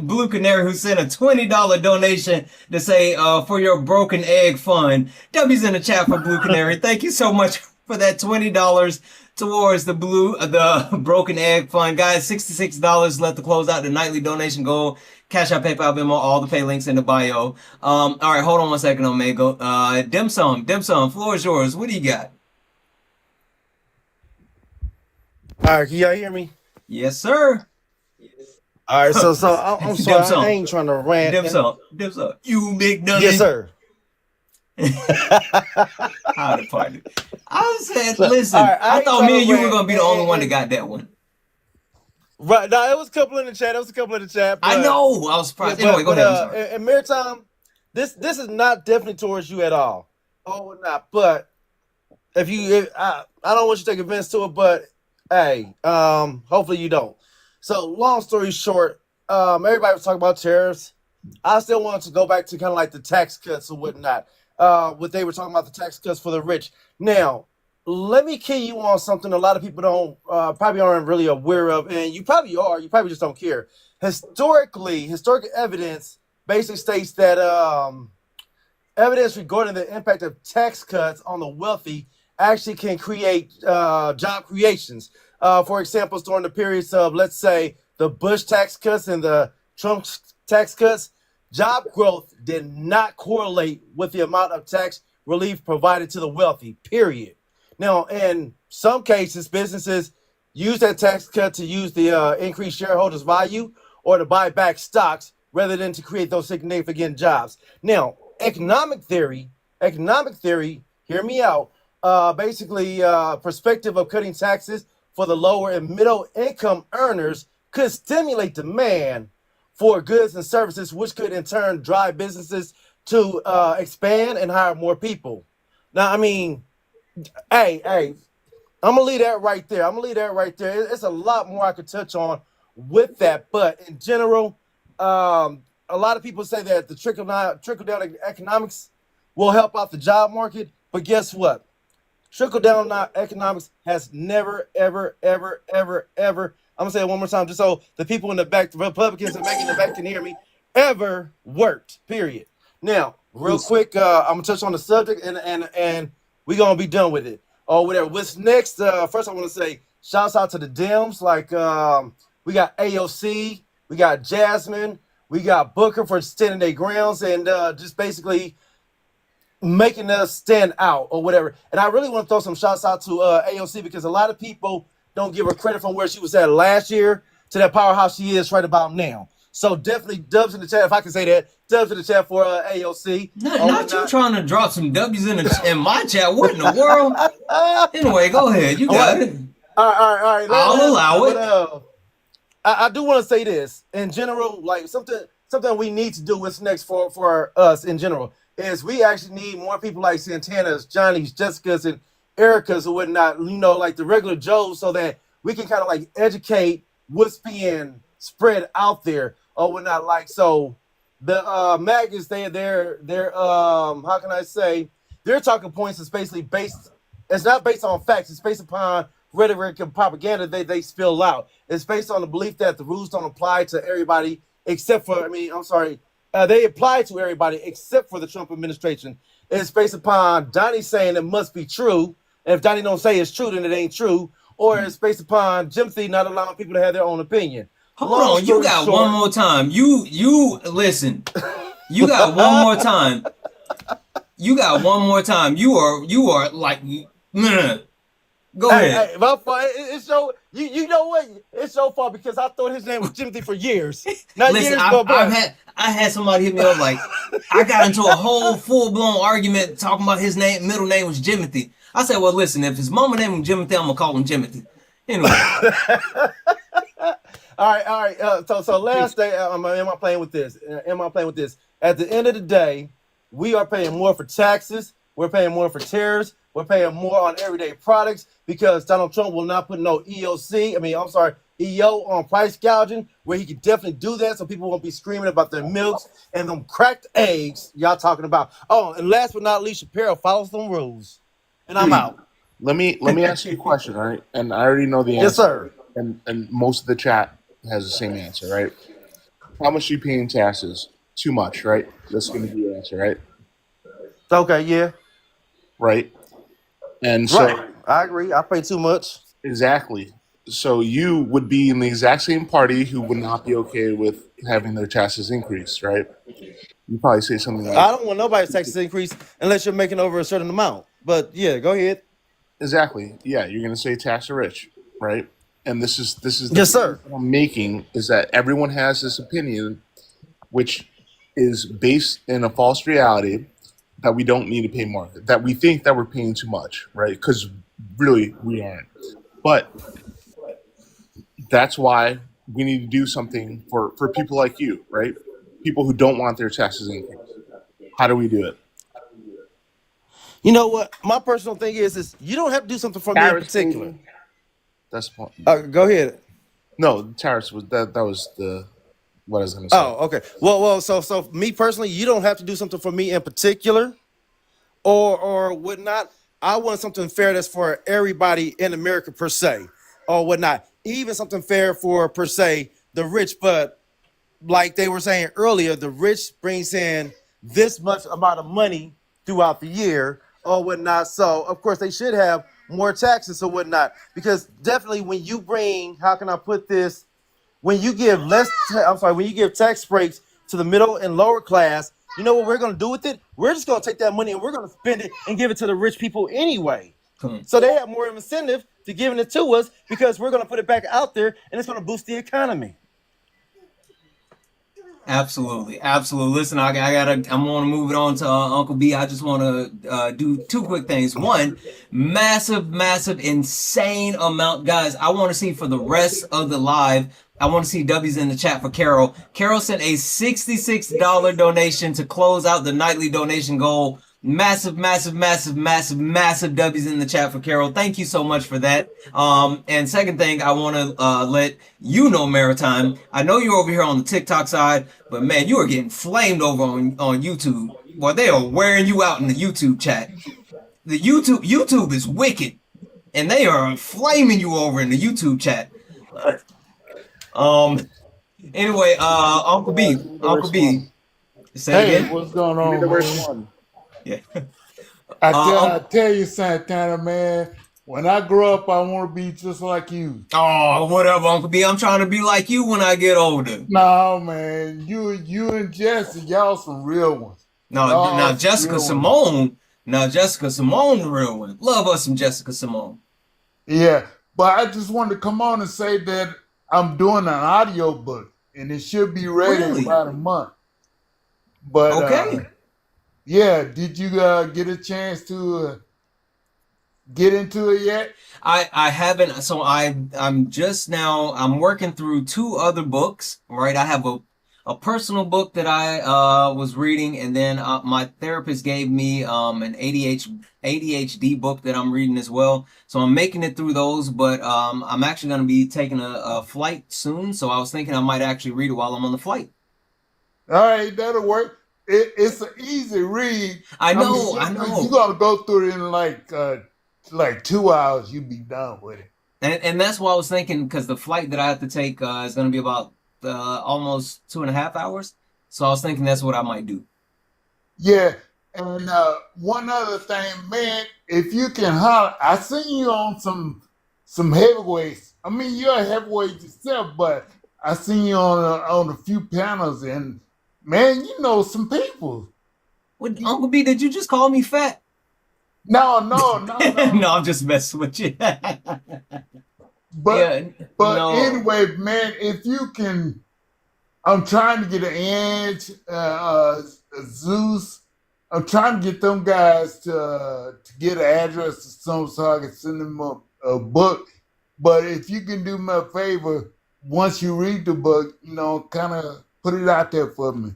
Blue Canary, who sent a $20 donation to say for your broken egg fund. W's in the chat for Blue Canary. Thank you so much for that $20 towards the broken egg fund. Guys, $66 left to close out the nightly donation goal. Cash App, PayPal, Venmo, all the pay links in the bio. All right, hold on one second, Omega. Dim Sum, floor is yours. What do you got? All right, can y'all hear me? Yes, sir. All right, so I'm sorry, I ain't trying to rant. Dim Sum, you big dummy. Yes, sir. How the party? I said, listen, I thought me and you were gonna be the only one that got that one. Right, no, it was a couple in the chat. But, I know. I was surprised. Anyway, go ahead. I'm sorry. And Maritime, this is not definitely towards you at all. Oh, not. But I don't want you to take offense to it, but hey, hopefully you don't. So long story short, everybody was talking about tariffs. I still wanted to go back to kind of like the tax cuts or whatnot. What they were talking about, the tax cuts for the rich. Now, let me key you on something a lot of people don't probably aren't really aware of, and you probably are. You probably just don't care. Historic evidence basically states that evidence regarding the impact of tax cuts on the wealthy actually can create job creations. For example, during the periods of, let's say, the Bush tax cuts and the Trump tax cuts, job growth did not correlate with the amount of tax relief provided to the wealthy, period. Now, in some cases, businesses use that tax cut to use the increased shareholders' value or to buy back stocks rather than to create those significant jobs. Now, economic theory, hear me out, perspective of cutting taxes for the lower and middle income earners could stimulate demand for goods and services, which could in turn drive businesses to expand and hire more people. Now, I mean, hey, I'm gonna leave that right there. It's a lot more I could touch on with that, but in general, a lot of people say that the trickle down economics will help out the job market, but guess what? Trickle down economics has never, ever, ever, ever, ever. I'm gonna say it one more time, just so the people in the back, the Republicans and Megan in the back can hear me. Ever worked? Period. Now, real quick, I'm gonna touch on the subject, and we're gonna be done with it. Oh, whatever. What's next? First, I want to say shouts out to the Dems. Like we got AOC, we got Jasmine, we got Booker for standing their grounds and just basically making us stand out or whatever. And I really want to throw some shouts out to AOC because a lot of people don't give her credit from where she was at last year to that powerhouse she is right about now. So definitely dubs in the chat, if I can say that. Dubs in the chat for AOC. Not you trying to drop some W's in my chat. What in the world? Anyway, go ahead. You got it. All right. I'll allow it. I do want to say this in general, like something we need to do what's next for us in general is we actually need more people like Santana's, Johnny's, Jessica's, and Erica's or whatnot, like the regular Joes, so that we can kind of like educate what's being spread out there or whatnot. Like, so the MAGAs, they're how can I say, their talking points is basically it's not based on facts, it's based upon rhetoric and propaganda they spill out. It's based on the belief that the rules don't apply to everybody except for, they apply to everybody except for the Trump administration. It's based upon Donnie saying it must be true. And if Donnie don't say it's true, then it ain't true. Or it's based upon Jimothy not allowing people to have their own opinion. Hold on, you got one more time. You listen. You got one more time. You got one more time. You are like, go ahead. Hey, my fault. It's so you know what? It's so far because I thought his name was Jimothy for years. Not Listen, years, but I had somebody hit me up like, I got into a whole full-blown argument talking about his middle name was Jimothy. I said, well, listen, if his mama name was Jimothy, I'm gonna call him Jimothy. Anyway. All right. So last day, am I playing with this? At the end of the day, we are paying more for taxes. We're paying more for tariffs. We're paying more on everyday products because Donald Trump will not put no EO on price gouging, where he could definitely do that so people won't be screaming about their milks and them cracked eggs y'all talking about. Oh, and last but not least, Shapiro follows them rules. And I'm out. Let me ask you a question, all right? And I already know the answer. Yes, sir. And most of the chat has the same answer, right? How much are you paying taxes? Too much, right? That's going to be your answer, right? Okay, yeah. Right. And so right. I agree. I pay too much. Exactly. So you would be in the exact same party who would not be okay with having their taxes increased, right? You probably say something like, I don't want nobody's taxes increased unless you're making over a certain amount. But yeah, go ahead. Exactly. Yeah, you're going to say tax the rich, right? And this is the yes, sir. point I'm making is that everyone has this opinion, which is based in a false reality that we don't need to pay more, that we think that we're paying too much, right? Because really we aren't. But that's why we need to do something for people like you, right? People who don't want their taxes increased. How do we do it? You know what? My personal thing is you don't have to do something for me in particular. That's the point. Go ahead. No, the tariffs was that was the what I was going to say. Oh, okay. Well, so me personally, you don't have to do something for me in particular, or whatnot. I want something fair that's for everybody in America per se, or whatnot. Even something fair for per se the rich, but like they were saying earlier, the rich brings in this much amount of money throughout the year or whatnot. So of course they should have more taxes or whatnot, because definitely when you bring, how can I put this? When you give when you give tax breaks to the middle and lower class, you know what we're going to do with it? We're just going to take that money and we're going to spend it and give it to the rich people anyway. So they have more incentive to giving it to us because we're going to put it back out there and it's going to boost the economy. Absolutely. Listen, I'm going to move it on to Uncle B. I just want to do two quick things. One, massive, insane amount. Guys, I want to see for the rest of the live, I want to see W's in the chat for Carol. Carol sent a $66 donation to close out the nightly donation goal. Massive W's in the chat for Carol. Thank you so much for that. And second thing, I want to let you know, Maritime, I know you're over here on the TikTok side, but man, you are getting flamed over on YouTube. Well, they are wearing you out in the YouTube chat. The YouTube is wicked, and they are flaming you over in the YouTube chat. Anyway, Uncle B, say again. What's going on, man? Yeah. I tell you, Santana, man, when I grow up, I want to be just like you. Oh, whatever, Uncle B. I'm trying to be like you when I get older. No, man. You and Jesse, y'all some real ones. Now Jessica Simone. Now Jessica Simone, the real one. Love us some Jessica Simone. Yeah, but I just wanted to come on and say that I'm doing an audio book, and it should be ready in about a month. But okay. yeah, did you get a chance to get into it yet? I haven't. So I'm just now. I'm working through two other books. Right. I have a personal book that I was reading, and then my therapist gave me an ADHD book that I'm reading as well. So I'm making it through those, but I'm actually going to be taking a flight soon. So I was thinking I might actually read it while I'm on the flight. All right, that'll work. It's an easy read. I know. You're gonna go through it in like 2 hours. You be done with it. And that's what I was thinking, because the flight that I have to take is going to be about almost 2.5 hours. So I was thinking that's what I might do. Yeah, and one other thing, man, if you can holler, I seen you on some heavyweights. I mean, you're a heavyweight yourself, but I seen you on a few panels, and man, you know some people. What, Uncle B? Did you just call me fat? No. No, I'm just messing with you. But anyway, man, if you can, I'm trying to get an Ange, Zeus. I'm trying to get them guys to get an address or something so I can send them a book. But if you can do me a favor, once you read the book, kind of put it out there for me.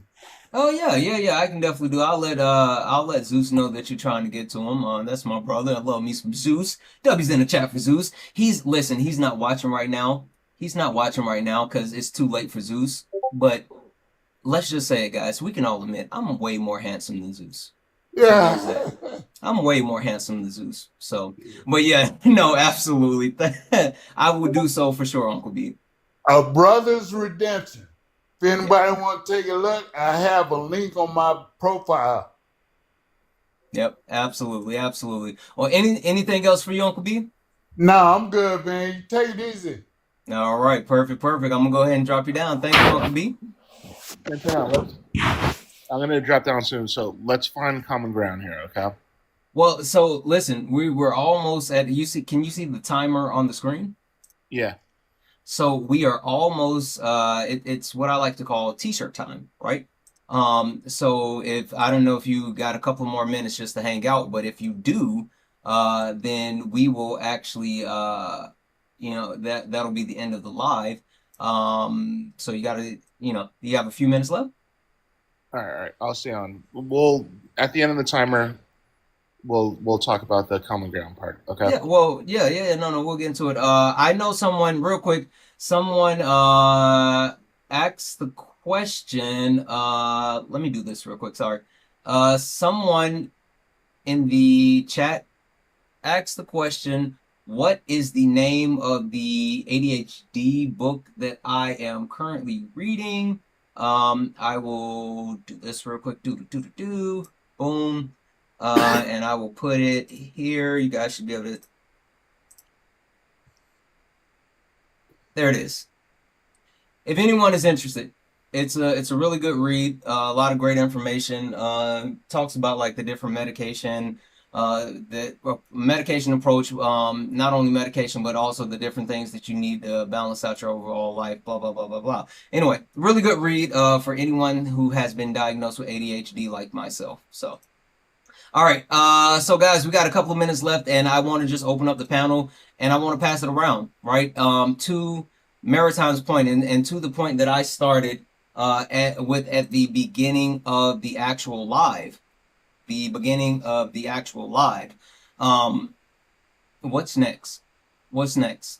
Oh yeah. I can definitely do. I'll let Zeus know that you're trying to get to him. That's my brother. I love me some Zeus. W's in the chat for Zeus. He's not watching right now. He's not watching right now because it's too late for Zeus. But let's just say it, guys. We can all admit I'm way more handsome than Zeus. Yeah. So I'm way more handsome than Zeus. So, but yeah, no, absolutely. I would do so for sure, Uncle B. A Brother's Redemption. If anybody want to take a look, I have a link on my profile. Yep, absolutely. Well, anything else for you, Uncle B? No, I'm good, man. You take it easy. All right, perfect. I'm gonna go ahead and drop you down. Thank you, Uncle B. I'm gonna drop down soon, so let's find common ground here, okay? Well, so listen, we were almost at. Can you see the timer on the screen? Yeah. So we are almost. It's what I like to call T-shirt time, right? So I don't know if you got a couple more minutes just to hang out, but if you do, then we will actually, that'll be the end of the live. So you gotta, you have a few minutes left. All right. I'll stay on. We'll at the end of the timer, we'll talk about the common ground part. Okay. Yeah. Well. Yeah. No. We'll get into it. I know someone real quick. Someone asked the question. Let me do this real quick. Sorry. Someone in the chat asked the question, what is the name of the ADHD book that I am currently reading? I will do this real quick. Boom. And I will put it here. You guys should be able to. There it is. If anyone is interested, it's a really good read. A lot of great information. Talks about like the different medication, the medication approach. Not only medication, but also the different things that you need to balance out your overall life. Blah blah blah blah blah. Anyway, really good read for anyone who has been diagnosed with ADHD like myself. So. All right, so guys, we got a couple of minutes left, and I want to just open up the panel, and I want to pass it around, right, to Maritime's point, and to the point that I started at the beginning of the actual live. What's next?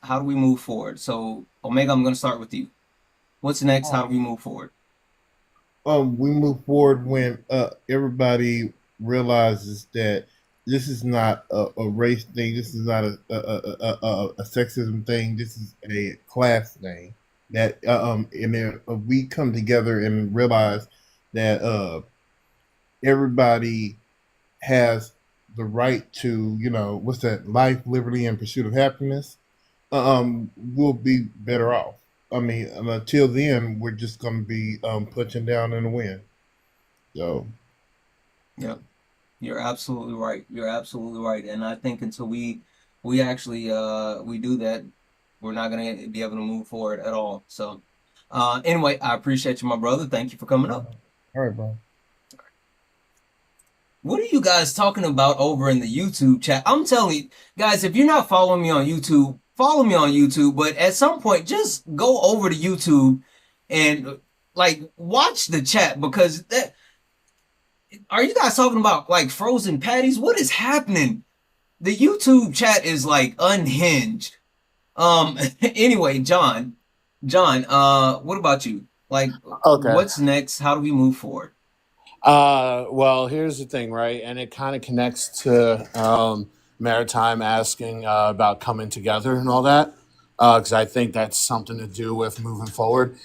How do we move forward? So, Omega, I'm going to start with you. What's next? How do we move forward? We move forward when everybody realizes that this is not a race thing. This is not a sexism thing. This is a class thing. That we come together and realize that everybody has the right to, what's that? Life, liberty, and pursuit of happiness. We'll be better off. I mean, until then, we're just going to be punching down in the wind. So. Yeah, you're absolutely right. And I think until we actually we do that, we're not going to be able to move forward at all. So anyway, I appreciate you, my brother. Thank you for coming up. All right, bro. What are you guys talking about over in the YouTube chat? I'm telling you, guys, if you're not following me on YouTube, follow me on YouTube. But at some point, just go over to YouTube and like watch the chat, because are you guys talking about like frozen patties? What is happening? The YouTube chat is like unhinged. Anyway, John, what about you? Like, Okay. what's next? How do we move forward? Well, here's the thing, right? And it kind of connects to Maritime asking about coming together and all that, because I think that's something to do with moving forward.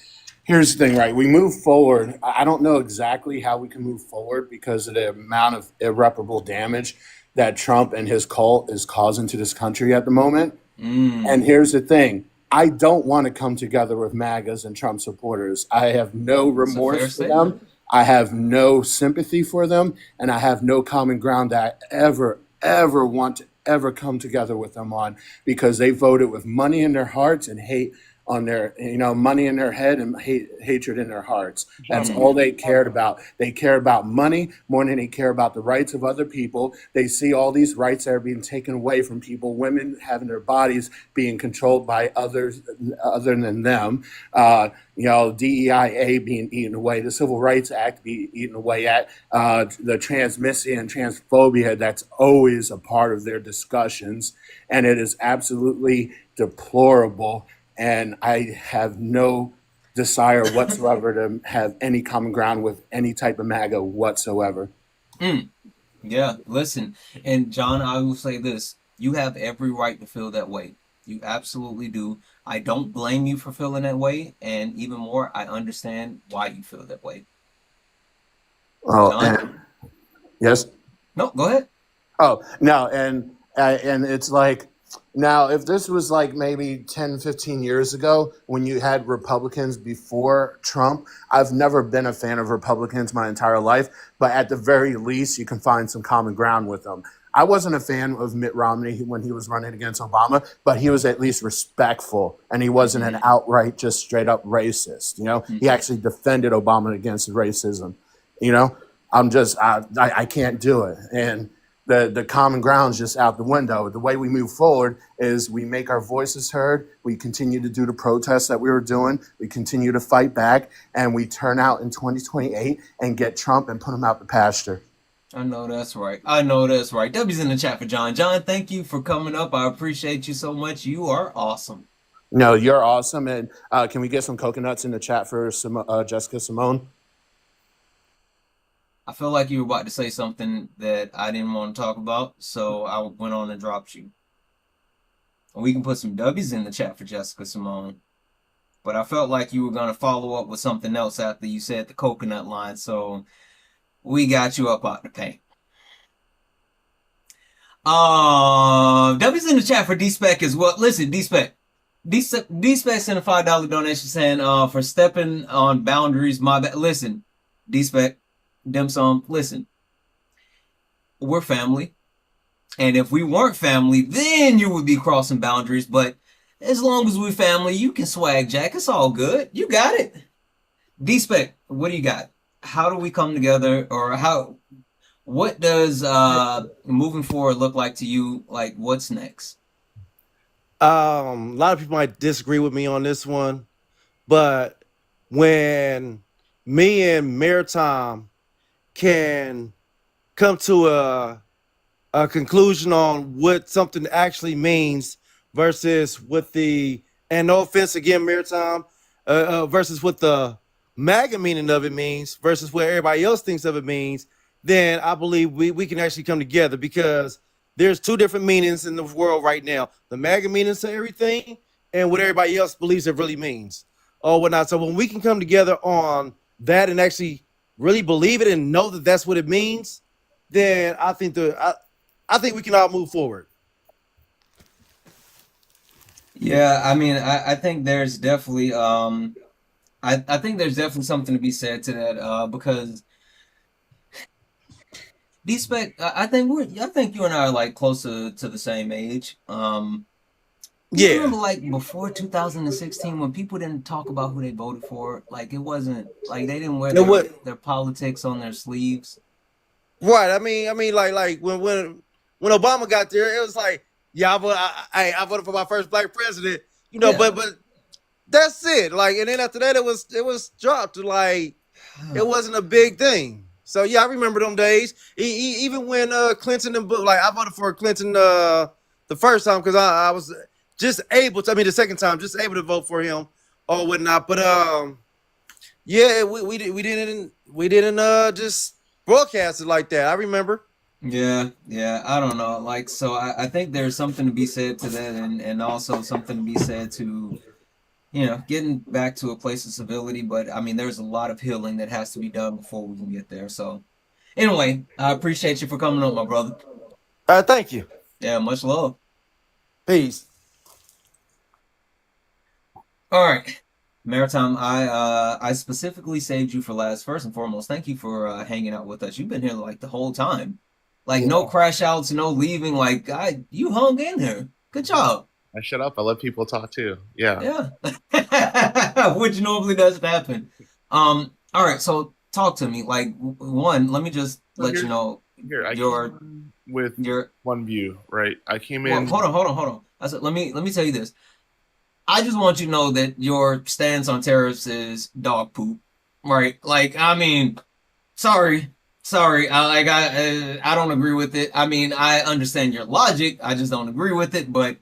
Here's the thing, right? We move forward. I don't know exactly how we can move forward because of the amount of irreparable damage that Trump and his cult is causing to this country at the moment. And here's the thing. I don't want to come together with MAGAs and Trump supporters. I have no remorse for them. I have no sympathy for them. And I have no common ground that I ever want to ever come together with them on, because they voted with money in their hearts and hate on their, money in their head and hatred in their hearts. That's all they cared about. They care about money more than they care about the rights of other people. They see all these rights that are being taken away from people, women having their bodies being controlled by others other than them. DEIA being eaten away, the Civil Rights Act being eaten away at, the transmissia and transphobia that's always a part of their discussions. And it is absolutely deplorable. And I have no desire whatsoever to have any common ground with any type of MAGA whatsoever. Yeah, listen. And John, I will say this. You have every right to feel that way. You absolutely do. I don't blame you for feeling that way. And even more, I understand why you feel that way. Oh, and yes? No, go ahead. Oh, no. And it's like, now, if this was like maybe 10, 15 years ago when you had Republicans before Trump, I've never been a fan of Republicans my entire life, but at the very least, you can find some common ground with them. I wasn't a fan of Mitt Romney when he was running against Obama, but he was at least respectful, and he wasn't an outright, just straight up racist. He actually defended Obama against racism. I can't do it. And the common ground's just out the window. The way we move forward is we make our voices heard. We continue to do the protests that we were doing. We continue to fight back, and we turn out in 2028 and get Trump and put him out the pasture. I know that's right. W's in the chat for John. John, thank you for coming up. I appreciate you so much. You are awesome. No, you're awesome. And can we get some coconuts in the chat for Jessica Simone? I feel like you were about to say something that I didn't want to talk about, so I went on and dropped you. And we can put some W's in the chat for Jessica Simone. But I felt like you were going to follow up with something else after you said the coconut line, so we got you up out the paint. W's in the chat for D-Spec as well. Listen, D-Spec. D-Spec sent a $5 donation saying, for stepping on boundaries, my bad. Listen, D-Spec. Dim Sum, listen, we're family. And if we weren't family, then you would be crossing boundaries. But as long as we're family, you can swag jack. It's all good. You got it. D-Spec, what do you got? How do we come together? Or what does moving forward look like to you? Like, what's next? A lot of people might disagree with me on this one. But when me and Maritime can come to a conclusion on what something actually means versus what and no offense again, Maritime, versus what the MAGA meaning of it means versus what everybody else thinks of it means, then I believe we can actually come together, because there's two different meanings in the world right now. The MAGA meanings to everything and what everybody else believes it really means or whatnot. So when we can come together on that and actually really believe it and know that that's what it means, then I think we can all move forward. Yeah, I mean, I think there's definitely I think there's definitely something to be said to that, because D-Spec, I think you and I are like closer to the same age. You remember like before 2016 when people didn't talk about who they voted for? Like it wasn't like they didn't wear their politics on their sleeves. Right. Like when Obama got there, it was like, yeah, I voted for my first black president. Yeah. But that's it. Like, and then after that, it was dropped to like it wasn't a big thing. So yeah, I remember them days. Even when Clinton and Bush, like I voted for Clinton the first time because I was just able to. I mean, the second time, just able to vote for him or whatnot. But yeah, we didn't just broadcast it like that. I remember. Yeah, I don't know. Like, so I think there's something to be said to that, and also something to be said to, getting back to a place of civility. But I mean, there's a lot of healing that has to be done before we can get there. So, anyway, I appreciate you for coming on, my brother. Thank you. Yeah, much love. Peace. All right, Maritime. I specifically saved you for last. First and foremost, thank you for hanging out with us. You've been here like the whole time. Like, no crash outs, no leaving. Like, you hung in here. Good job. I shut up. I let people talk too. Yeah. Yeah. Which normally doesn't happen. All right. So talk to me. Like, one, let me just let you know with one view, right? I came in. Well, hold on. I said, let me tell you this. I just want you to know that your stance on tariffs is dog poop, right? Like, I mean, sorry. I don't agree with it. I mean, I understand your logic. I just don't agree with it. But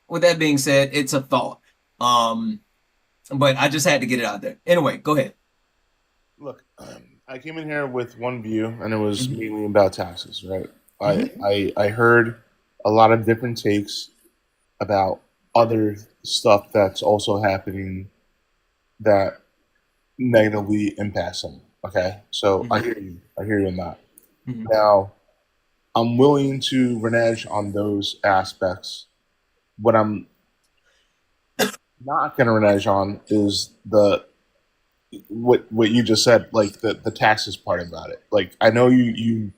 with that being said, it's a thought. But I just had to get it out there. Anyway, go ahead. Look, I came in here with one view, and it was mainly about taxes, right? I heard a lot of different takes about other stuff that's also happening that negatively impacts them. Okay, so I hear you. I hear you on that. Now, I'm willing to renege on those aspects. What I'm not going to renege on is what you just said, like the taxes part about it. Like I know you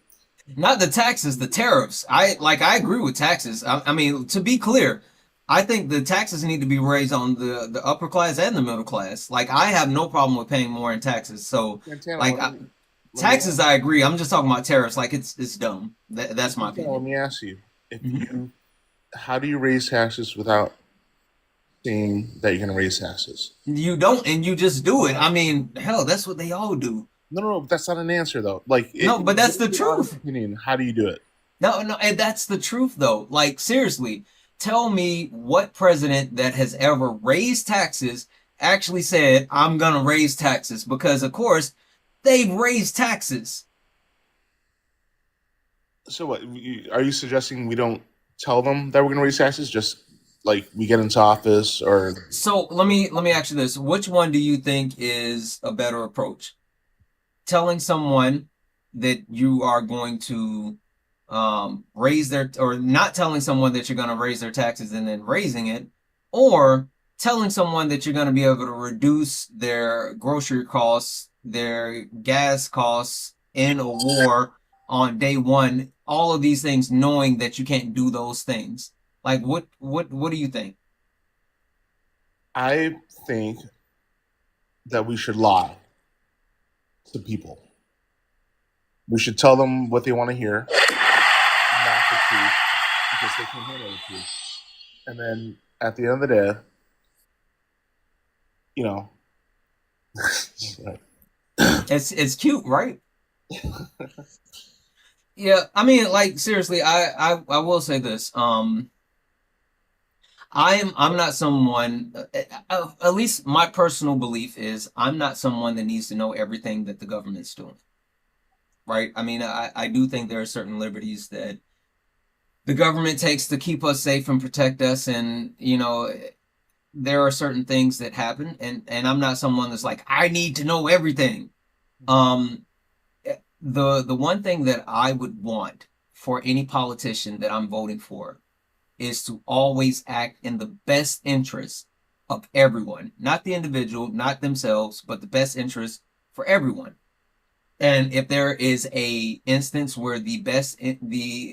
not the taxes, the tariffs. I agree with taxes. I mean, to be clear, I think the taxes need to be raised on the upper class and the middle class. Like, I have no problem with paying more in taxes. So, Santana, taxes, I agree. I'm just talking about tariffs. Like, it's dumb. That's my opinion. Let me ask you: how do you raise taxes without saying that you're going to raise taxes? You don't, and you just do it. I mean, hell, that's what they all do. No, that's not an answer though. Like, but that's the truth. Opinion. How do you do it? No, and that's the truth though. Like, seriously. Tell me what president that has ever raised taxes actually said, I'm going to raise taxes. Because, of course, they've raised taxes. So what? Are you suggesting we don't tell them that we're going to raise taxes? Just like we get into office or... So let me ask you this. Which one do you think is a better approach? Telling someone that you are going to... or not telling someone that you're going to raise their taxes and then raising it, or telling someone that you're going to be able to reduce their grocery costs, their gas costs in a war on day one, all of these things, knowing that you can't do those things. Like, what do you think? I think that we should lie to people. We should tell them what they want to hear. Not the truth, because they can handle the truth. And then at the end of the day, it's cute, right? Yeah, I mean, like, seriously, I will say this. I'm not someone. At least my personal belief is I'm not someone that needs to know everything that the government's doing. Right? I mean, I do think there are certain liberties that the government takes to keep us safe and protect us, and there are certain things that happen, and I'm not someone that's like, I need to know everything. The one thing that I would want for any politician that I'm voting for is to always act in the best interest of everyone, not the individual, not themselves, but the best interest for everyone. And if there is a instance where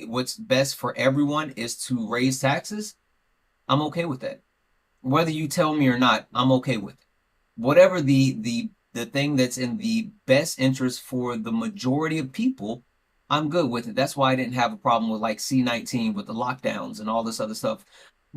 what's best for everyone is to raise taxes, I'm okay with that. Whether you tell me or not, I'm okay with it. Whatever the thing that's in the best interest for the majority of people, I'm good with it. That's why I didn't have a problem with like C-19 with the lockdowns and all this other stuff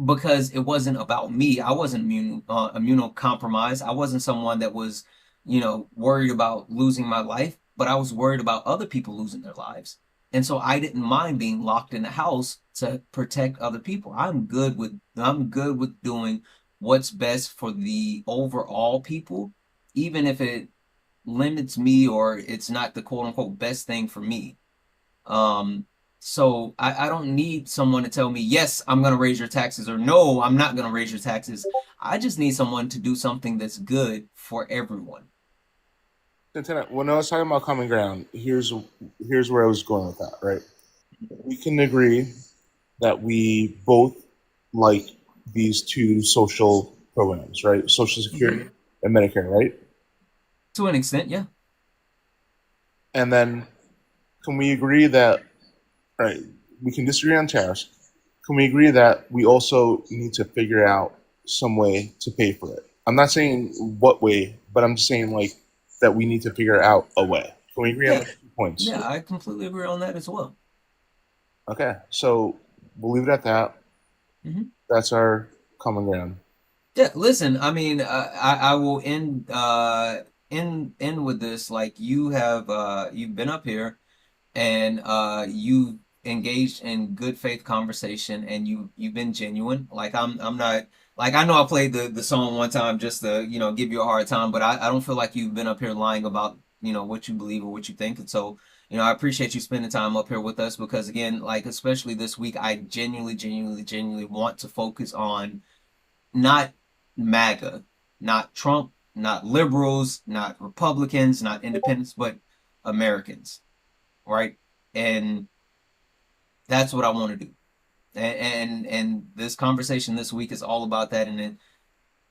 because it wasn't about me. I wasn't immunocompromised. I wasn't someone that was, worried about losing my life, but I was worried about other people losing their lives. And so I didn't mind being locked in the house to protect other people. I'm good with doing what's best for the overall people, even if it limits me or it's not the quote unquote best thing for me. Um, so I don't need someone to tell me, yes, I'm going to raise your taxes, or no, I'm not going to raise your taxes. I just need someone to do something that's good for everyone. Santana, when I was talking about common ground, here's where I was going with that, right? We can agree that we both like these two social programs, right? Social Security and Medicare, right? To an extent, yeah. And then can we agree that, right, we can disagree on tariffs. Can we agree that we also need to figure out some way to pay for it? I'm not saying what way, but I'm just saying like that we need to figure out a way. Can we agree on Yeah. those 2 points? Yeah, I completely agree on that as well. Okay, so we'll leave it at that. Mhm. That's our common ground. Yeah, listen, I mean, I will end with this. Like you've been up here and you engaged in good faith conversation and you've been genuine. Like I'm not like I know I played the song one time just to, give you a hard time, but I don't feel like you've been up here lying about, what you believe or what you think. And so, I appreciate you spending time up here with us because again, like especially this week, I genuinely want to focus on not MAGA, not Trump, not liberals, not Republicans, not independents, but Americans, right? And that's what I want to do. And this conversation this week is all about that, and it,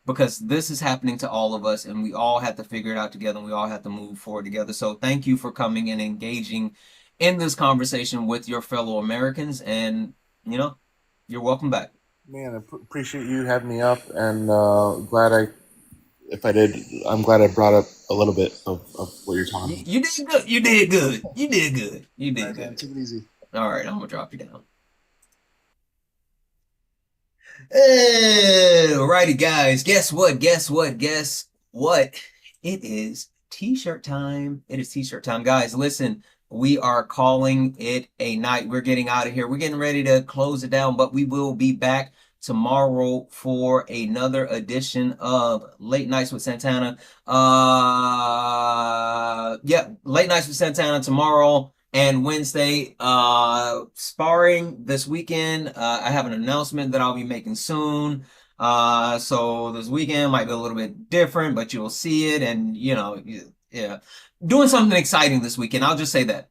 because this is happening to all of us, and we all have to figure it out together, and we all have to move forward together. So thank you for coming and engaging in this conversation with your fellow Americans, and you're welcome back. Man, I appreciate you having me up, and I'm glad I brought up a little bit of what you're talking about. You did good. You did good. You did good. You did All right, good. man, take it easy. All right, I'm gonna drop you down. Alrighty, guys. Guess what? Guess what? Guess what? It is t-shirt time. It is t-shirt time. Guys, listen, we are calling it a night. We're getting out of here. We're getting ready to close it down, but we will be back tomorrow for another edition of Late Nights with Santana. Yeah, Late Nights with Santana tomorrow and Wednesday. Sparring this weekend. I have an announcement that I'll be making soon. So this weekend might be a little bit different, but you'll see it, and yeah, doing something exciting this weekend. I'll just say that.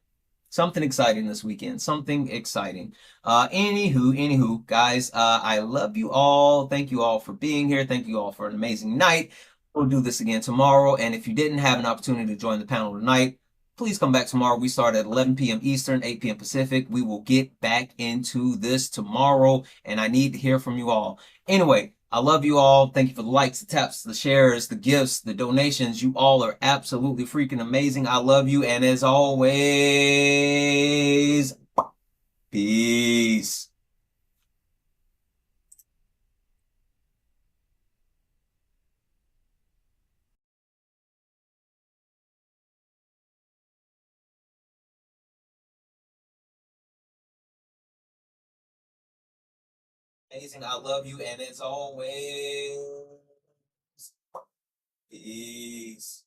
Something exciting this weekend. Something exciting. Anywho, guys, I love you all. Thank you all for being here. Thank you all for an amazing night. We'll do this again tomorrow. And if you didn't have an opportunity to join the panel tonight, please come back tomorrow. We start at 11 p.m. Eastern, 8 p.m. Pacific. We will get back into this tomorrow, and I need to hear from you all. Anyway, I love you all. Thank you for the likes, the taps, the shares, the gifts, the donations. You all are absolutely freaking amazing. I love you. And as always, peace. Amazing. I love you. And as always, peace.